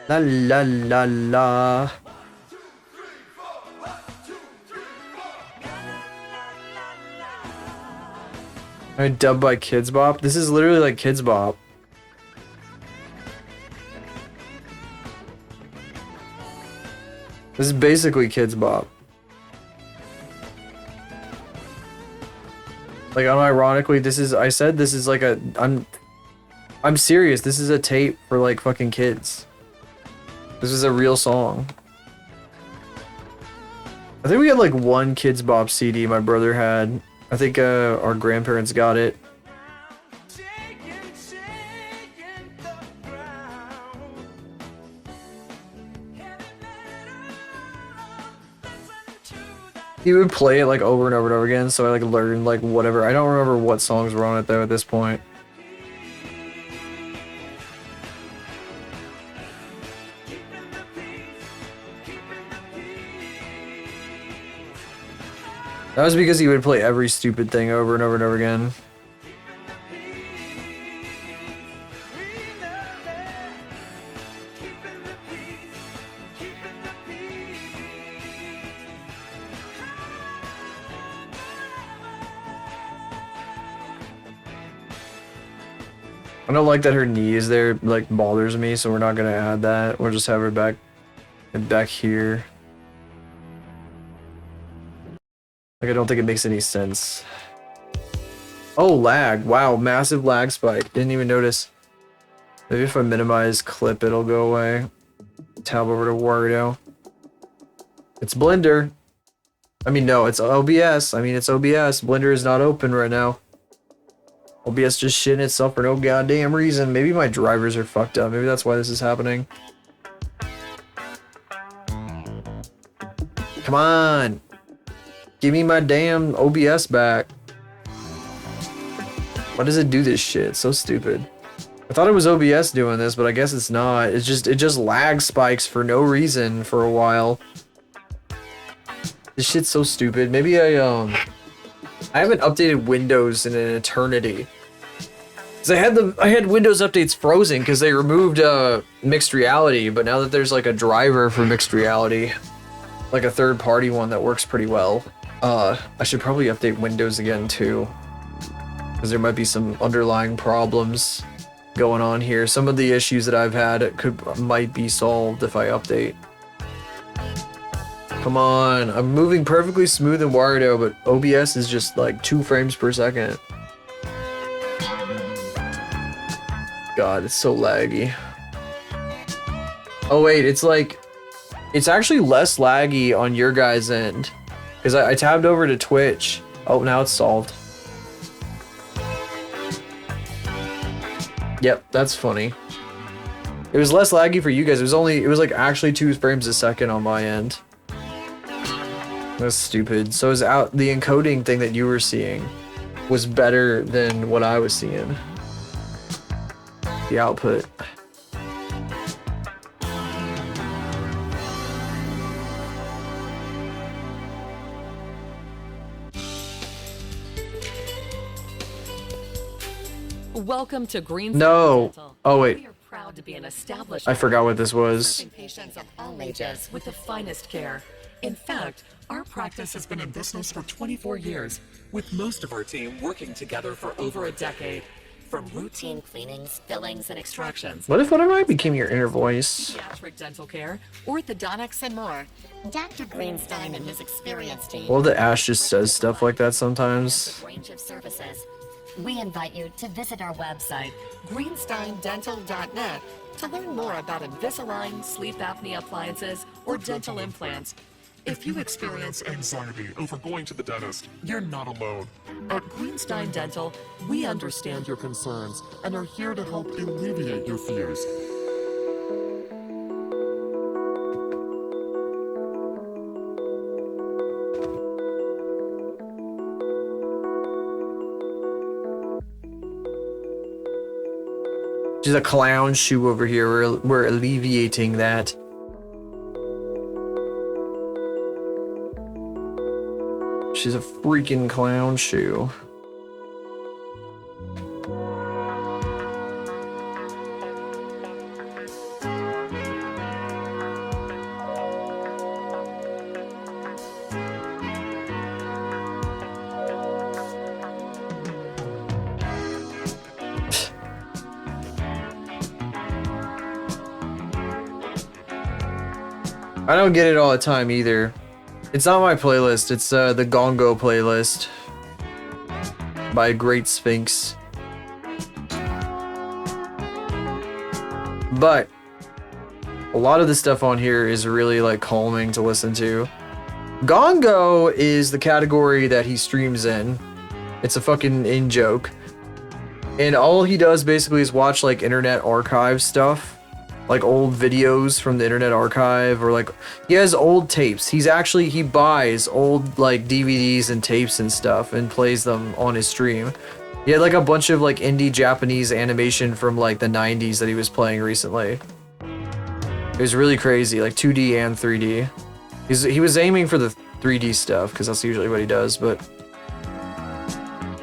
La la la la. I dubbed by Kids Bop. This is literally like Kids Bop. This is basically Kids Bop. Like unironically, this is I said this is like a I'm serious. This is a tape for like fucking kids. This is a real song. I think we had like one Kids Bop CD my brother had. I think our grandparents got it. He would play it like over and over and over again, so I like learned like whatever. I don't remember what songs were on it though at this point. That was because he would play every stupid thing over and over and over again. I don't like that her knee is there, like bothers me, so we're not gonna add that. We'll just have her back here. Like, I don't think it makes any sense. Oh, lag. Wow, massive lag spike. Didn't even notice. Maybe if I minimize clip, it'll go away. Tab over to Wario. It's Blender. I mean, no, it's OBS. I mean, it's OBS. Blender is not open right now. OBS just shitting itself for no goddamn reason. Maybe my drivers are fucked up. Maybe that's why this is happening. Come on. Give me my damn OBS back. Why does it do this shit? It's so stupid. I thought it was OBS doing this, but I guess it's not. It just lag spikes for no reason for a while. This shit's so stupid. Maybe I haven't updated Windows in an eternity. Cause I had Windows updates frozen because they removed mixed reality, but now that there's like a driver for mixed reality, like a third-party one that works pretty well, I should probably update Windows again too, because there might be some underlying problems going on here. Some of the issues that I've had might be solved if I update. Come on, I'm moving perfectly smooth in Wario, but OBS is just like 2 frames per second. God, it's so laggy. Oh wait, it's actually less laggy on your guys' end, because I tabbed over to Twitch. Oh, now it's solved. Yep, that's funny. It was less laggy for you guys. It was like actually 2 frames a second on my end. That's stupid. So the encoding thing that you were seeing was better than what I was seeing. The output. Welcome to Green. No. Oh wait. We are proud to be an established. I forgot what this was. Serving patients of all ages with the finest care. In fact, our practice has been in business for 24 years, with most of our team working together for over a decade. From routine cleanings, fillings, and extractions, What if I became your inner voice? pediatric dental care, orthodontics, and more, Dr. Greenstein and his experienced team Well, the Ash just says stuff like that sometimes. have a range of services. We invite you to visit our website, greensteindental.net, to learn more about Invisalign, sleep apnea appliances, or dental implants. If you experience anxiety over going to the dentist, you're not alone. At Greenstein Dental, we understand your concerns and are here to help Alleviate your fears. She's a clown shoe over here. We're alleviating that. She's a freaking clown shoe. I don't get it all the time either. It's not my playlist, it's the Gongo playlist by Great Sphinx. But a lot of the stuff on here is really like calming to listen to. Gongo is the category that he streams in. It's a fucking in-joke. And all he does basically is watch like Internet Archive stuff. Like old videos from the Internet Archive, or like he has old tapes. He buys old like DVDs and tapes and stuff and plays them on his stream. He had like a bunch of like indie Japanese animation from like the 90s that he was playing recently. It was really crazy, like 2D and 3D. He was aiming for the 3D stuff because that's usually what he does, but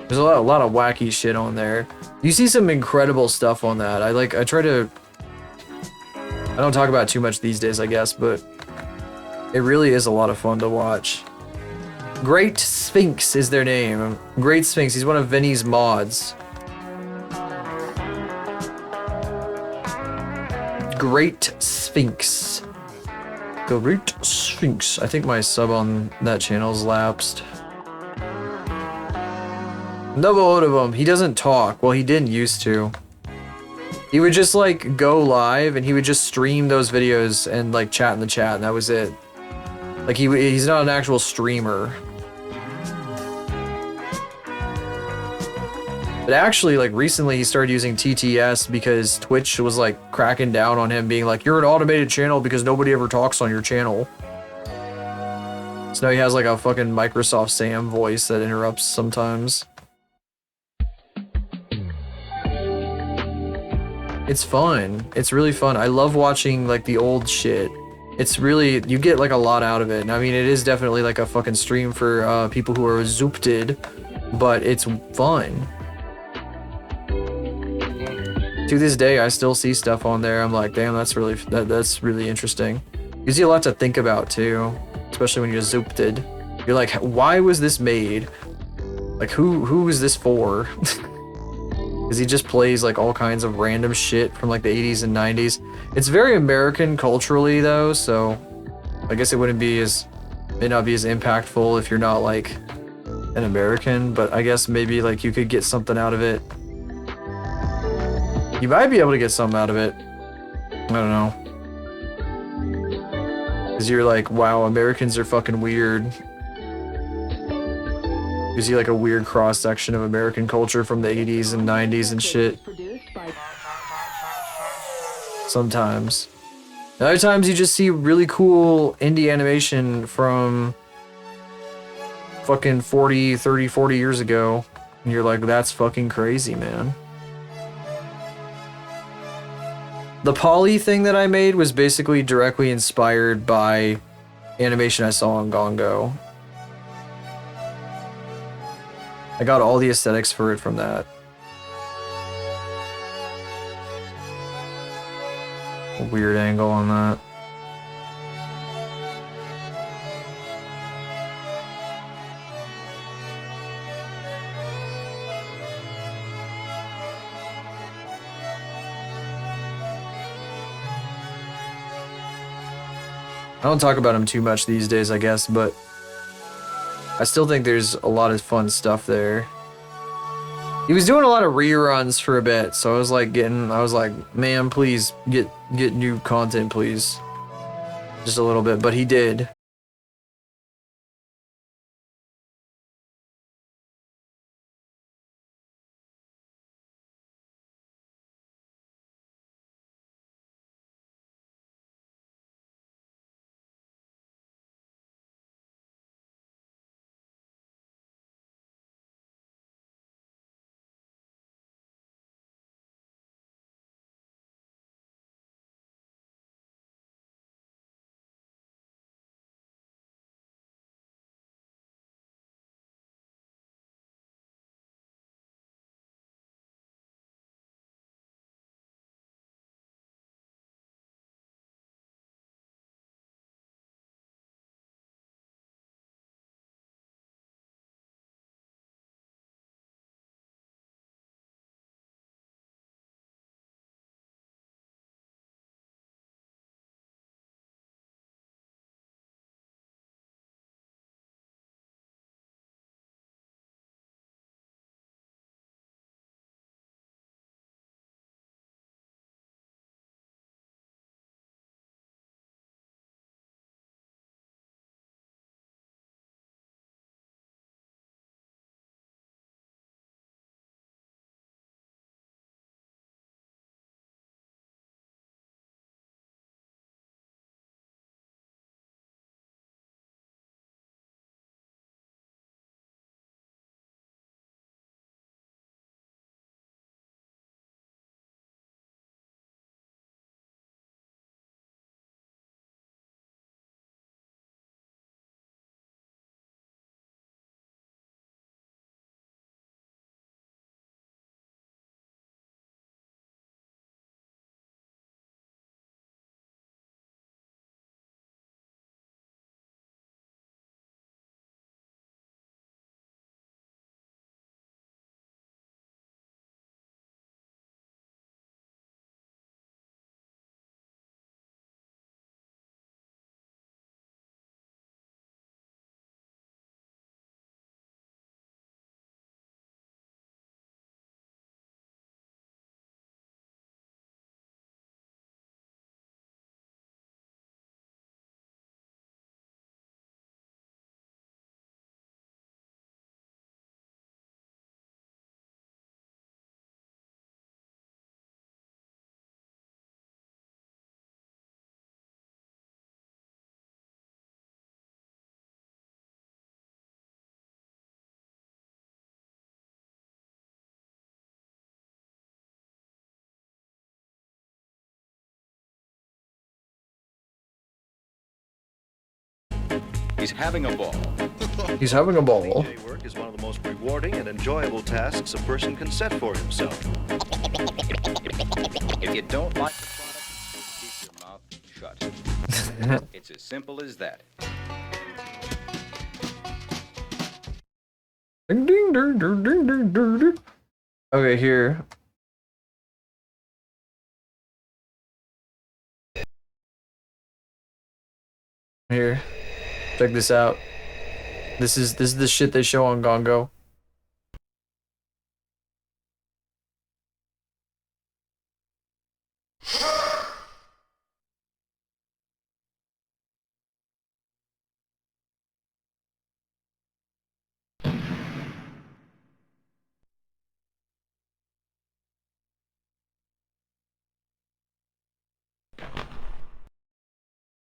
there's a lot of wacky shit on there. You see some incredible stuff on that. I try to. I don't talk about it too much these days, I guess, but it really is a lot of fun to watch. Great Sphinx is their name. Great Sphinx. He's one of Vinny's mods. Great Sphinx. Great Sphinx. I think my sub on that channel's lapsed. No vote of him. He doesn't talk. Well, he didn't used to. He would just like go live and he would just stream those videos and like chat in the chat, and that was it. Like he's not an actual streamer. But actually, like recently he started using TTS because Twitch was like cracking down on him, being like, you're an automated channel because nobody ever talks on your channel. So now he has like a fucking Microsoft Sam voice that interrupts sometimes. It's fun. It's really fun. I love watching like the old shit. It's really, you get like a lot out of it. And I mean, it is definitely like a fucking stream for people who are zoopted, but it's fun. To this day, I still see stuff on there. I'm like, damn, that's really interesting. Gives you a lot to think about too, especially when you're zoopted. You're like, why was this made? Like, who is this for? Because he just plays like all kinds of random shit from like the 80s and 90s. It's very American culturally though, so I guess it may not be as impactful if you're not like an American, but I guess maybe like you could get something out of it. You might be able to get something out of it. I don't know. Because you're like, wow, Americans are fucking weird. Gives you like a weird cross-section of American culture from the 80s and 90s and shit. Sometimes. Other times you just see really cool indie animation from fucking 40 years ago. And you're like, that's fucking crazy, man. The poly thing that I made was basically directly inspired by animation I saw on Gongo. I got all the aesthetics for it from that. A weird angle on that. I don't talk about him too much these days, I guess, but I still think there's a lot of fun stuff there. He was doing a lot of reruns for a bit, so I was like, man, please get new content, please. Just a little bit, but he did. He's having a ball. He's having a ball. DJ work is one of the most rewarding and enjoyable tasks a person can set for himself. If you don't like the product, keep your mouth shut. It's as simple as that. Ding, ding, ding, ding, ding, ding, ding, ding. Okay, here. Here. Check this out. This is the shit they show on Gongo.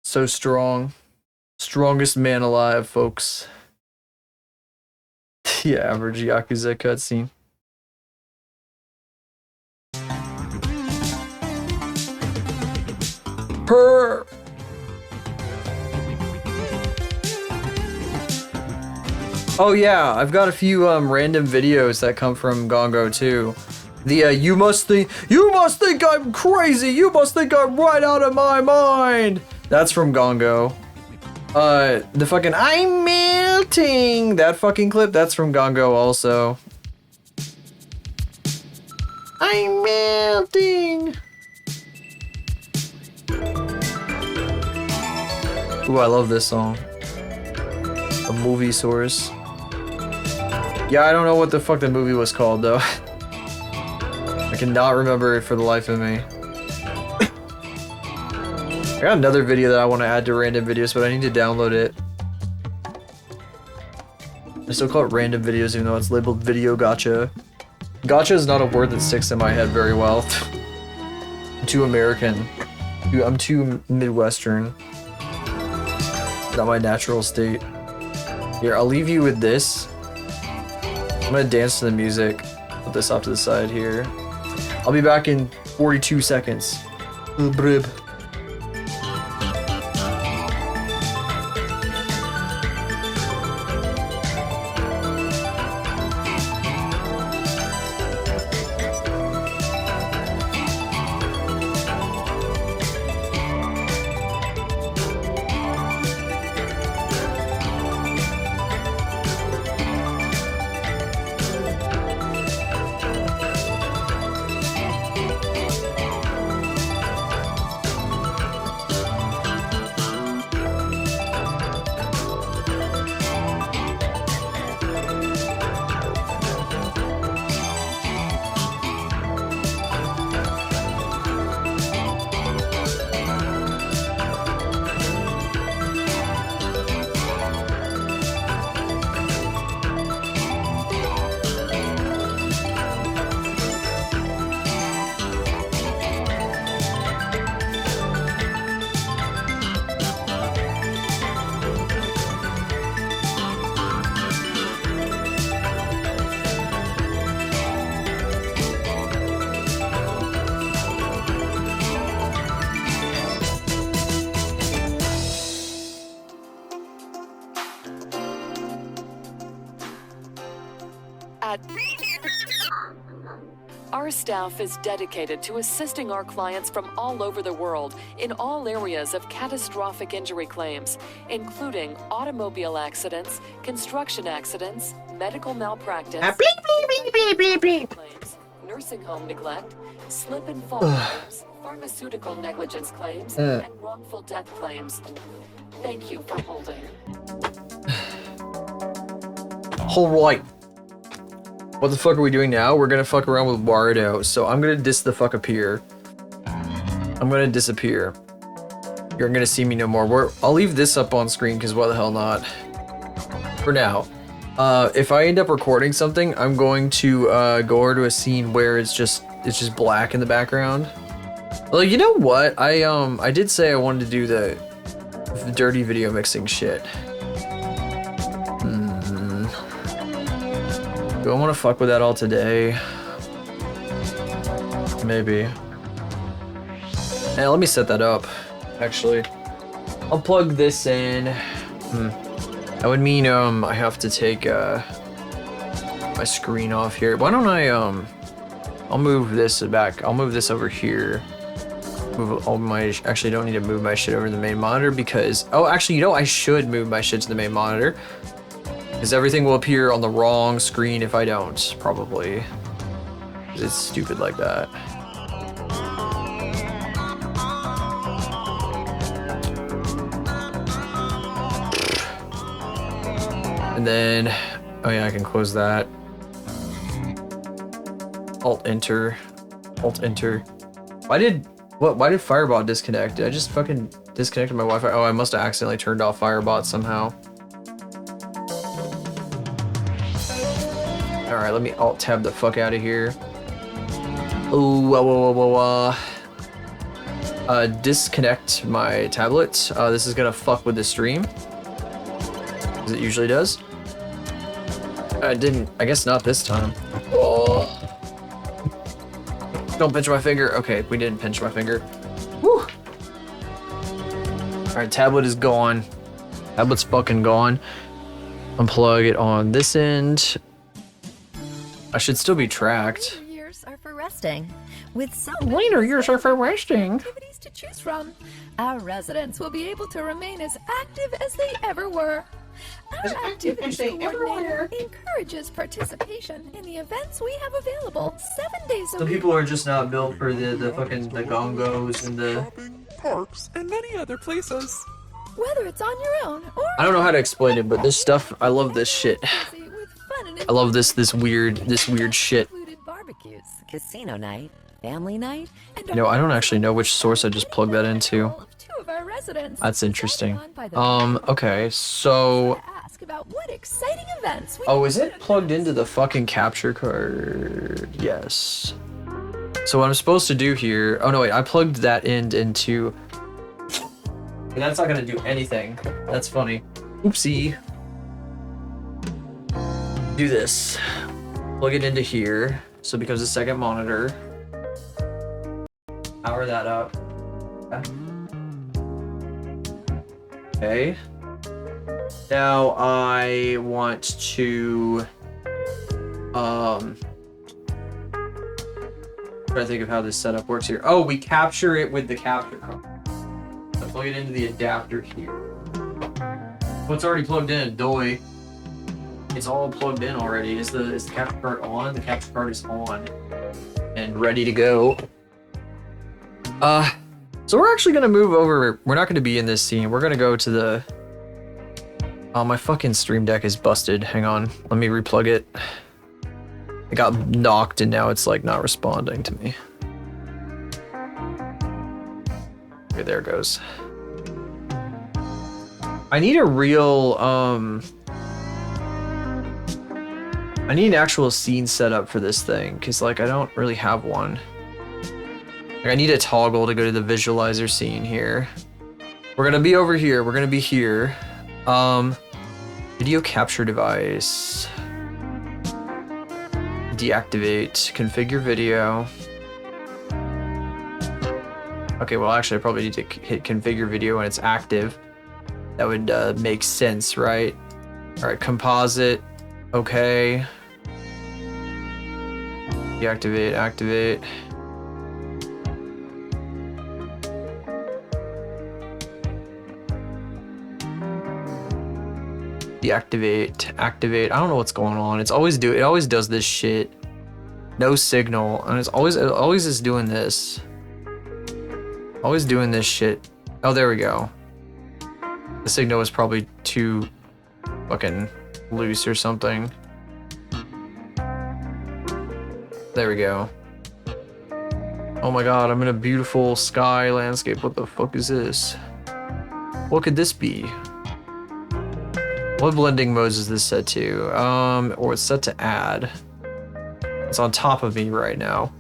So strong. Strongest man alive, folks. The average Yakuza cutscene. Purr! Oh yeah, I've got a few random videos that come from Gongo too. The you must think I'm crazy, you must think I'm right out of my mind. That's from Gongo. The fucking I'm melting, that fucking clip, that's from Gongo also. I'm melting. Ooh, I love this song. A movie source. Yeah, I don't know what the fuck the movie was called though. I cannot remember it for the life of me. I got another video that I want to add to random videos, but I need to download it. I still call it random videos even though it's labeled video gotcha. Gotcha is not a word that sticks in my head very well. I'm too American. I'm too Midwestern. Not my natural state. Here, I'll leave you with this. I'm gonna dance to the music. Put this off to the side here. I'll be back in 42 seconds. Brib. Our staff is dedicated to assisting our clients from all over the world in all areas of catastrophic injury claims, including automobile accidents, construction accidents, medical malpractice, claims, nursing home neglect, slip and fall claims, pharmaceutical negligence claims, and wrongful death claims. Thank you for holding. All right. What the fuck are we doing now? We're gonna fuck around with Wardo, so I'm gonna up here. I'm gonna disappear. You're gonna see me no more. I'll leave this up on screen, because why the hell not? For now. If I end up recording something, I'm going to go over to a scene where it's just black in the background. Well, you know what? I did say I wanted to do the dirty video mixing shit. Do I want to fuck with that all today? Maybe. Hey, let me set that up, actually. I'll plug this in. That would mean I have to take my screen off here. Why don't I'll move this back. I'll move this over here. Move all my, actually don't need to move my shit over to the main monitor because, oh, actually, you know, I should move my shit to the main monitor because everything will appear on the wrong screen if I don't, probably. It's stupid like that. And then, oh yeah, I can close that. Alt enter. Why did Firebot disconnect? Did I just fucking disconnected my Wi-Fi? Oh, I must have accidentally turned off Firebot somehow. Alright, let me alt tab the fuck out of here. Oh, disconnect my tablet. This is gonna fuck with the stream, as it usually does. I guess not this time. Oh. Don't pinch my finger. Okay, we didn't pinch my finger. Woo. Alright, tablet is gone. Tablet's fucking gone. Unplug it on this end. I should still be tracked. Later years are for resting. With some Later years are for resting. activities to choose from, our residents will be able to remain as active as they ever were. Our activities coordinator encourages participation in the events we have available 7 days a Some week. people are just not built for the fucking the gongos and the. Shopping, parks, and many other places. Whether it's on your own or I don't know how to explain it, but this stuff, I love this shit. with fun and I love this weird shit. included barbecues. Casino night, family night, And You know, I don't actually know which source I just plugged that into. all of 2 of our residents. That's interesting. On by the Okay, so. to ask about what exciting events we Oh, is it plugged into the fucking capture card? Yes. So what I'm supposed to do here... Oh, no, wait. I plugged that end into... That's not going to do anything. That's funny. Oopsie. Do this. Plug it into here. So it becomes a second monitor. Power that up. Okay. Now I want to try to think of how this setup works here. Oh, we capture it with the capture card. So plug it into the adapter here. Well, it's already plugged in, doy. It's all plugged in already. Is the capture card on? The capture card is on and ready to go. So we're actually gonna move over. We're not gonna be in this scene. We're gonna go to the. Oh, my fucking stream deck is busted. Hang on. Let me replug it. It got knocked and now it's like not responding to me. Okay, there it goes. I need a real, I need an actual scene setup for this thing, because like I don't really have one. Like, I need a toggle to go to the visualizer scene here. We're gonna be over here. We're gonna be here. Video capture device. Deactivate. Configure video. Okay, well actually I probably need to hit configure video when it's active. That would make sense, right? Alright, composite. Okay. Deactivate, activate. Deactivate, activate. I don't know what's going on. It always does this shit. No signal, and it always is doing this. Always doing this shit. Oh, there we go. The signal was probably too fucking loose or something. There we go. Oh my god, I'm in a beautiful sky landscape. What the fuck is this? What could this be? What blending modes is this set to? Or it's set to add. It's on top of me right now.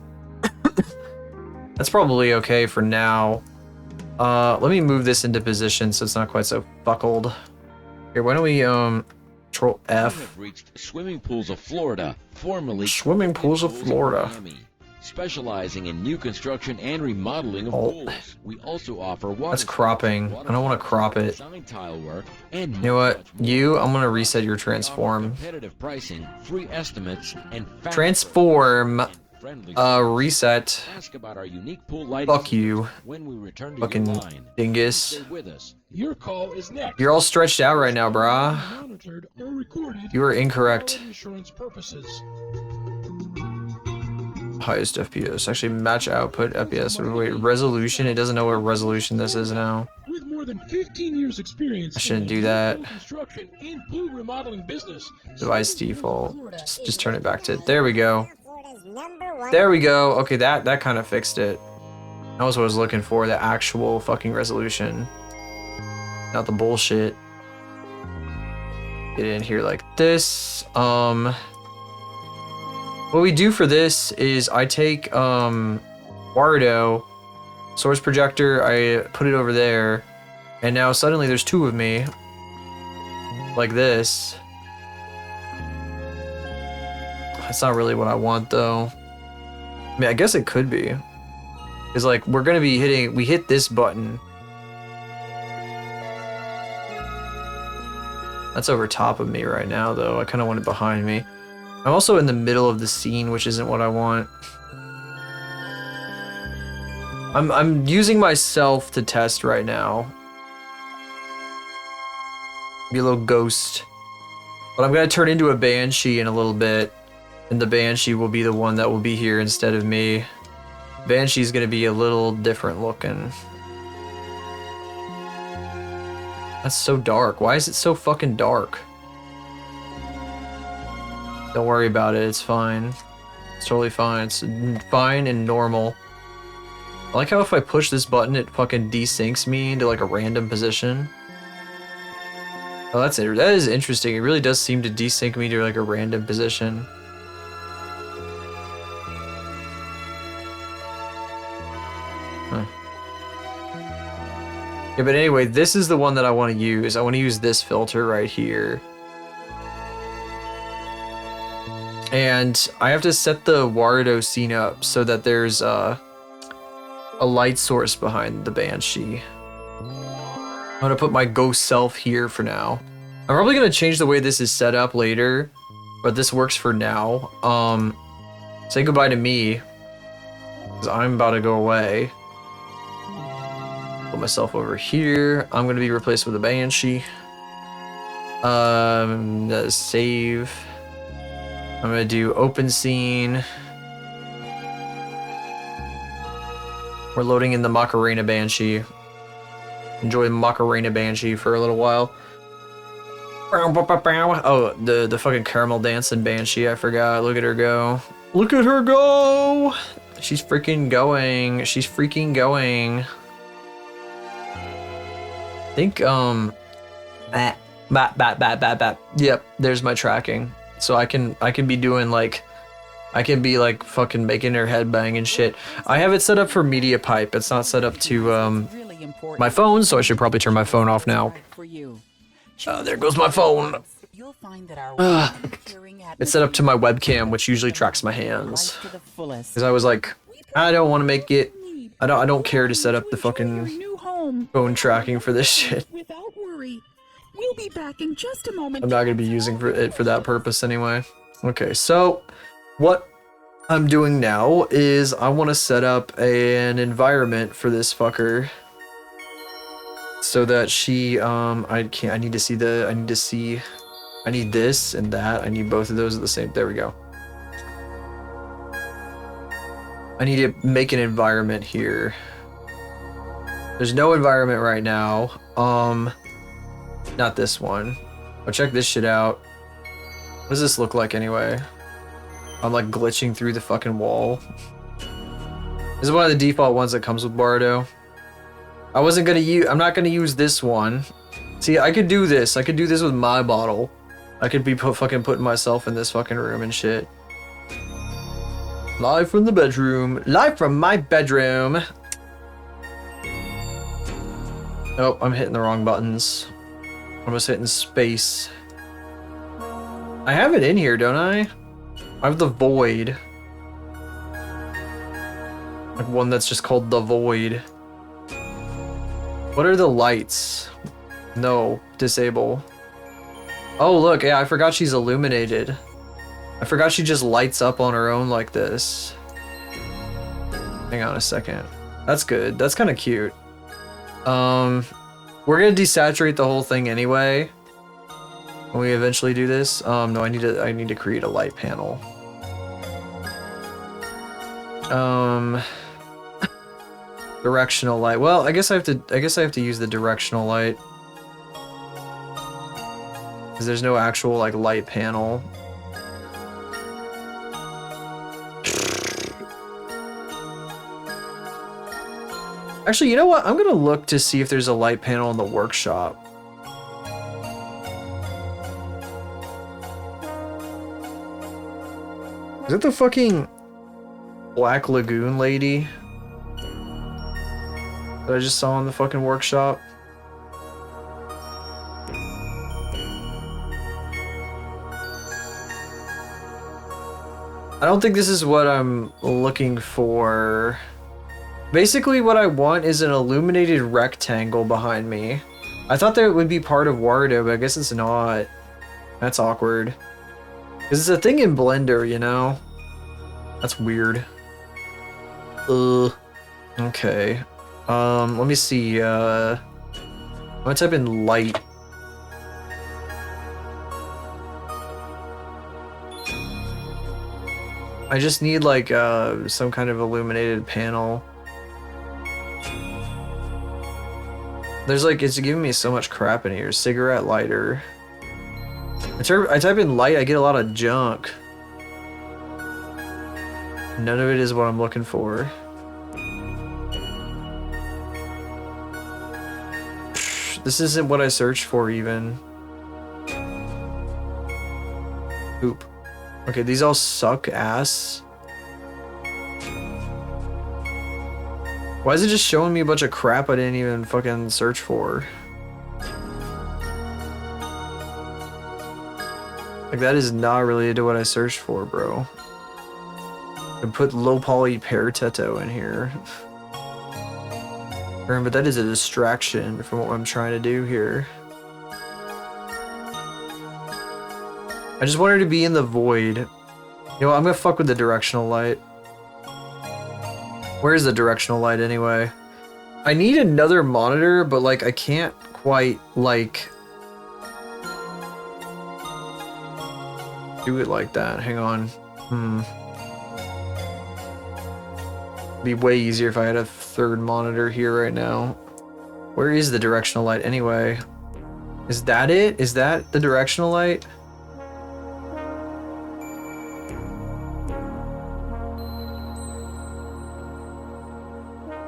That's probably okay for now. Let me move this into position so it's not quite so buckled. Here, why don't we control We F? have reached Swimming Pools of Florida, formerly Swimming Pools of Pools Florida. Miami. Specializing in new construction and remodeling of pools, we also offer water. That's cropping. I don't want to crop it. Design tile work and you know what? I'm gonna reset your transform. Competitive pricing, free estimates, and transform. Reset. Ask about our unique pool lighting. Fuck you. When we return to fucking your line. dingus. Stay with us. Your call is next. You're all stretched out right now, brah. Monitored or recorded You are incorrect. for insurance purposes. Highest FPS. Actually, match output FPS. Wait, resolution. It doesn't know what resolution this is now. With more than 15 years experience I shouldn't in do that. pool construction and pool remodeling business. Device default. Just turn it back to. There we go. There we go. Okay, that kind of fixed it. That was what I was looking for. The actual fucking resolution, not the bullshit. Get in here like this. What we do for this is I take Wardo, source projector, I put it over there, and now suddenly there's two of me. Like this. That's not really what I want though. I mean, I guess it could be. It's like we're gonna be hitting, we hit this button. That's over top of me right now though. I kind of want it behind me. I'm also in the middle of the scene, which isn't what I want. I'm using myself to test right now. Be a little ghost. But I'm gonna turn into a banshee in a little bit. And the banshee will be the one that will be here instead of me. Banshee's gonna be a little different looking. That's so dark. Why is it so fucking dark? Don't worry about it, it's fine. It's totally fine. It's fine and normal. I like how if I push this button, it fucking desyncs me into like a random position. Oh, that's it. That is interesting. It really does seem to desync me to like a random position. Huh. Yeah, but anyway, this is the one that I want to use. I want to use this filter right here. And I have to set the Wardo scene up so that there's a light source behind the Banshee. I'm gonna put my ghost self here for now. I'm probably gonna change the way this is set up later, but this works for now. Say goodbye to me, because I'm about to go away. Put myself over here. I'm gonna be replaced with a Banshee. Save. I'm gonna do open scene. We're loading in the Macarena Banshee. Enjoy Macarena Banshee for a little while. Oh, the fucking caramel dancing Banshee, I forgot. Look at her go. Look at her go! She's freaking going. She's freaking going. I think, Yep, there's my tracking. So I can be doing like, I can be like fucking making her head bang and shit. I have it set up for media pipe. It's not set up to my phone, so I should probably turn my phone off now. There goes my phone. It's set up to my webcam, which usually tracks my hands. Because I was like, I don't want to make it. I don't care to set up the fucking phone tracking for this shit. Without worry. We'll be back in just a moment. I'm not gonna be using it for that purpose anyway. Okay, so what I'm doing now is I want to set up an environment for this fucker, so that she I need this and that. I need both of those at the same. There we go. I need to make an environment here. There's no environment right now. Not this one. Oh, check this shit out. What does this look like anyway? I'm like glitching through the fucking wall. This is one of the default ones that comes with Bardo. I'm not gonna use this one. See, I could do this. I could do this with my bottle. I could be fucking putting myself in this fucking room and shit. Live from the bedroom. Live from my bedroom. Oh, I'm hitting the wrong buttons. I'm just hitting space. I have it in here, don't I? I have the void. Like one that's just called the Void. What are the lights? No, disable. Oh, look, yeah, I forgot she's illuminated. I forgot she just lights up on her own like this. Hang on a second. That's good. That's kind of cute. We're gonna desaturate the whole thing anyway. When we eventually do this. No, I need to create a light panel. Directional light. Well, I guess I have to use the directional light. Because there's no actual like light panel. Actually, you know what? I'm gonna look to see if there's a light panel in the workshop. Is it the fucking Black Lagoon lady that I just saw in the fucking workshop? I don't think this is what I'm looking for. Basically, what I want is an illuminated rectangle behind me. I thought that it would be part of Wardo, but I guess it's not. That's awkward. Because it's a thing in Blender, you know? That's weird. Okay. Let me see, I'm gonna type in light. I just need like some kind of illuminated panel. There's like, it's giving me so much crap in here. Cigarette lighter. I type in light, I get a lot of junk. None of it is what I'm looking for. This isn't what I searched for even. Oop. Okay, these all suck ass. Why is it just showing me a bunch of crap I didn't even fucking search for? Like, that is not related to what I searched for, bro. I put low poly Paratetto in here. But that is a distraction from what I'm trying to do here. I just want her to be in the void. You know what, I'm gonna fuck with the directional light. Where's the directional light anyway? I need another monitor, but like I can't quite like do it like that. Hang on. Be way easier if I had a third monitor here right now. Where is the directional light anyway? Is that it? Is that the directional light?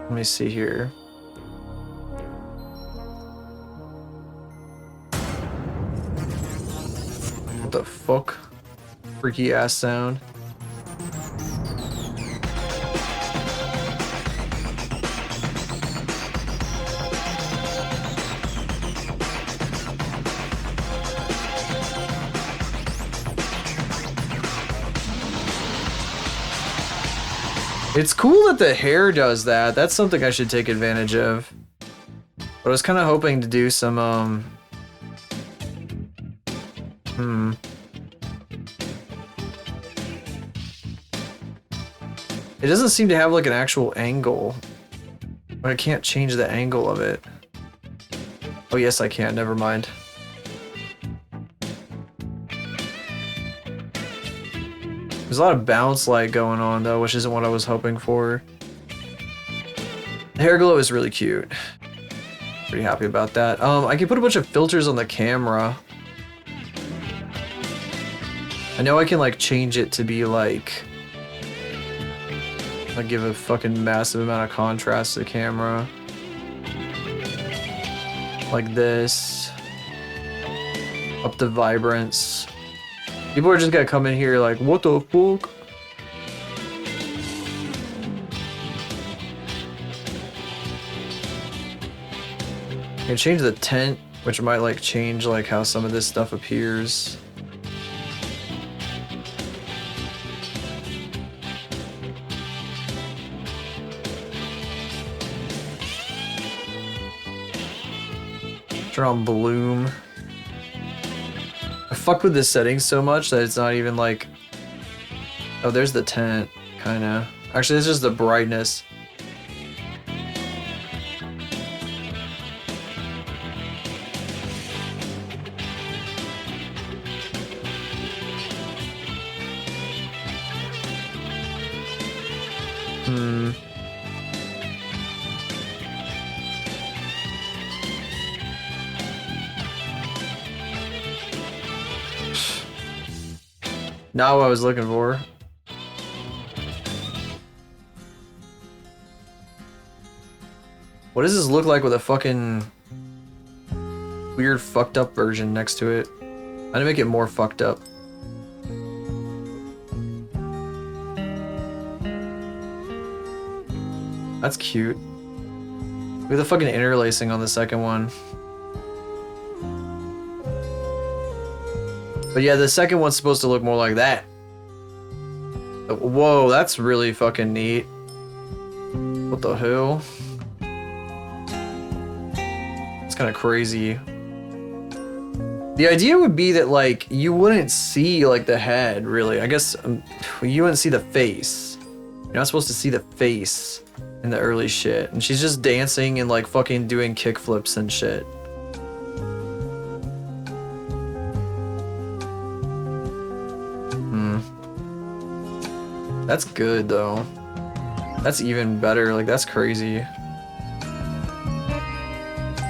Let me see here. What the fuck? Freaky ass sound. It's cool that the hair does that. That's something I should take advantage of. But I was kind of hoping to do some, It doesn't seem to have like an actual angle. I can't change the angle of it. Oh yes, I can. Never mind. There's a lot of bounce light going on though, which isn't what I was hoping for. The hair glow is really cute. Pretty happy about that. I can put a bunch of filters on the camera. I know I can like change it to be like, give a fucking massive amount of contrast to the camera. Like this. Up the vibrance. People are just gonna come in here like, what the fuck? I can change the tint, which might like change like how some of this stuff appears. Turn on bloom. I fucked with the settings so much that it's not even like... Oh, there's the tent, kinda. Actually, it's just the brightness. Not what I was looking for. What does this look like with a fucking weird fucked up version next to it? I'm gonna make it more fucked up. That's cute. Look at the fucking interlacing on the second one. But yeah, the second one's supposed to look more like that. Whoa, that's really fucking neat. What the hell? It's kind of crazy. The idea would be that, like, you wouldn't see, like, the head, really. I guess you wouldn't see the face. You're not supposed to see the face in the early shit. And she's just dancing and, like, fucking doing kickflips and shit. That's good, though. That's even better. Like, that's crazy.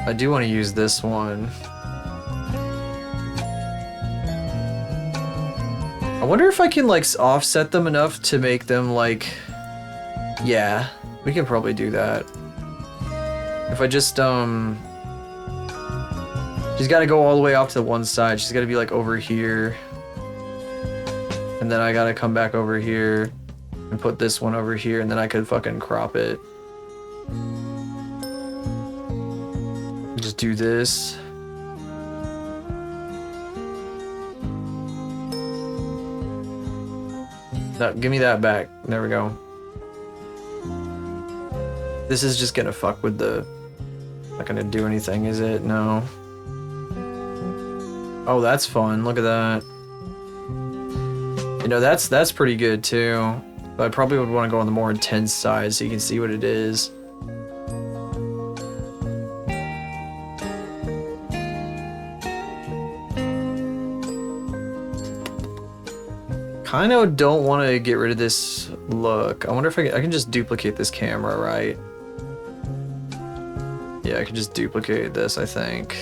I do want to use this one. I wonder if I can, like, offset them enough to make them, like... Yeah, we can probably do that. If I just, She's got to go all the way off to one side. She's got to be, like, over here. And then I got to come back over here. And put this one over here, and then I could fucking crop it. Just do this. No, give me that back. There we go. This is just gonna fuck with the... Not gonna do anything, is it? No. Oh, that's fun. Look at that. You know, that's pretty good, too. But I probably would want to go on the more intense side so you can see what it is. Kind of don't want to get rid of this look. I wonder if I can just duplicate this camera, right? Yeah, I can just duplicate this, I think.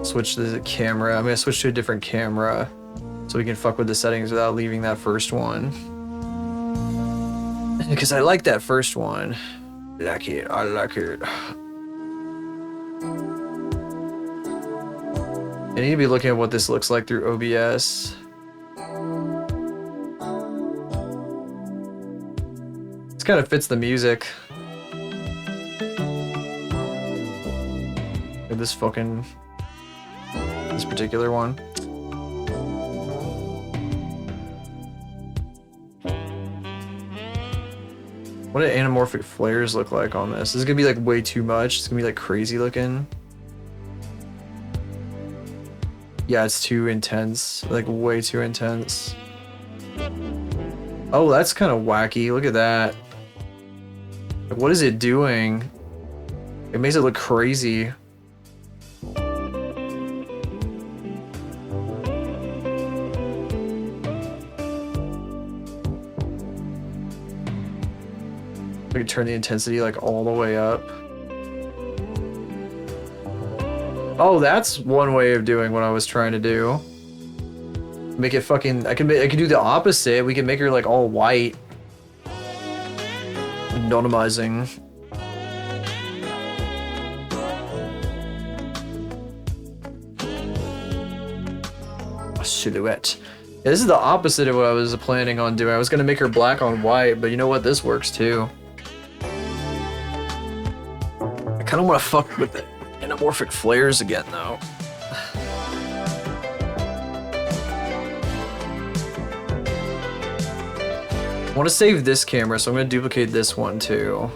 Switch the camera. I'm going to switch to a different camera. So we can fuck with the settings without leaving that first one. Because I like that first one. I like it. I like it. I need to be looking at what this looks like through OBS. This kind of fits the music. This fucking... This particular one. What do anamorphic flares look like on this? This is gonna be like way too much. It's gonna be like crazy looking. Yeah, it's too intense. Like way too intense. Oh, that's kind of wacky. Look at that. Like, what is it doing? It makes it look crazy. I can turn the intensity like all the way up. Oh, that's one way of doing what I was trying to do. Make it fucking... I can do the opposite. We can make her like all white. Anonymizing. A silhouette. Yeah, this is the opposite of what I was planning on doing. I was gonna make her black on white, but you know what? This works too. I kind of want to fuck with the anamorphic flares again, though. I want to save this camera, so I'm going to duplicate this one too.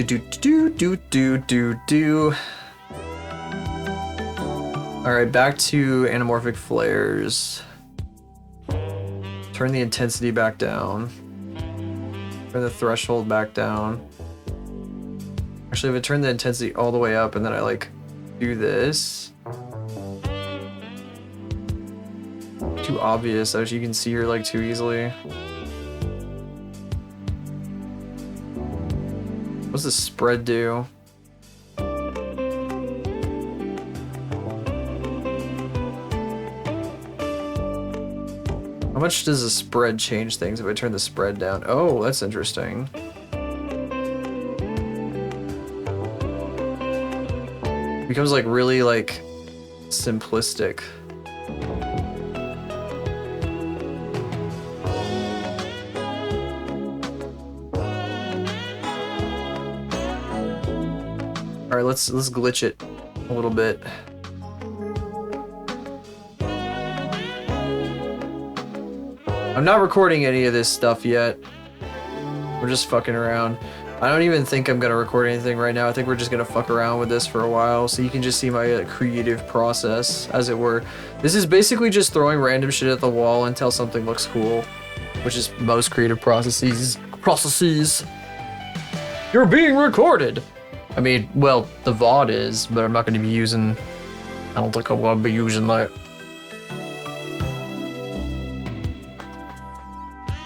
do. Alright, back to anamorphic flares. Turn the intensity back down. Turn the threshold back down. Actually, if I turn the intensity all the way up and then I like do this. Too obvious, as you can see her like too easily. What's the spread do? How much does the spread change things if I turn the spread down? Oh, that's interesting. It becomes like really like simplistic. All right, let's glitch it a little bit. I'm not recording any of this stuff yet. We're just fucking around. I don't even think I'm gonna record anything right now. I think we're just gonna fuck around with this for a while so you can just see my creative process, as it were. This is basically just throwing random shit at the wall until something looks cool, which is most creative processes. You're being recorded! I mean, well, the VOD is, but I'm not gonna be using... I don't think I'm gonna be using that.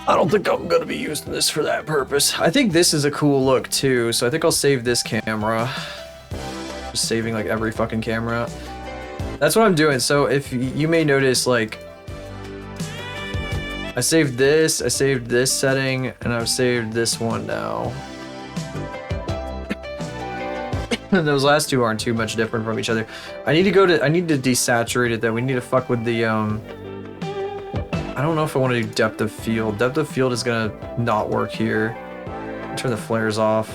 I don't think I'm gonna be using this for that purpose. I think this is a cool look too, so I think I'll save this camera. Just saving like every fucking camera. That's what I'm doing. So if you may notice, like, I saved this setting, and I've saved this one now. Those last two aren't too much different from each other. I need to desaturate it though. We need to fuck with the I don't know if I want to do depth of field. Depth of field is gonna not work here. Turn the flares off.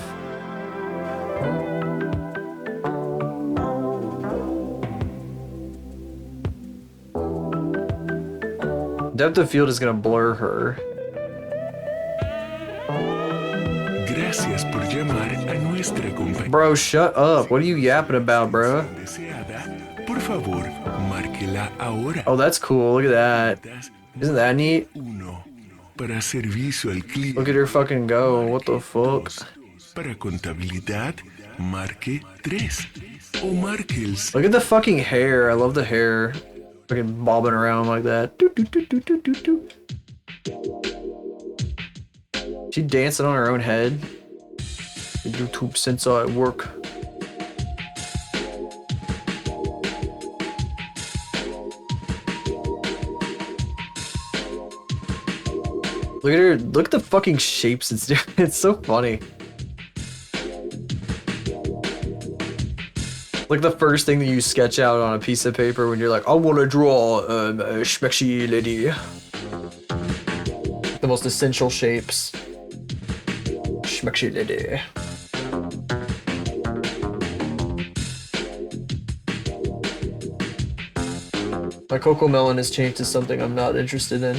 Depth of field is gonna blur her. Gracias por llamar a nuestra compañía. Bro, shut up. What are you yapping about, bro? Por favor, márquela ahora. Oh, that's cool. Look at that. Isn't that neat? Para servicio al cliente. Look at her fucking go. What the fuck? Para contabilidad, marque 3. O marque el... Look at the fucking hair. I love the hair. Fucking bobbing around like that. She dancing on her own head. The YouTube sensor at work. Look at her. Look at the fucking shapes it's doing. It's so funny. Like the first thing that you sketch out on a piece of paper when you're like, I want to draw a schmexy lady. The most essential shapes. Schmexy lady. My Coco Melon has changed to something I'm not interested in.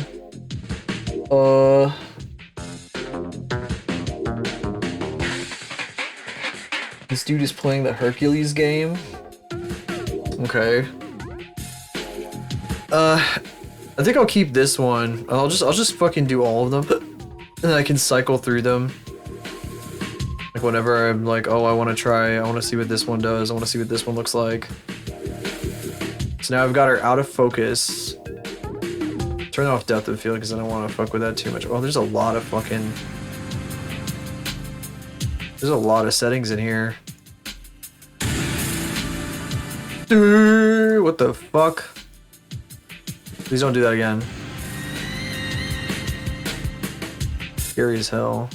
This dude is playing the Hercules game. Okay. I think I'll keep this one. I'll just fucking do all of them, and then I can cycle through them. Like whenever I'm like, oh, I want to see what this one does. I want to see what this one looks like. So now I've got her out of focus. Turn off depth of field because I don't want to fuck with that too much. Oh, there's a lot of fucking... There's a lot of settings in here. What the fuck? Please don't do that again. Scary as hell.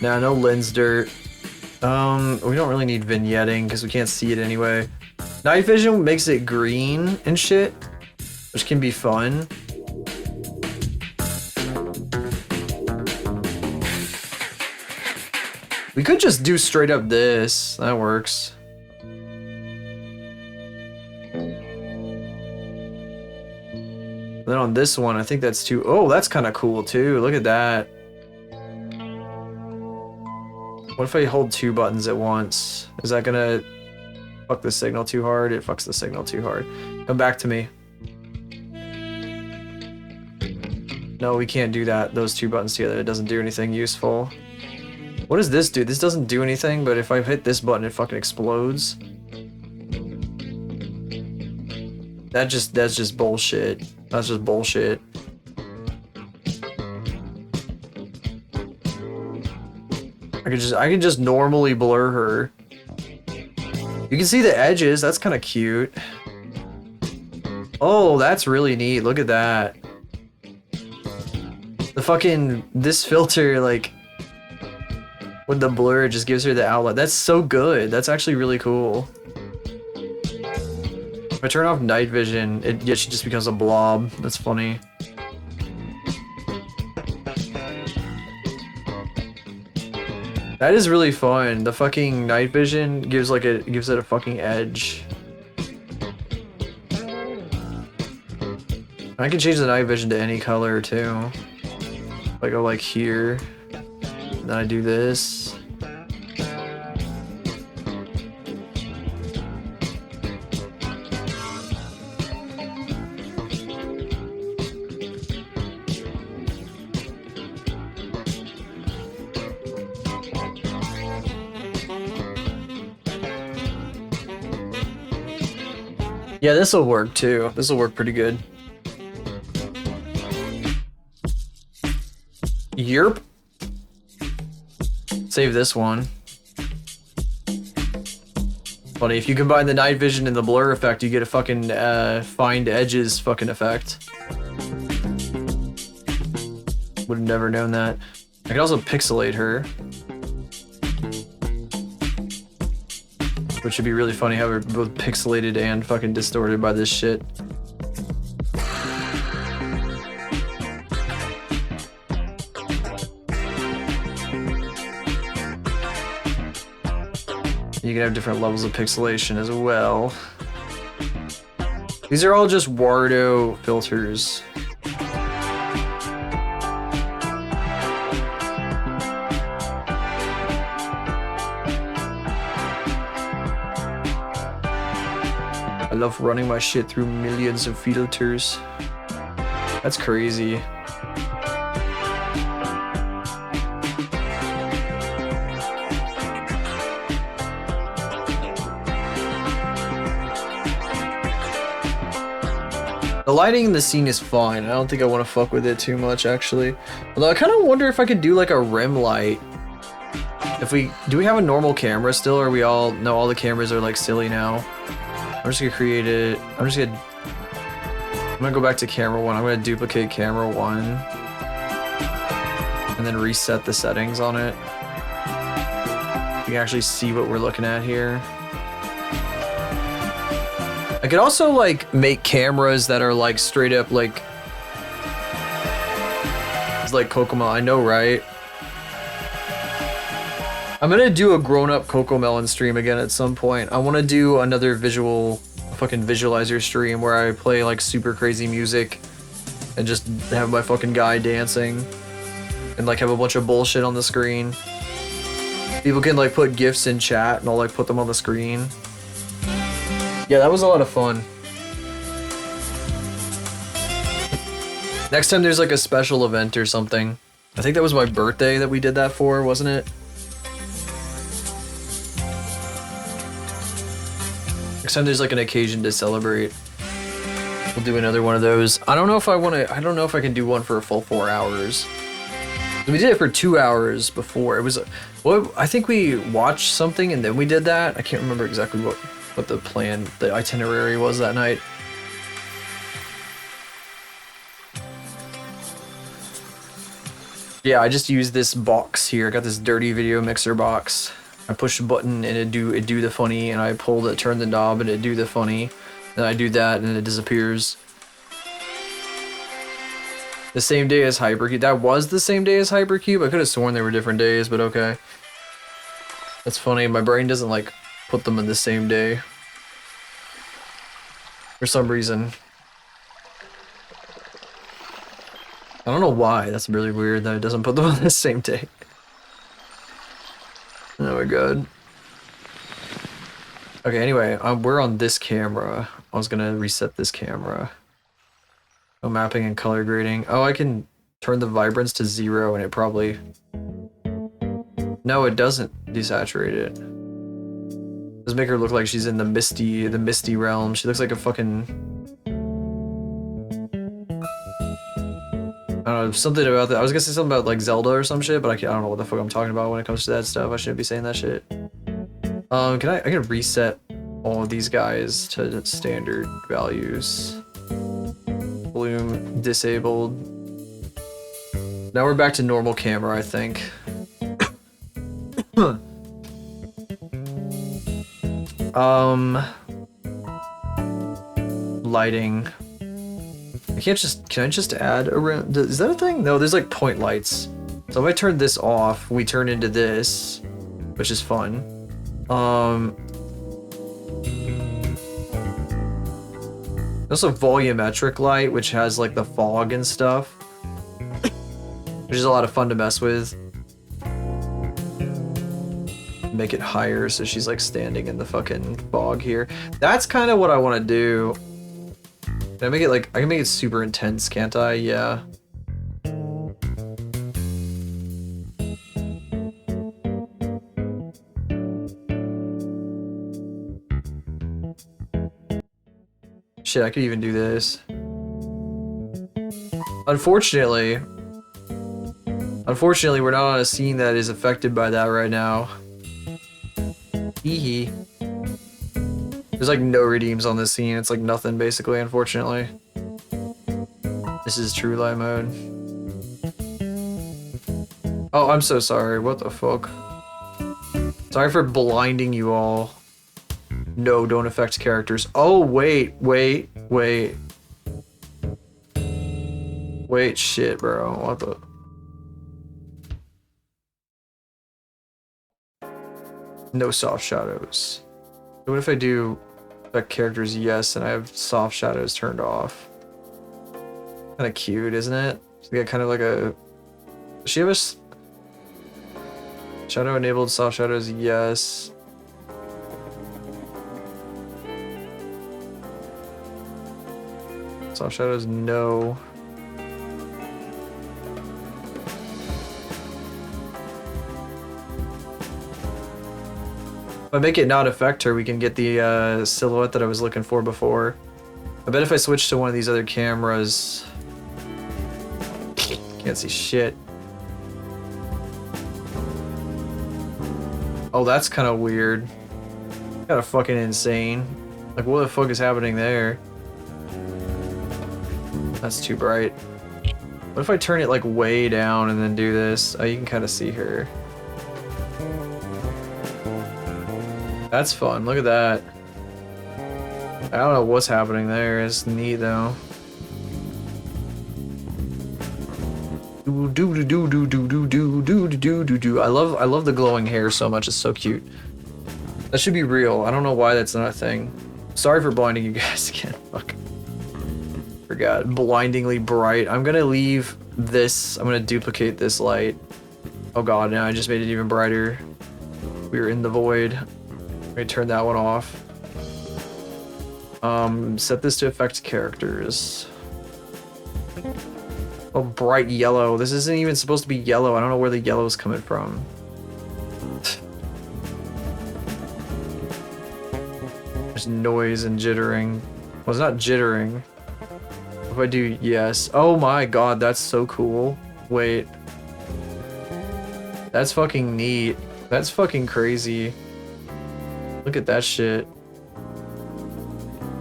Nah, no lens dirt. We don't really need vignetting because we can't see it anyway. Night vision makes it green and shit, which can be fun. We could just do straight up this. That works. Then on this one, I think that's too... Oh, that's kind of cool too. Look at that. What if I hold 2 buttons at once? Is that gonna fuck the signal too hard? It fucks the signal too hard. Come back to me. No, we can't do that. Those 2 buttons together, it doesn't do anything useful. What does this do? This doesn't do anything, but if I hit this button, it fucking explodes. That's just bullshit. That's just bullshit. I can just normally blur her. You can see the edges. That's kind of cute. Oh, that's really neat. Look at that. The fucking this filter, like with the blur, just gives her the outlet. That's so good. That's actually really cool. If I turn off night vision, she just becomes a blob. That's funny. That is really fun. The fucking night vision gives it a fucking edge. I can change the night vision to any color too. If I go like here, then I do this. Yeah, this will work too. This will work pretty good. Yerp. Save this one. Funny, if you combine the night vision and the blur effect, you get a fucking find edges fucking effect. Would have never known that. I could also pixelate her. Which would be really funny how we're both pixelated and fucking distorted by this shit. You can have different levels of pixelation as well. These are all just Wardo filters. I love running my shit through millions of filters. That's crazy. The lighting in the scene is fine. I don't think I want to fuck with it too much, actually. Although I kind of wonder if I could do like a rim light. Do we have a normal camera still, or we all... No, all the cameras are like silly now. I'm just gonna create it. I'm gonna go back to camera 1. I'm gonna duplicate camera 1. And then reset the settings on it. You can actually see what we're looking at here. I could also like make cameras that are like straight up like... It's like Kokomo, I know, right? I'm gonna do a grown-up Cocomelon stream again at some point. I want to do another fucking visualizer stream where I play like super crazy music and just have my fucking guy dancing and like have a bunch of bullshit on the screen. People can like put GIFs in chat and I'll like put them on the screen. Yeah, that was a lot of fun. Next time there's like a special event or something. I think that was my birthday that we did that for, wasn't it? Next time there's like an occasion to celebrate, we'll do another one of those. I don't know if I can do one for a full 4 hours. We did it for 2 hours before. It was, well, I think we watched something and then we did that. I can't remember exactly what the itinerary was that night. Yeah, I just used this box here. I got this dirty video mixer box. I push a button and it do the funny, and I turn the knob and it do the funny. Then I do that and it disappears. The same day as Hypercube. That was the same day as Hypercube? I could have sworn they were different days, but okay. That's funny. My brain doesn't like put them in the same day. For some reason. I don't know why. That's really weird that it doesn't put them on the same day. Oh my god. Okay, anyway, we're on this camera. I was gonna reset this camera. Oh, mapping and color grading. Oh, I can turn the vibrance to 0 and it probably... No, it doesn't desaturate it. Does make her look like she's in the misty realm. She looks like a fucking... I don't know, something about that. I was gonna say something about like Zelda or some shit, but I don't know what the fuck I'm talking about when it comes to that stuff. I shouldn't be saying that shit. I can reset all of these guys to standard values. Bloom disabled. Now we're back to normal camera, I think. Lighting. Can I just add around? Is that a thing? No, there's like point lights. So if I turn this off, we turn into this, which is fun. There's a volumetric light, which has like the fog and stuff, which is a lot of fun to mess with. Make it higher so she's like standing in the fucking fog here. That's kind of what I want to do. Can I make it like, I can make it super intense, can't I? Yeah. Shit, I could even do this. Unfortunately, we're not on a scene that is affected by that right now. Hee. There's like no redeems on this scene. It's like nothing basically, unfortunately. This is true light mode. Oh, I'm so sorry. What the fuck? Sorry for blinding you all. No, don't affect characters. Oh, wait. Wait, shit, bro. What the... No soft shadows. What if I do affect characters yes and I have soft shadows turned off? Kind of cute, isn't it? She's got kind of like a... Does she have a... Shadow enabled soft shadows yes. Soft shadows no. If I make it not affect her, we can get the silhouette that I was looking for before. I bet if I switch to one of these other cameras... Can't see shit. Oh, that's kind of weird. Kind of fucking insane. Like, what the fuck is happening there? That's too bright. What if I turn it like way down and then do this? Oh, you can kind of see her. That's fun. Look at that. I don't know what's happening there. It's neat though. I love the glowing hair so much. It's so cute. That should be real. I don't know why that's not a thing. Sorry for blinding you guys again. Fuck. Forgot. Blindingly bright. I'm gonna leave this. I'm gonna duplicate this light. Oh god, now I just made it even brighter. We were in the void. Let me turn that one off. Set this to affect characters. Oh, bright yellow. This isn't even supposed to be yellow. I don't know where the yellow is coming from. There's noise and jittering. Well, it's not jittering. If I do yes. Oh my god, that's so cool. Wait. That's fucking neat. That's fucking crazy. Look at that shit.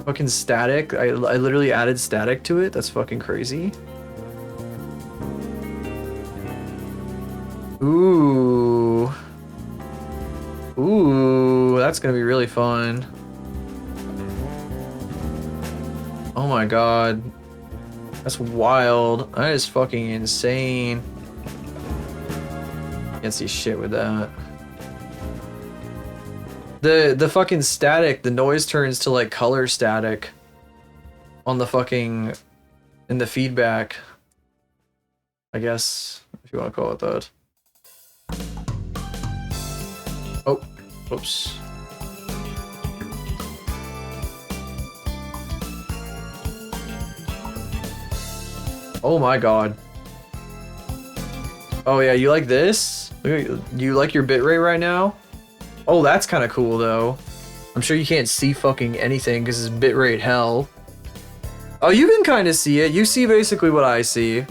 Fucking static. I literally added static to it. That's fucking crazy. Ooh. Ooh, that's gonna be really fun. Oh my god. That's wild. That is fucking insane. Can't see shit with that. The fucking static, the noise turns to like color static on the fucking, in the feedback. I guess, if you want to call it that. Oops. Oh my god. Oh yeah, you like this? You like your bitrate right now? Oh, that's kind of cool though. I'm sure you can't see fucking anything because it's bitrate hell. Oh, you can kind of see it. You see basically what I see.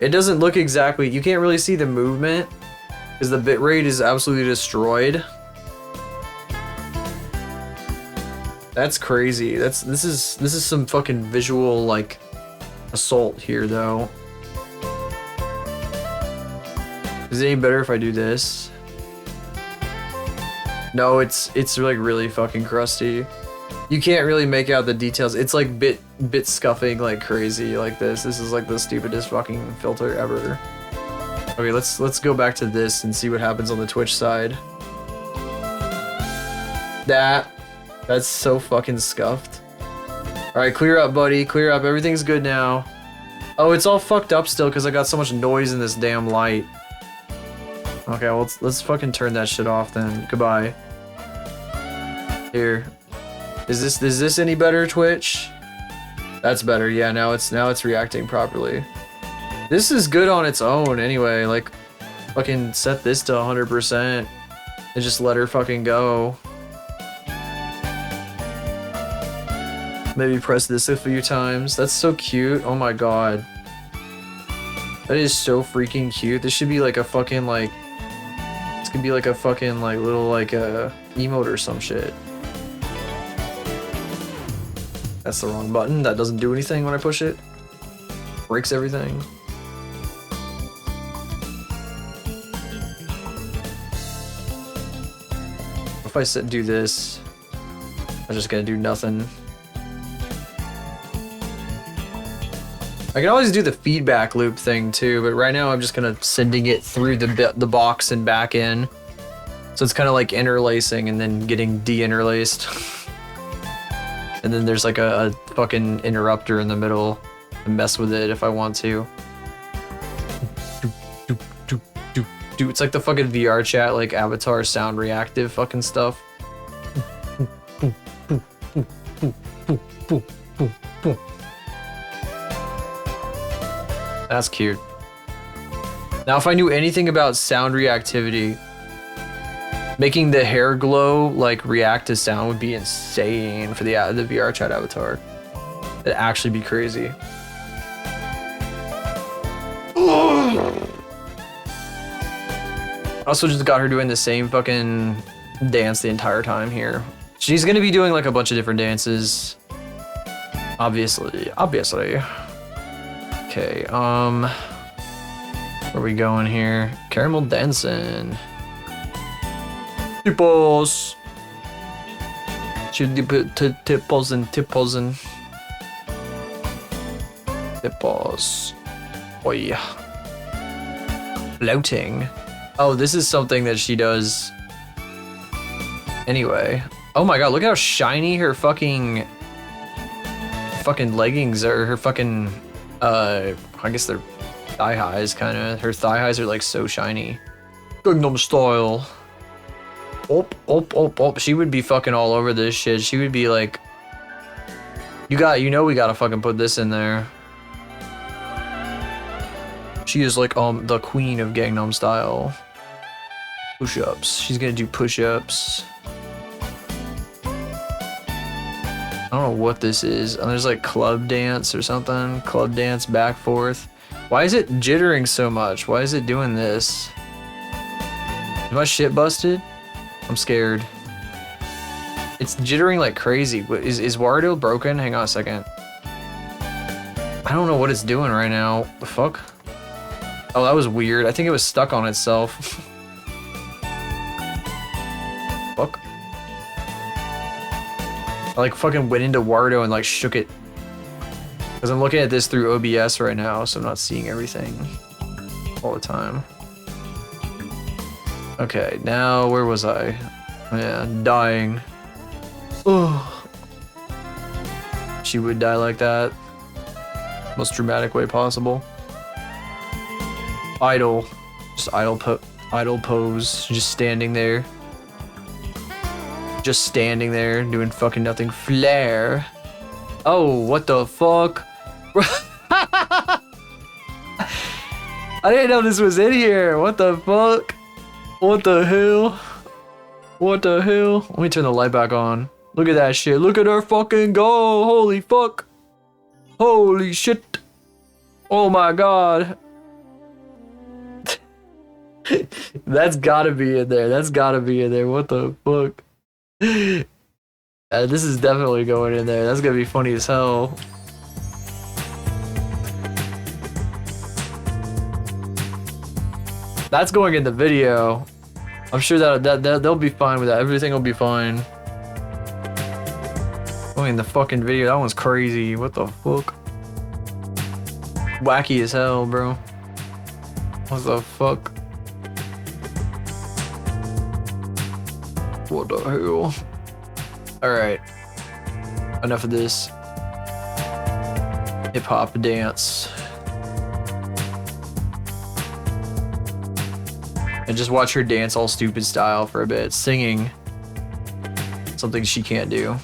It doesn't look exactly, you can't really see the movement because the bitrate is absolutely destroyed. That's crazy. This is some fucking visual like assault here though. Is it any better if I do this? No, it's like really fucking crusty. You can't really make out the details. It's like bit scuffing like crazy like this. This is like the stupidest fucking filter ever. Okay, let's go back to this and see what happens on the Twitch side. That's so fucking scuffed. Alright, clear up, buddy. Clear up. Everything's good now. Oh, it's all fucked up still because I got so much noise in this damn light. Okay, well, let's fucking turn that shit off then. Goodbye. Here. Is this any better, Twitch? That's better. Yeah, now it's reacting properly. This is good on its own anyway. Like, fucking set this to 100% and just let her fucking go. Maybe press this a few times. That's so cute. Oh my god. That is so freaking cute. This should be like a fucking like... This could be like a fucking like little like emote or some shit. That's the wrong button. That doesn't do anything when I push it. Breaks everything. If I do this, I'm just gonna do nothing. I can always do the feedback loop thing too, but right now I'm just kind of sending it through the box and back in. So it's kind of like interlacing and then getting de-interlaced. And then there's like a fucking interrupter in the middle to mess with it if I want to. It's like the fucking VR chat, like avatar sound reactive fucking stuff. That's cute. Now, if I knew anything about sound reactivity, making the hair glow like react to sound would be insane for the VR chat avatar. It'd actually be crazy. Also, just got her doing the same fucking dance the entire time here. She's gonna be doing like a bunch of different dances. Obviously. Okay, where are we going here? Caramel dancing. Tippos. Should tippos and tippos and tippos. Oh yeah. Floating. Oh, this is something that she does. Anyway. Oh my god, look how shiny her fucking leggings are. Her fucking I guess they're thigh highs kind of. Her thigh highs are like so shiny. Gangnam style. Oh. She would be fucking all over this shit. She would be like, we gotta fucking put this in there. She is like the queen of Gangnam style. Push-ups. She's gonna do push-ups. I don't know what this is. Oh, there's like club dance or something. Club dance back forth. Why is it jittering so much? Why is it doing this? Is my shit busted? I'm scared. It's jittering like crazy. Is Wario broken? Hang on a second. I don't know what it's doing right now. The fuck? Oh, that was weird. I think it was stuck on itself. Fuck. I like fucking went into Wario and like shook it. Because I'm looking at this through OBS right now, so I'm not seeing everything all the time. Okay, now where was I? Yeah, dying. Oh. She would die like that. Most dramatic way possible. Idle. Just idle pose. Just standing there. Just standing there doing fucking nothing. Flare. Oh, what the fuck? I didn't know this was in here. What the fuck? What the hell? What the hell? Let me turn the light back on. Look at that shit. Look at her fucking go. Holy fuck. Holy shit. Oh my god. That's gotta be in there. That's gotta be in there. What the fuck? This is definitely going in there. That's gonna be funny as hell. That's going in the video. I'm sure that they'll be fine with that. Everything will be fine. Going in the fucking video. That one's crazy. What the fuck? Wacky as hell, bro. What the fuck? What the hell? Alright. Enough of this. Hip hop dance. And just watch her dance all stupid style for a bit. Singing. Something she can't do.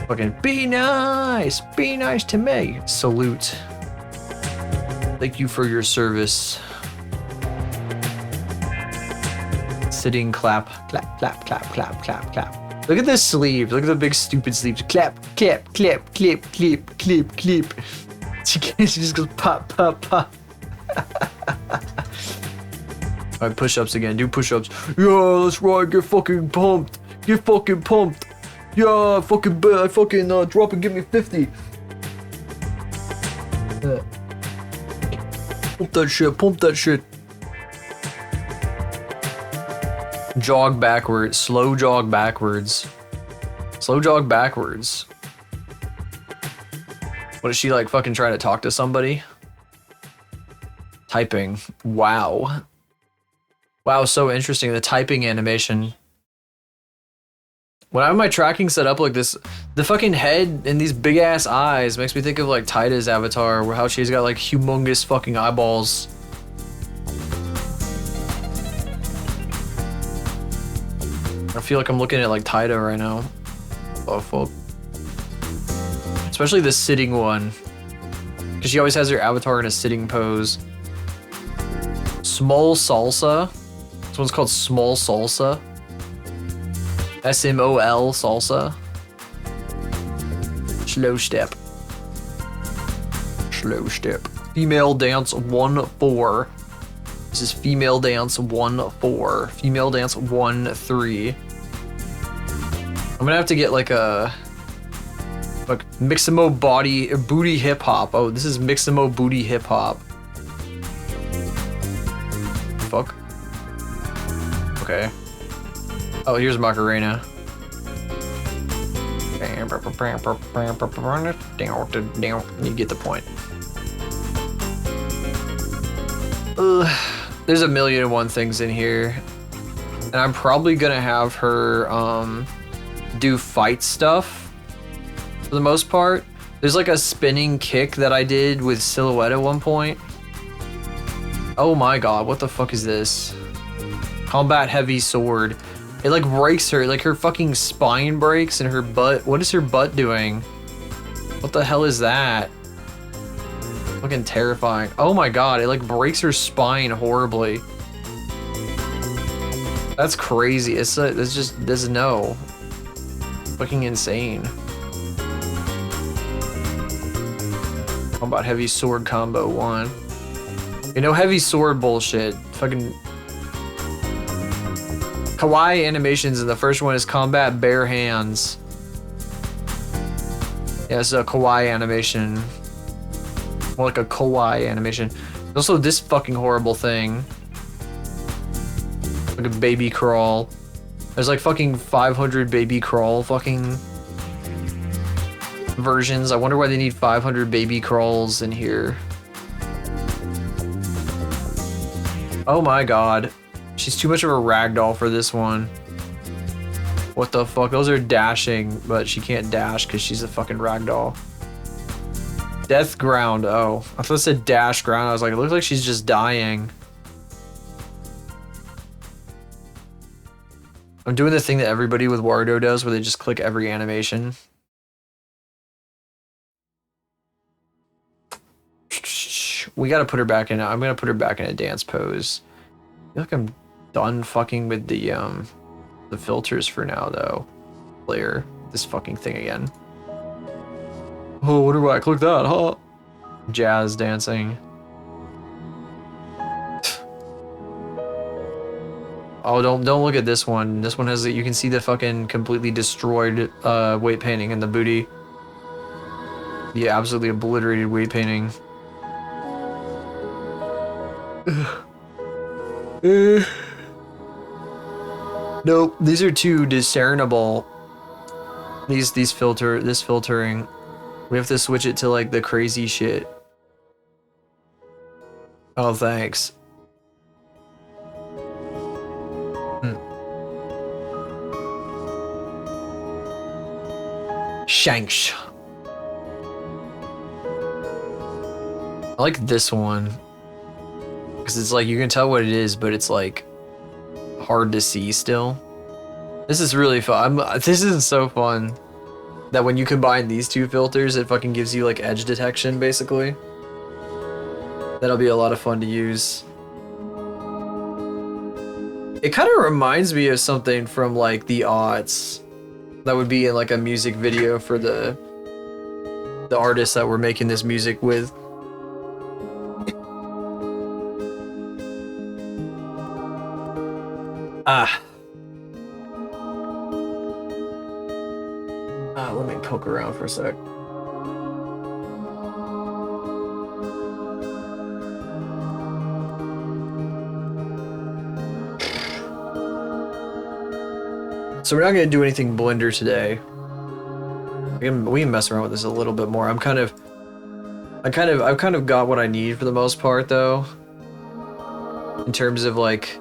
Fucking be nice! Be nice to me! Salute. Thank you for your service. Sitting, clap, clap, clap, clap, clap, clap, clap. Look at the sleeves. Look at the big stupid sleeves. Clap, clap, clap, clip, clip, clip, clip. She just goes pop, pop, pop. Alright, push-ups again. Do push-ups. Yeah, that's right. Get fucking pumped. Get fucking pumped. Yeah, fucking drop and give me 50. Pump that shit. Pump that shit. Jog backwards. Slow jog backwards. Slow jog backwards. What is she like fucking trying to talk to somebody? Typing. Wow. Wow, so interesting. The typing animation. When I have my tracking set up like this, the fucking head and these big ass eyes makes me think of like Taida's avatar, where how she's got like humongous fucking eyeballs. I feel like I'm looking at like Taida right now. Oh fuck. Especially the sitting one. Because she always has her avatar in a sitting pose. Small salsa. This one's called small salsa. SMOL salsa. Slow step. Slow step. Female dance 1-4. This is female dance 1-4. Female dance 1-3. I'm gonna have to get like a Mixamo booty hip hop. Oh, this is Mixamo booty hip hop. Fuck. Okay. Oh, here's Macarena. You get the point. There's a million and one things in here. And I'm probably gonna have her do fight stuff for the most part. There's like a spinning kick that I did with Silhouette at one point. Oh my god, what the fuck is this? Combat heavy sword. It like breaks her, like her fucking spine breaks and her butt. What is her butt doing? What the hell is that? Fucking terrifying. Oh my god, it like breaks her spine horribly. That's crazy. It's just, there's no. Fucking insane. How about heavy sword combo 1? You know, heavy sword bullshit. Fucking kawaii animations, and the first one is combat bare hands. Yeah, it's a kawaii animation. More like a kawaii animation. Also, this fucking horrible thing. Like a baby crawl. There's like fucking 500 baby crawl fucking versions. I wonder why they need 500 baby crawls in here. Oh my god. She's too much of a ragdoll for this one. What the fuck? Those are dashing, but she can't dash because she's a fucking ragdoll. Death ground. Oh, I thought it said dash ground. I was like, it looks like she's just dying. I'm doing the thing that everybody with Warudo does where they just click every animation. We gotta put her back in. I'm gonna put her back in a dance pose. I feel like I'm done fucking with the filters for now though. Player, this fucking thing again. Oh, what do I click that, huh? Jazz dancing. Oh, don't look at this one. This one has you can see the fucking completely destroyed weight painting in the booty. The absolutely obliterated weight painting. Nope, these are too discernible. This filtering. We have to switch it to like the crazy shit. Oh, thanks. Shanks. I like this one. Because it's like, you can tell what it is, but it's like hard to see still. This is really fun. This is so fun. That when you combine these two filters, it fucking gives you like edge detection, basically. That'll be a lot of fun to use. It kind of reminds me of something from like the aughts. That would be in like a music video for the artists that we're making this music with. Let me poke around for a sec. So we're not gonna do anything Blender today. We can mess around with this a little bit more. I've kind of got what I need for the most part, though. In terms of like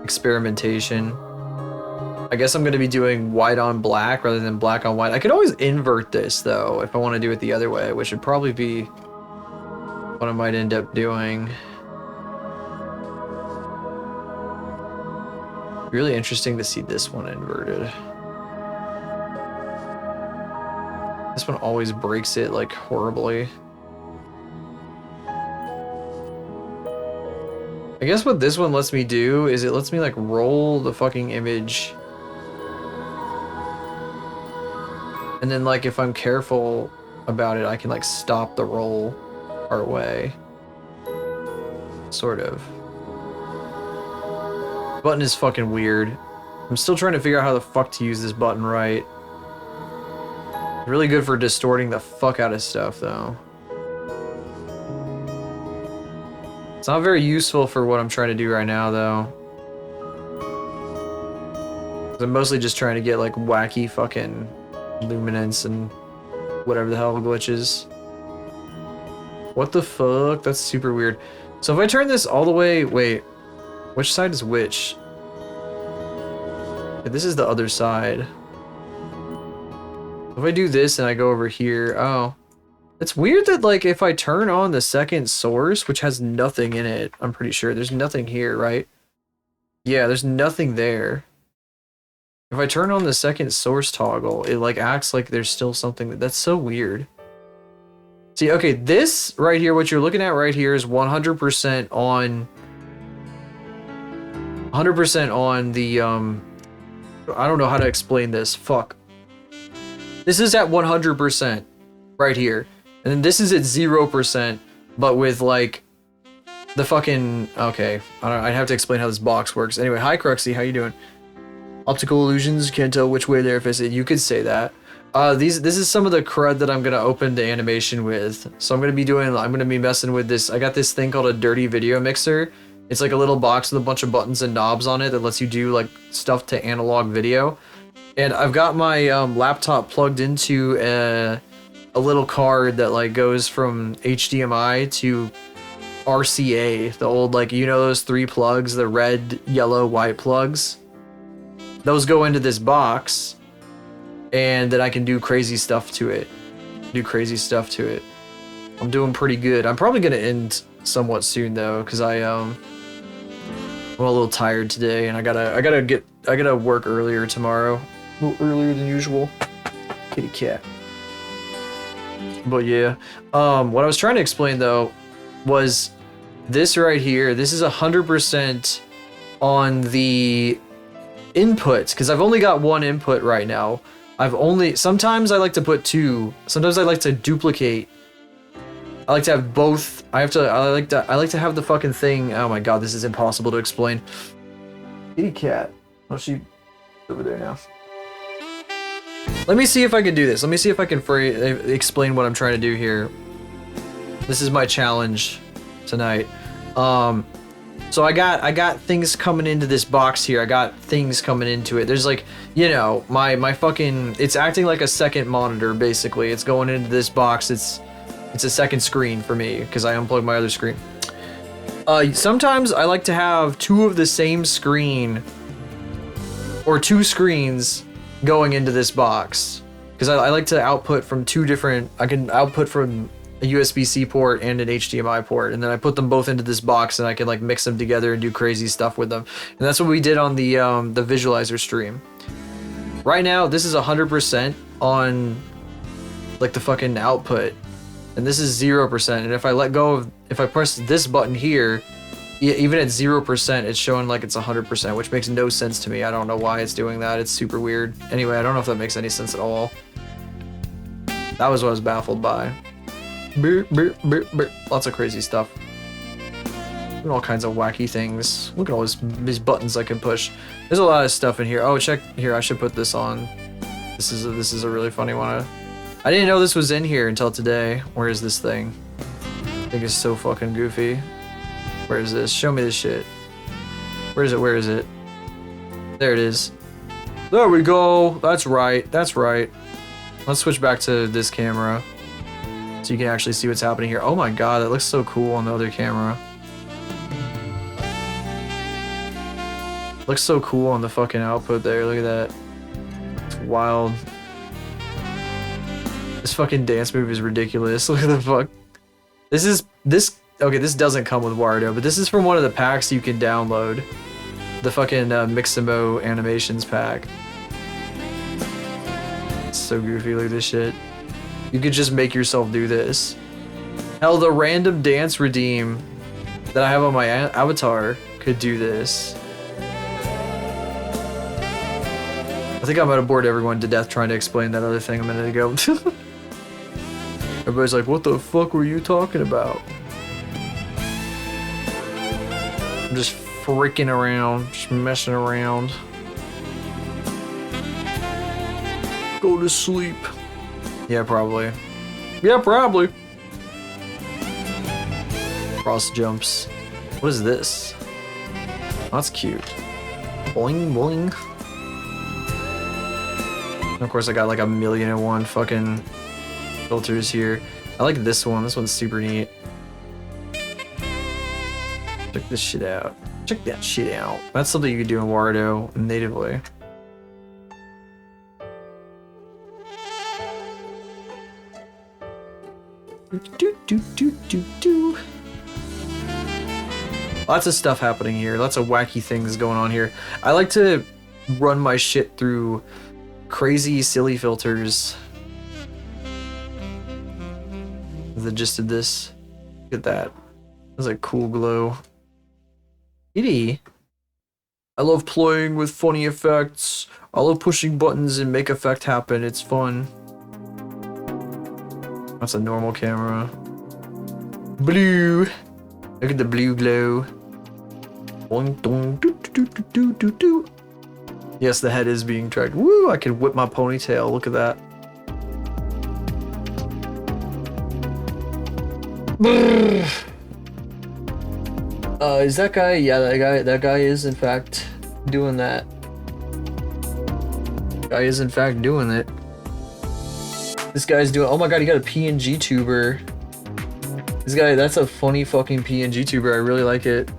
experimentation. I guess I'm gonna be doing white on black rather than black on white. I could always invert this though if I want to do it the other way, which would probably be what I might end up doing. Really interesting to see this one inverted. This one always breaks it like horribly. I guess what this one lets me do is it lets me like roll the fucking image. And then like if I'm careful about it, I can like stop the roll part way. Sort of. Button is fucking weird. I'm still trying to figure out how the fuck to use this button right. Really good for distorting the fuck out of stuff though. It's not very useful for what I'm trying to do right now though. I'm mostly just trying to get like wacky fucking luminance and whatever the hell glitches. What the fuck? That's super weird. So if I turn this all the way, wait, which side is which? Yeah, this is the other side. If I do this and I go over here, oh. It's weird that like if I turn on the second source, which has nothing in it, I'm pretty sure there's nothing here, right? Yeah, there's nothing there. If I turn on the second source toggle, it like acts like there's still something. That's so weird. See, okay, this right here, what you're looking at right here is 100% on 100% on the I don't know how to explain this. Fuck. This is at 100% right here. And then this is at 0%, but with like the fucking okay. I'd have to explain how this box works. Anyway, hi Cruxy, how you doing? Optical illusions, can't tell which way they're facing. You could say that. This is some of the crud that I'm gonna open the animation with. So I'm gonna be messing with this. I got this thing called a dirty video mixer. It's like a little box with a bunch of buttons and knobs on it that lets you do like stuff to analog video. And I've got my laptop plugged into a little card that like goes from HDMI to RCA. The old like, you know those three plugs, the red, yellow, white plugs? Those go into this box, and then I can do crazy stuff to it. I'm doing pretty good. I'm probably gonna end somewhat soon though, because I'm a little tired today, and I gotta get gotta work earlier tomorrow. A little earlier than usual. Kitty cat. But yeah, what I was trying to explain though was this right here. This is 100% on the inputs because I've only got one input right now. Sometimes I like to put two. Sometimes I like to duplicate. I like to have both. I like to have the fucking thing. Oh my god, this is impossible to explain. Kitty cat. Oh, she's over there now. Let me see if I can do this. Let me see if I can explain what I'm trying to do here. This is my challenge tonight. So I got things coming into this box here. I got things coming into it. There's like, you know, my fucking, it's acting like a second monitor basically. It's going into this box. It's a second screen for me because I unplugged my other screen. Sometimes I like to have two of the same screen or two screens going into this box because I like to output from two different. I can output from a USB-C port and an HDMI port, and then I put them both into this box, and I can like mix them together and do crazy stuff with them. And that's what we did on the visualizer stream. Right now, this is 100% on like the fucking output, and this is 0%. And if I let go of, if I press this button here, even at 0%, it's showing like it's 100%, which makes no sense to me. I don't know why it's doing that. It's super weird. Anyway, I don't know if that makes any sense at all. That was what I was baffled by. Lots of crazy stuff. And all kinds of wacky things. Look at all these buttons I can push. There's a lot of stuff in here. Oh, check here. I should put this on. This is a really funny one. I didn't know this was in here until today. Where is this thing? I think it's so fucking goofy. Where is this? Show me this shit. Where is it? Where is it? There it is. There we go. That's right. That's right. Let's switch back to this camera so you can actually see what's happening here. Oh my god, that looks so cool on the other camera. Looks so cool on the fucking output there. Look at that. It's wild. This fucking dance move is ridiculous. Look at the fuck. Okay, this doesn't come with Wardo, but this is from one of the packs you can download. The fucking Mixamo animations pack. It's so goofy, look at this shit. You could just make yourself do this. Hell, the random dance redeem that I have on my avatar could do this. I think I'm gonna bored everyone to death trying to explain that other thing a minute ago. Everybody's like, what the fuck were you talking about? I'm just freaking around, just messing around. Go to sleep. Yeah, probably. Yeah, probably. Cross jumps. What is this? Oh, that's cute. Boing, boing. And of course, I got like 1,000,001 fucking filters here. I like this one. This one's super neat. Check this shit out. Check that shit out. That's something you could do in Wardo natively. Lots of stuff happening here. Lots of wacky things going on here. I like to run my shit through crazy, silly filters. The gist of this. Look at that. That's a cool glow. Kitty. I love playing with funny effects. I love pushing buttons and make effect happen. It's fun. That's a normal camera. Blue. Look at the blue glow. Boing, dong, doo, doo, doo, doo, doo, doo. Yes, the head is being tracked. Woo! I can whip my ponytail. Look at that. Is that guy? Yeah, that guy is in fact doing that. Guy is in fact doing it. This guy's doing. Oh my god, he got a PNG tuber. This guy, that's a funny fucking PNG tuber. I really like it.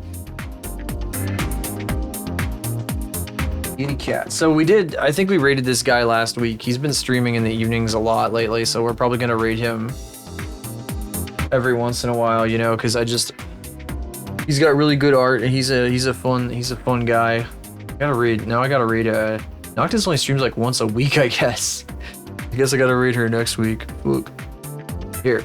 Kitty cat. So we did. I think we raided this guy last week. He's been streaming in the evenings a lot lately, so we're probably gonna raid him every once in a while, you know, because he's got really good art and he's a fun guy. Gotta read. Now I gotta read. Noctis only streams like once a week, I guess. I guess I gotta read her next week. Look. Here.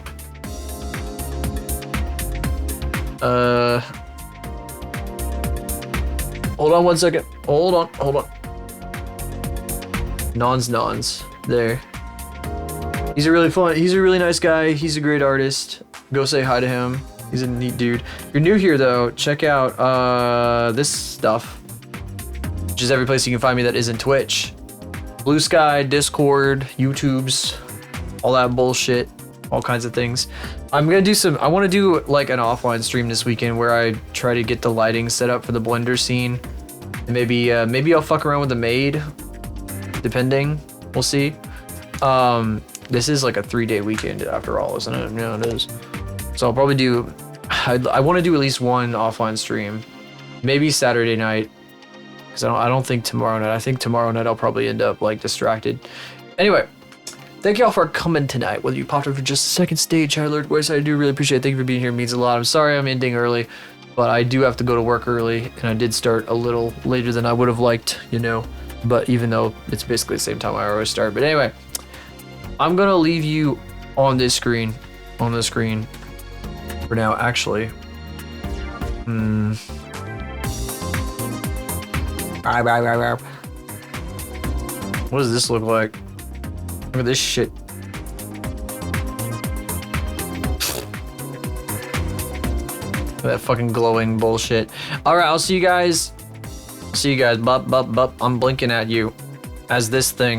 Hold on 1 second. Hold on. Nons. There. He's a really nice guy. He's a great artist. Go say hi to him. He's a neat dude. If you're new here though, check out this stuff. Which is every place you can find me that isn't Twitch. Blue Sky, Discord, YouTube's, all that bullshit, all kinds of things. I want to do like an offline stream this weekend where I try to get the lighting set up for the Blender scene. And maybe I'll fuck around with the maid, depending. We'll see. This is like a 3-day weekend after all, isn't it? Yeah, it is. So I'll probably do, I want to do at least one offline stream. Maybe Saturday night. Because I don't think tomorrow night. I think tomorrow night I'll probably end up like distracted. Anyway, thank y'all for coming tonight. Whether you popped up for just a second, stage, high alert, voice, I do really appreciate it. Thank you for being here. It means a lot. I'm sorry I'm ending early, but I do have to go to work early, and I did start a little later than I would have liked, you know. But even though it's basically the same time I always start. But anyway, I'm gonna leave you on this screen. For now, actually. What does this look like? Look at this shit. That fucking glowing bullshit. Alright, I'll see you guys. Bup. I'm blinking at you as this thing.